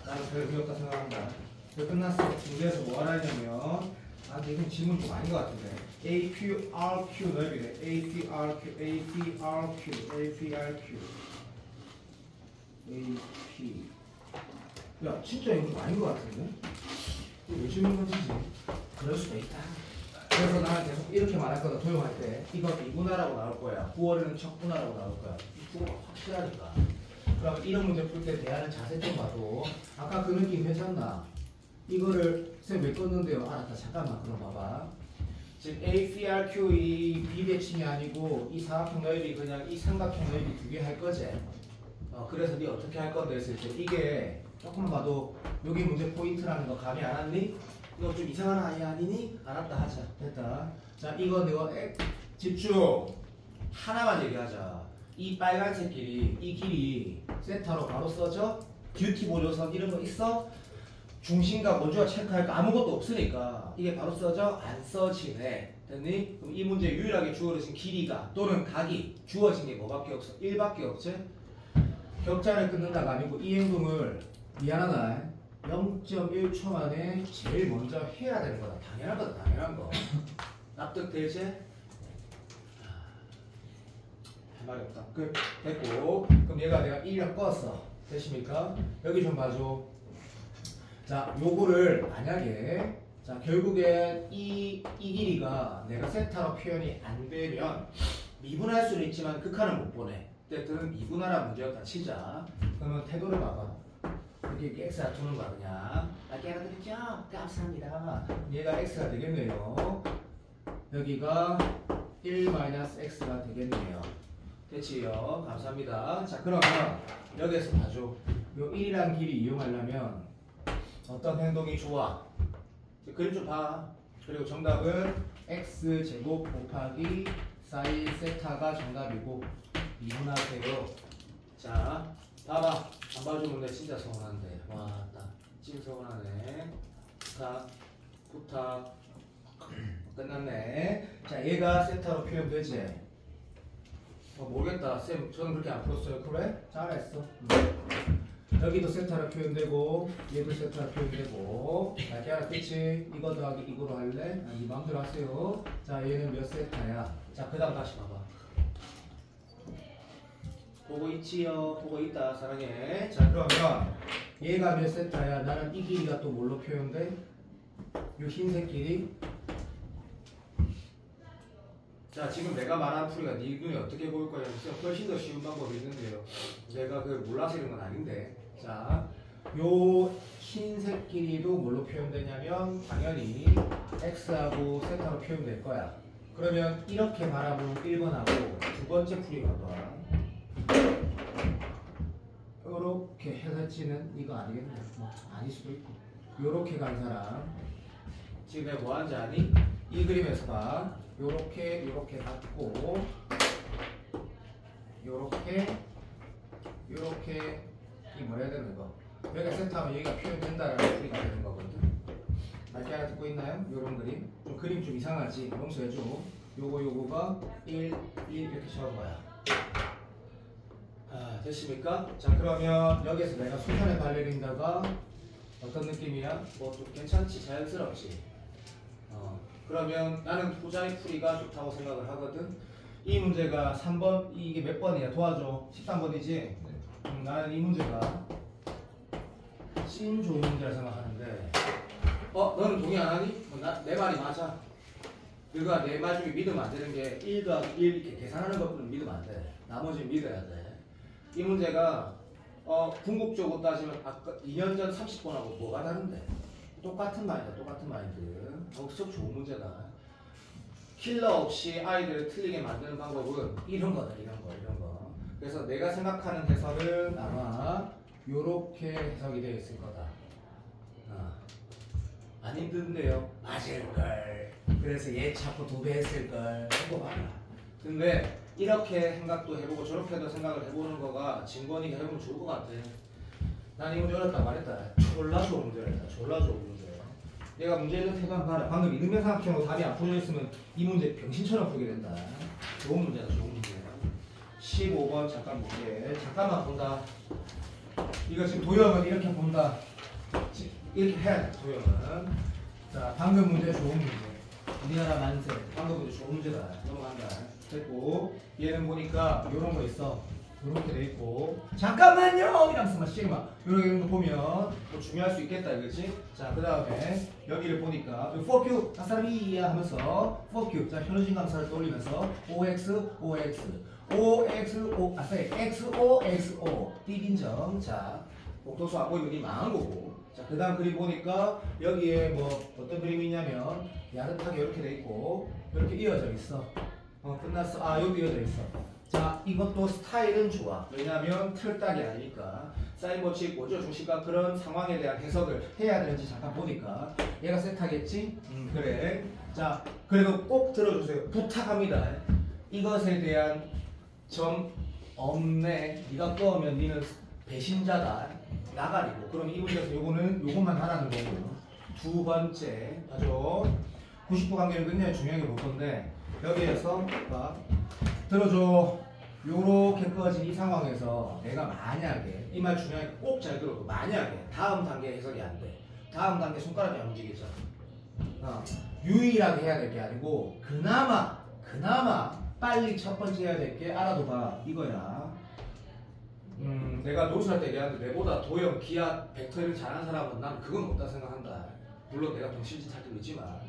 나는 별 필요 없다 생각한다. 끝났어. 문제에서 뭐 하라 했냐면, 근데 이건 질문 좀 아닌 것 같은데. AQ, RQ 넓이래. AP, RQ, AP, RQ, AP, RQ. AP. 야, 진짜 이거 좀 아닌 것 같은데? 이거 왜 질문 던지지? 그럴 수도 있다. 그래서 나는 계속 이렇게 말할 거다. 도용할 때. 이거 미분하라고 나올 거야. 9월에는 척분하라고 나올 거야. 이 9월은 확실하니까. 그럼 이런 문제 풀 때 대하는 자세 좀 봐도. 아까 그 느낌 괜찮나? 이거를 쌤 왜 껐는데요? 알았다. 잠깐만. 그럼 봐봐. 지금 APRQ 이 비대칭이 아니고 이 사각형 넓이 그냥 이 삼각형 넓이 두 개 할 거지? 그래서 네 어떻게 할 건데 했을 때 이게 조금만 봐도 여기 문제 포인트라는 거 감이 안 왔니? 너 좀 이상한 아이 아니니? 알았다 하자. 됐다. 자, 이거 내가 집중. 하나만 얘기하자. 이 빨간색 길이, 이 길이 세타로 바로 써져? 듀티 보조선 이런 거 있어? 중심과 모주가 체크할 거 아무것도 없으니까 이게 바로 써져? 안 써지네. 됐니? 그럼 이 문제 유일하게 주어진 길이가 또는 각이 주어진 게 뭐밖에 없어? 1밖에 없지? 격자를 끊는다가 아니고 이 행동을 미안하다. 0.1초 만에 제일 먼저 해야 되는 거다. 당연한 거다. 당연한 거. 납득되지? 할 말이 없다. 끝. 됐고. 그럼 얘가 내가 1년 껐어. 됐습니까? 여기 좀 봐줘. 자, 요거를 만약에 자 결국에 이 길이가 내가 세타로 표현이 안 되면 미분할 수는 있지만 극한을 못 보내. 어쨌든 미분하라 문제였다 치자. 그러면 태도를 봐봐. 이렇게 x가 두는 거야 그냥. 깨알아들었죠? 감사합니다. 얘가 x가 되겠네요. 여기가 1-x가 되겠네요. 됐지요? 감사합니다. 자, 그러면 여기에서 봐줘. 요 1이란 길이 이용하려면 어떤 행동이 좋아? 그림 좀 봐. 그리고 정답은 x제곱 곱하기 사인 세타가 정답이고 미분하세요. 자, 봐봐. 안 봐주면 내 진짜 서운한데. 와, 찐 서운하네. 부탁. 끝났네. 자, 얘가 세타로 표현되지? 모르겠다. 쌤, 저는 그렇게 안 풀었어요. 그래? 잘했어. 여기도 세타로 표현되고 얘도 세타로 표현되고 알게 알았겠지? 이거 더하기 이거로 할래? 이 마음대로 하세요. 자 얘는 몇 세타야? 자 그 다음 다시 봐봐. 보고 있지요? 보고 있다 사랑해. 자 그러면 얘가 몇 세타야? 나는 이 길이가 또 뭘로 표현돼? 이 흰색 길이. 자 지금 내가 말한 풀이가 네 눈에 어떻게 보일 거냐. 훨씬 더 쉬운 방법이 있는데요. 내가 그걸 몰라서 이런 건 아닌데. 자 요 흰색 길이도 뭘로 표현되냐면 당연히 x하고 세타로 표현될 거야. 그러면 이렇게 바라보는 1번하고 두 번째 풀이가 봐. 요렇게 해설지는 이거 아니겠네. 뭐 아닐 수도 있고. 요렇게 간 사람 지금 내가 뭐 하는지 아니? 이 그림에서 봐. 요렇게 갔고 요렇게 이 뭐라 해야 되는 거. 여기가 세트하면 여기가 표현된다라는 풀이가 되는 거거든. 알게 하나 듣고 있나요? 요런 그림. 좀 그림 좀 이상하지? 용서해줘. 요거가 1 이렇게 적은 거야. 아, 됐습니까? 자 그러면 여기에서 내가 수산의 발레린다가 어떤 느낌이야? 뭐 좀 괜찮지? 자연스럽지? 그러면 나는 후자의 풀이가 좋다고 생각을 하거든. 이 문제가 3번 이게 몇 번이야? 도와줘. 13번이지? 나는 이 문제가 찐 좋은 문제라 생각하는데 너는 동의 안 하니? 내 말이 맞아. 그러니까 내 말 중에 믿으면 안 되는 게 1 더하기 1 이렇게 계산하는 것뿐은 믿으면 안 돼. 나머지는 믿어야 돼. 이 문제가 궁극적으로 따지면 아까 2년 전 30번하고 뭐가 다른데? 똑같은 말이다. 똑같은 마인드. 수업 좋은 문제다. 킬러 없이 아이들을 틀리게 만드는 방법은 이런 거다. 이런 거. 그래서 내가 생각하는 해설은 아마 요렇게 해석이 되어 있을 거다. 안 힘든데요? 맞을걸. 그래서 얘 자꾸 도배했을걸. 그거 봐라. 근데 이렇게 생각도 해보고 저렇게도 생각을 해보는 거가 진권이가 해보면 좋을 것 같아. 난 이 문제 어렵다 말했다. 졸라 좋은 문제랬다. 졸라 좋은 문제. 내가 문제를 태도한 봐라. 방금 이등변 삼각형으로 답이 안 풀려 있으면 이 문제 병신처럼 풀게 된다. 좋은 문제다. 좋은 문제. 15번 잠깐 볼게. 잠깐만 본다. 이거 지금 도형은 이렇게 본다. 이렇게 해야 돼. 도형은. 자 방금 문제 좋은 문제. 우리나라 만세. 방금 문제 좋은 문제다. 넘어간다. 됐고 얘는 보니까 요런 거 있어. 이렇게 돼 있고 잠깐만요 이러면서 막 시그마 이런 거 보면 뭐 중요할 수 있겠다 이거지. 자 그 다음에 여기를 보니까 for q 아싸비야 하면서 for q 자 현우진 강사를 떠올리면서 ox 아싸 xo 띠빈정. 자 복도수 안 보이면 이 망한 거고. 자 그 다음 그림 보니까 여기에 뭐 어떤 그림이 있냐면 야릇하게 이렇게 돼 있고 이렇게 이어져 있어. 끝났어. 여기 이어져 있어. 자 이것도 스타일은 좋아. 왜냐하면 틀딱이 아니니까. 사인 법칙, 원조 중심과 그런 상황에 대한 해석을 해야 되는지 잠깐 보니까 얘가 세타겠지? 그래. 자 그리고 꼭 들어주세요. 부탁합니다. 이것에 대한 점 없네. 네가 꺼오면 니는 배신자다. 나가리고. 그럼 이 문제에서 요것만 하라는 거고요. 두 번째 맞죠? 90도 관계는 굉장히 중요하게 볼 건데 여기에서 들어줘. 요렇게 꺼진 이 상황에서 내가 만약에 이 말 중요하게 꼭 잘 들어도 만약에 다음 단계 해석이 안 돼. 다음 단계 손가락이 안 움직이잖아. 유일하게 해야 될 게 아니고 그나마 빨리 첫 번째 해야 될 게 알아둬봐 이거야. 내가 노출할 때 얘기하는데 내보다 도형, 기하, 벡터를 잘하는 사람은 난 그건 없다 생각한다. 물론 내가 병신짓 할 때도 있지만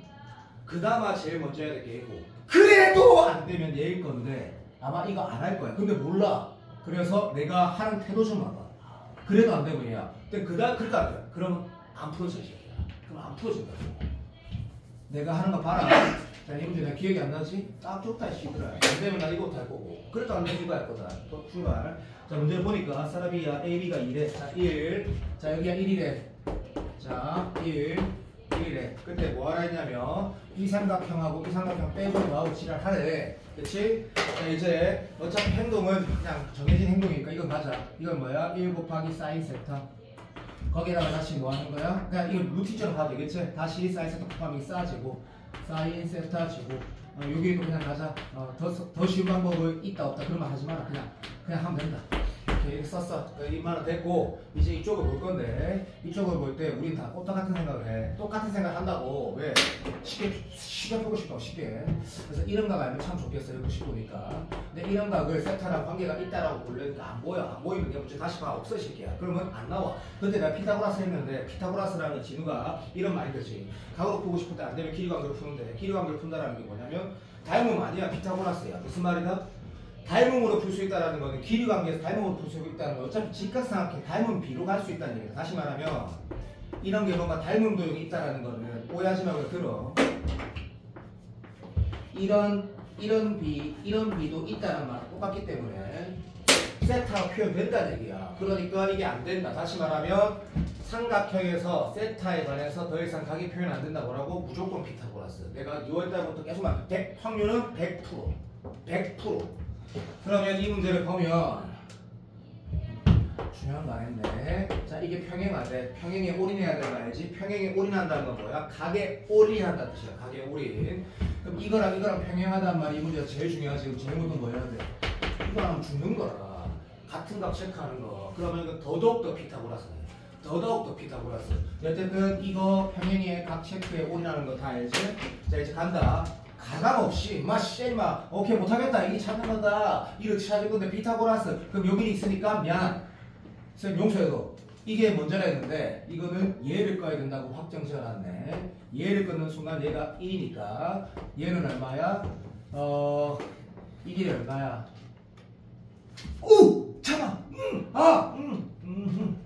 그나마 제일 먼저 해야 될 게 얘고 그래도 안 되면 얘일 건데 아마 이거 안 할 거야. 근데 몰라. 그래서 내가 하는 태도 좀 봐봐. 그래도 안 되면 얘야. 근데 그러니까 안 돼. 그러면 안 풀어져. 그럼 안 풀어진다. 내가 하는 거 봐라. 자, 이 문제 내가 기억이 안 나지? 딱 좋다, 씨들아. 안 되면 나 이거 할 거고. 그래도 안 되면 이거 할 거다. 또 출발. 자, 문제를 보니까 사라비야 AB가 2래. 자, 1. 자, 여기가 1이래. 자, 1이래. 그때 뭐 하라 했냐면 이 삼각형하고 이 삼각형 빼고 나하고 지랄하래. 그치? 자, 이제 어차피 행동은 그냥 정해진 행동이니까 이건 맞아. 이건 뭐야? 1 곱하기 사인 세타. 거기다가 다시 뭐 하는 거야? 그냥 이거 루틴처럼 봐도 되겠지? 다시 사인 세타 곱하기 싸지고 사인 세타 지고 여기도 그냥 가자. 더 쉬운 방법은 있다 없다 그런 말 하지 마라. 그냥 하면 된다. 이렇게 썼어. 2만원 됐고 이제 이쪽을 볼 건데 이쪽을 볼 때 우린 다 똑같은 생각을 해. 똑같은 생각 한다고. 왜? 쉽게 풀고 싶다고 쉽게. 그래서 이런 각 알면 참 좋겠어요. 이거 쉽으니까. 근데 이런 각을 세타랑 관계가 있다라고 보려니까 안 보여. 안 보이면 내가 문제 다시 봐. 없어 이 새끼야. 그러면 안 나와. 근데 내가 피타고라스 했는데 피타고라스라는 진우가 이런 말이지. 각으로 풀고 싶을 때 안 되면 길이 관계로 푸는데 길이 관계로 푼다라는 게 뭐냐면 닮음 아니야. 피타고라스야. 무슨 말이다? 닮음으로 풀 수 있다는 거는 길이 관계에서 닮음으로 풀 수 있다는 건 어차피 직각삼각형 닮음 B로 갈 수 있다는 얘기다. 다시 말하면 이런 게 뭔가 닮음 도형이 있다는 거는 오해하지 말고 들어. 이런 B도 있다는 말 똑같기 때문에 세타가 표현된다는 얘기야. 그러니까 이게 안 된다. 다시 말하면 삼각형에서 세타에 관해서 더 이상 각이 표현 안 된다. 뭐라고? 무조건 피타고라스. 내가 6월달부터 계속 말 확률은 100%. 100%. 그러면 이 문제를 보면 중요한 거 안 했네. 자, 이게 평행하대. 평행에 올인해야 되는 거 알지? 평행에 올인한다는 건 뭐야? 각에 올인한다는 뜻이야. 각에 올인. 그럼 이거랑 평행하단 말이 이 문제가 제일 중요하지. 지금 제일 먼저 뭐 해야 돼? 이거랑 하면 죽는 거라. 같은 각 체크하는 거. 그러면 이거 더더욱 피타고라스네. 더더욱 피타고라스. 어쨌든 이거 평행에 각 체크에 올인하는 거 다 알지? 자, 이제 간다. 가감 없이 마 오케이 못하겠다 이게 찾는 거다 이렇게 찾을 건데 피타고라스 그럼 여기 있으니까 미안 선생님 용서해도 이게 먼저라 했는데 이거는 얘를 꺼야 된다고 확정 지어놨네. 얘를 끊는 순간 얘가 1이니까 얘는 얼마야? 이게 얼마야? 오! 잠깐!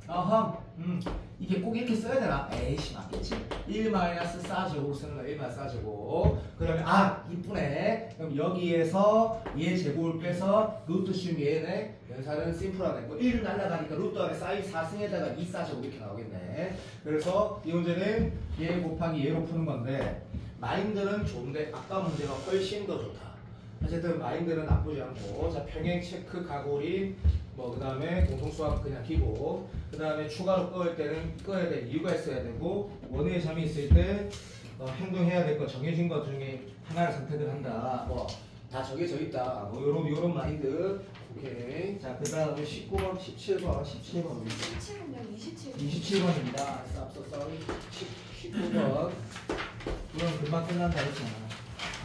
아하 이게 꼭 이렇게 써야 되나? 에이씨 맞겠지. 1-4제곱 쓰는 거 1-4제곱. 그러면 이쁘네. 그럼 여기에서 얘 제곱을 빼서 루트 씌우면 얘네 연산은 심플하네. 1 날라가니까 루트 안에 사인 4승에다가 2-4제곱 이렇게 나오겠네. 그래서 이 문제는 얘 곱하기 얘로 푸는 건데 마인드는 좋은데 아까 문제가 훨씬 더 좋다. 어쨌든 마인드는 나쁘지 않고 자 평행 체크 가골이 그 다음에 공통수학 그냥 기고 그 다음에 추가로 꺼야 될 이유가 있어야 되고 원의 점이 있을 때 행동해야 될 거 정해진 것 중에 하나를 선택을 한다. 다 정해져 있다. 요런 마인드. 오케이. 자, 그 다음에 19번, 17번. 27번이요? 27번입니다. 앞서 19번. 이건 금방 끝난다 했잖아.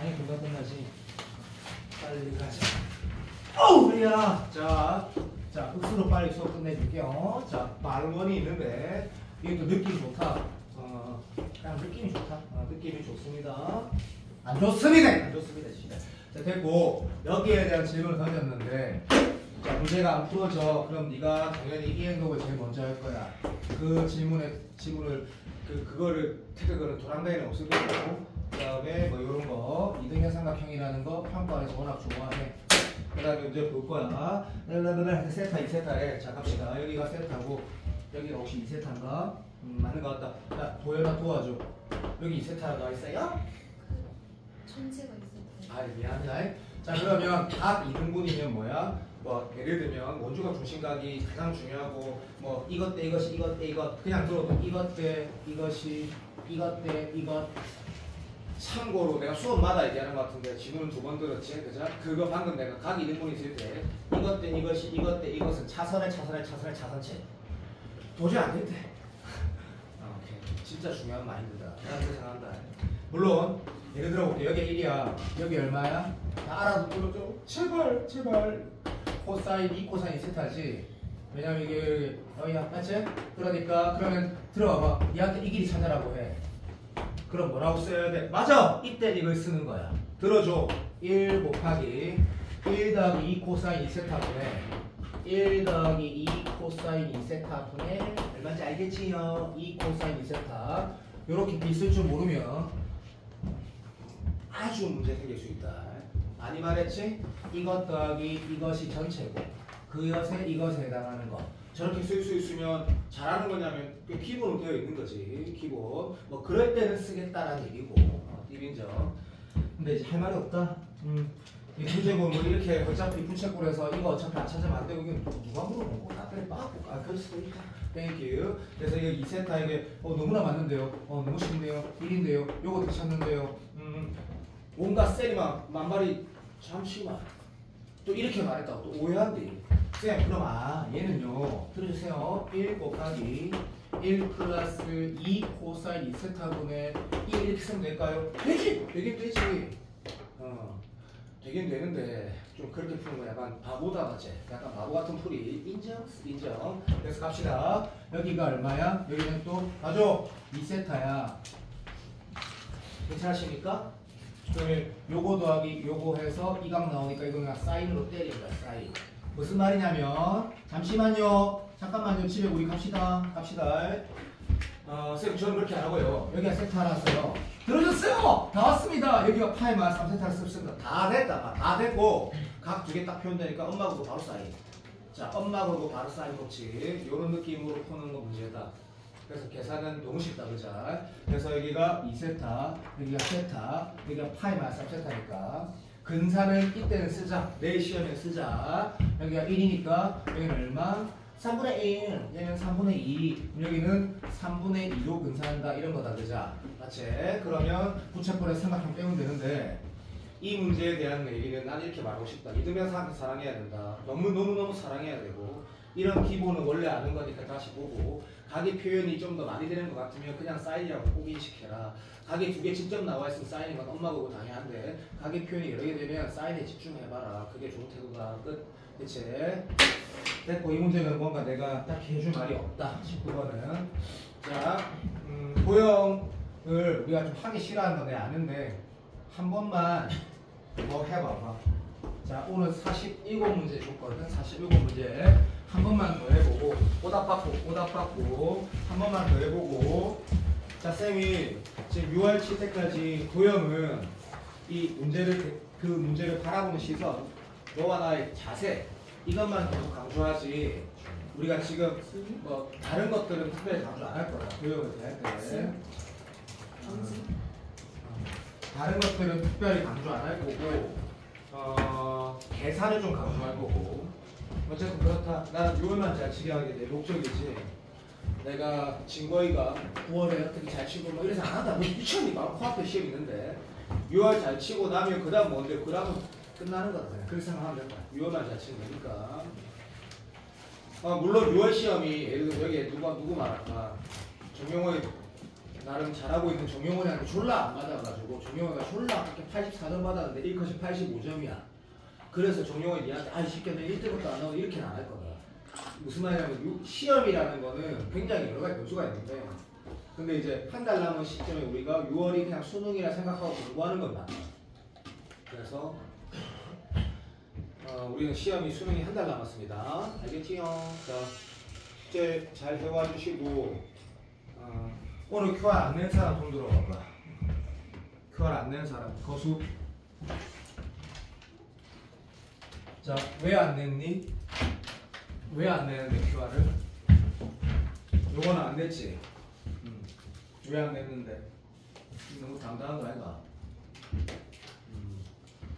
아니 금방 끝나지. 빨리 가자. 어우, 그래야. 자, 흑수로 빨리 수업 끝내줄게요. 자, 발원이 있는데 이게 또 느낌이 좋다. 그냥 느낌이 좋다. 느낌이 좋습니다. 안 좋습니다. 안 좋습니다. 진짜. 자, 됐고 여기에 대한 질문을 던졌는데 자, 문제가 안 풀어져. 그럼 네가 당연히 이 행동을 제일 먼저 할 거야. 그 질문을 그거를 태그거는 도랑다이는 없을 거고 그 다음에 요런 거 이등변삼각형이라는 거 평가에서 워낙 좋아해. 그 다음에 이제 볼 거야. 세타 2세타에 자 갑시다. 여기가 세타고 여기가 혹시 2세타인가? 맞는 것 같다. 자 도연아 도와줘. 여기 2세타가 나와 있어요? 전체가 있어요. 미안해. 자 그러면 각 이등분이면 뭐야? 예를 들면 원주각 중심각이 가장 중요하고 이것 대 이것이 이것 대 이것 그냥 들어도 이것 대 이것이 이것 대 이것. 참고로 내가 수업마다 얘기하는 것 같은데 지금은 2번 들었지? 그죠? 그거 방금 내가 각 이등분이 있을 때 이것 대 이것이 이것 대 이것은 차선체 도저히 안 된대. 오케이. 진짜 중요한 마인드다. 내가 그렇게 생각한다. 물론 예를 들어 볼게. 여기 1이야. 여기 얼마야? 다 알아서 들어줘. 제발. 코사인 2 코사인 세타지. 왜냐면 이게 여기야. 맞지? 그러니까 그러면 들어봐봐. 얘한테 이 길이 찾아라고 해. 그럼 뭐라고 써야 돼? 맞아! 이때 이걸 쓰는 거야. 들어줘. 1 곱하기 1 더하기 2 코사인 2세타분의 1 더하기 2 코사인 2세타분의 얼마인지 알겠지요? 2 코사인 2세타. 요렇게 있을 줄 모르면 아주 문제 생길 수 있다. 아니 말했지? 이것 더하기 이것이 전체고 그것에 이것에 해당하는 것. 저렇게 쓸 수 있으면 잘하는 거냐면 기본으로 되어 있는 거지. 기본. 그럴 때는 쓰겠다라는 얘기고. 띠빈정. 근데 이제 할 말이 없다. 이 문제고 이렇게 어차피 부채꼴에서 이거 어차피 안 찾으면 안 되고 이건 누가 물어보고 나한테 빠고 그럴 수도 있다. 땡큐. 그래서 이거 2세타 이게 너무나 맞는데요. 너무 쉽네요. 1인데요. 요거 어떻게 찾는데요. 온갖 셀이만 만발이 잠시만. 또 이렇게 말했다고 또 오해한대. 쌤 그럼 얘는요 들어주세요. 1 곱하기 1 플러스 2 코사인 2세타분의 1 이렇게 쓰면 될까요? 되지! 되긴 되지. 되긴 되는데 좀 그렇게 푸는 거 약간 바보다 맞지? 약간 바보 같은 풀이 인정? 그래서 갑시다. 여기가 얼마야? 여기는 또 가죠. 2세타야. 괜찮으십니까? 그러면 요거 더하기 요거 해서 이 각 나오니까 이거 그냥 사인으로 때리는 거야. 사인. 무슨 말이냐면 잠시만요. 잠깐만요. 집에 우리 갑시다. 쌤 저는 그렇게 안 하고요. 여기가 세타라서요. 들어줬어요. 다 왔습니다. 여기가 파이만 3세타를 씁니다. 다 됐다. 다 됐고 각 두 개 딱 표현되니까 엄마하고 바로 사인. 자, 엄마하고 바로 사인 법칙. 이런 느낌으로 푸는 거 문제다. 그래서 계산은 너무 쉽다, 그자? 그래서 여기가 2세타, 여기가 세타, 여기가 파이만 3세타니까 근사는 이때는 쓰자. 내일 시험에 쓰자. 여기가 1이니까 여기는 얼마? 3분의 1, 얘는 3분의 2, 여기는 3분의 2로 근사한다. 이런 거다, 그자? 맞지? 그러면 부채꼴에 삼각형 빼면 되는데 이 문제에 대한 얘기는 난 이렇게 말하고 싶다. 믿으면서 사랑해야 된다. 너무너무 사랑해야 되고 이런 기본은 원래 아는 거니까 다시 보고 각의 표현이 좀 더 많이 되는 것 같으면 그냥 사인이라고 꼭 인식해라. 각이 두 개 직접 나와 있으면 사인인 건 엄마 보고 당연한데 각의 표현이 여러 개 되면 사인에 집중해봐라. 그게 좋은 태도다. 끝. 그치? 됐고 이 문제는 뭔가 내가 딱히 해줄 말이 없다. 19번은 자 고형을 우리가 좀 하기 싫어하는 거 내가 아는데 한 번만 뭐 해봐봐. 자 오늘 47문제 줬거든. 47문제 한 번만 더 해보고 오답받고 한 번만 더 해보고 자 쌤이 지금 6월 7일까지 도형은 이 문제를 그 문제를 바라보는 시선 너와 나의 자세 이것만 계속 강조하지 우리가 지금 뭐 다른 것들은 특별히 강조 안 할 거다. 도형을 대할 때 다른 것들은 특별히 강조 안 할 거고 계산을 좀 강조할 거고 어쨌든 그렇다. 난 6월만 잘 치게 하게 내 목적이지. 내가 진거이가 9월에 어떻게 잘 치고 뭐 이래서 안 한다. 뭐 미쳤니? 바로 코앞에 시험 있는데 6월 잘 치고 나면 그 다음 뭔데? 그 다음은 끝나는 거다. 그렇게 생각하면 된다. 6월만 잘 치면 되니까. 물론 6월 시험이 예를 들어 여기에 누구 말할까? 정용호이 나름 잘하고 있는 정용호이한테 졸라 안 받아가지고 정용호이가 졸라 그렇게 84점 받았는데 1컷이 85점이야. 그래서 정용호이 니한테 시켰네 1등부터 안 나오고 이렇게는 안 할 거다. 무슨 말이냐면 시험이라는 거는 굉장히 여러 가지 변수가 있는데 근데 이제 한 달 남은 시점에 우리가 6월이 그냥 수능이라 생각하고 공부하는 건 맞다. 그래서 우리는 시험이 수능이 한 달 남았습니다. 알겠지요? 자, 이제 잘 해와 주시고 오늘 QR 안 낸 사람 손 들어봐봐. QR 안 낸 사람 거수. 자, 왜 안 냈니? 왜 안 내는데 QR을? 요거는 안 냈지? 왜 안 냈는데? 너무 당당한 거 아닌가?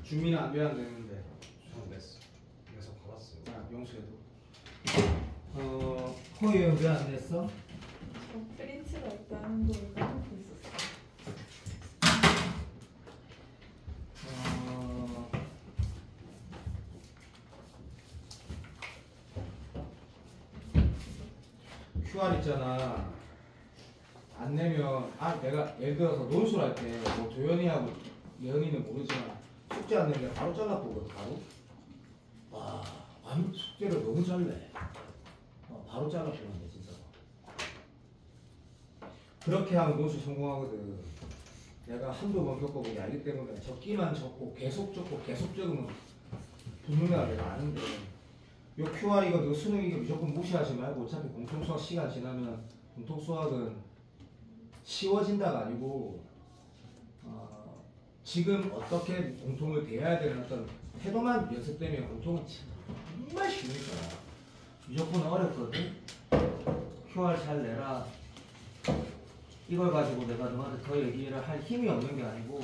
준민은 왜 안 냈는데? 저는 냈어. 그래서 받았어요. 영수에도. 허이는 왜 안 냈어? 저 프린트가 있다는 걸 까먹고 있었어요. QR 있잖아. 안 내면 내가 예를 들어서 논술 할 때 뭐 도현이하고 예은이는 모르지만 숙제 안 내면 바로 잘라보거든. 바로. 와, 숙제를 너무 잘래. 바로 잘라보는데 진짜. 그렇게 하면 논술 성공하거든. 내가 한두 번 겪어보기 알기 때문에 적기만 적고 계속 적고 계속 적으면 붙는 애가 내가 아는데 요 QR 이거 너 수능 이거 무조건 무시하지 말고 어차피 공통수학 시간 지나면 공통수학은 쉬워진다가 아니고 지금 어떻게 공통을 대해야 되는 어떤 태도만 연습되면 공통은 정말 쉬우니까 무조건 어렵거든. QR 잘 내라. 이걸 가지고 내가 너한테 더 얘기를 할 힘이 없는 게 아니고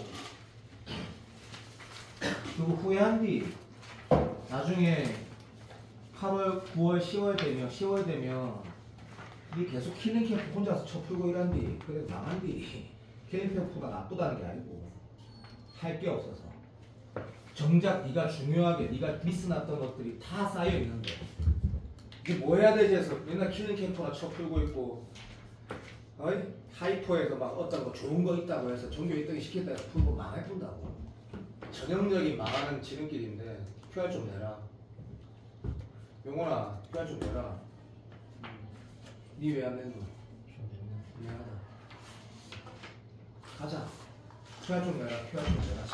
그리고 후회한 뒤 나중에 8월, 9월, 10월 되면 니 계속 킬링캠프 혼자서 쳐 풀고 이란디 그래 망한디 킬링캠프가 나쁘다는 게 아니고 할 게 없어서 정작 네가 중요하게 네가 미스 났던 것들이 다 쌓여 있는데 이게 뭐 해야 되지 해서 맨날 킬링 캠프나 쳐 풀고 있고 어이? 하이퍼에서 막 어떤 거 좋은 거 있다고 해서 종교 1등이 시켰다 해서 풀고 망해본다고. 전형적인 망하는 지름길인데 QR 좀 내라. 용원아 QR 좀 내라. 니 왜 안 내노? 미안하다. 가자. QR 좀 내라. QR 좀 내라.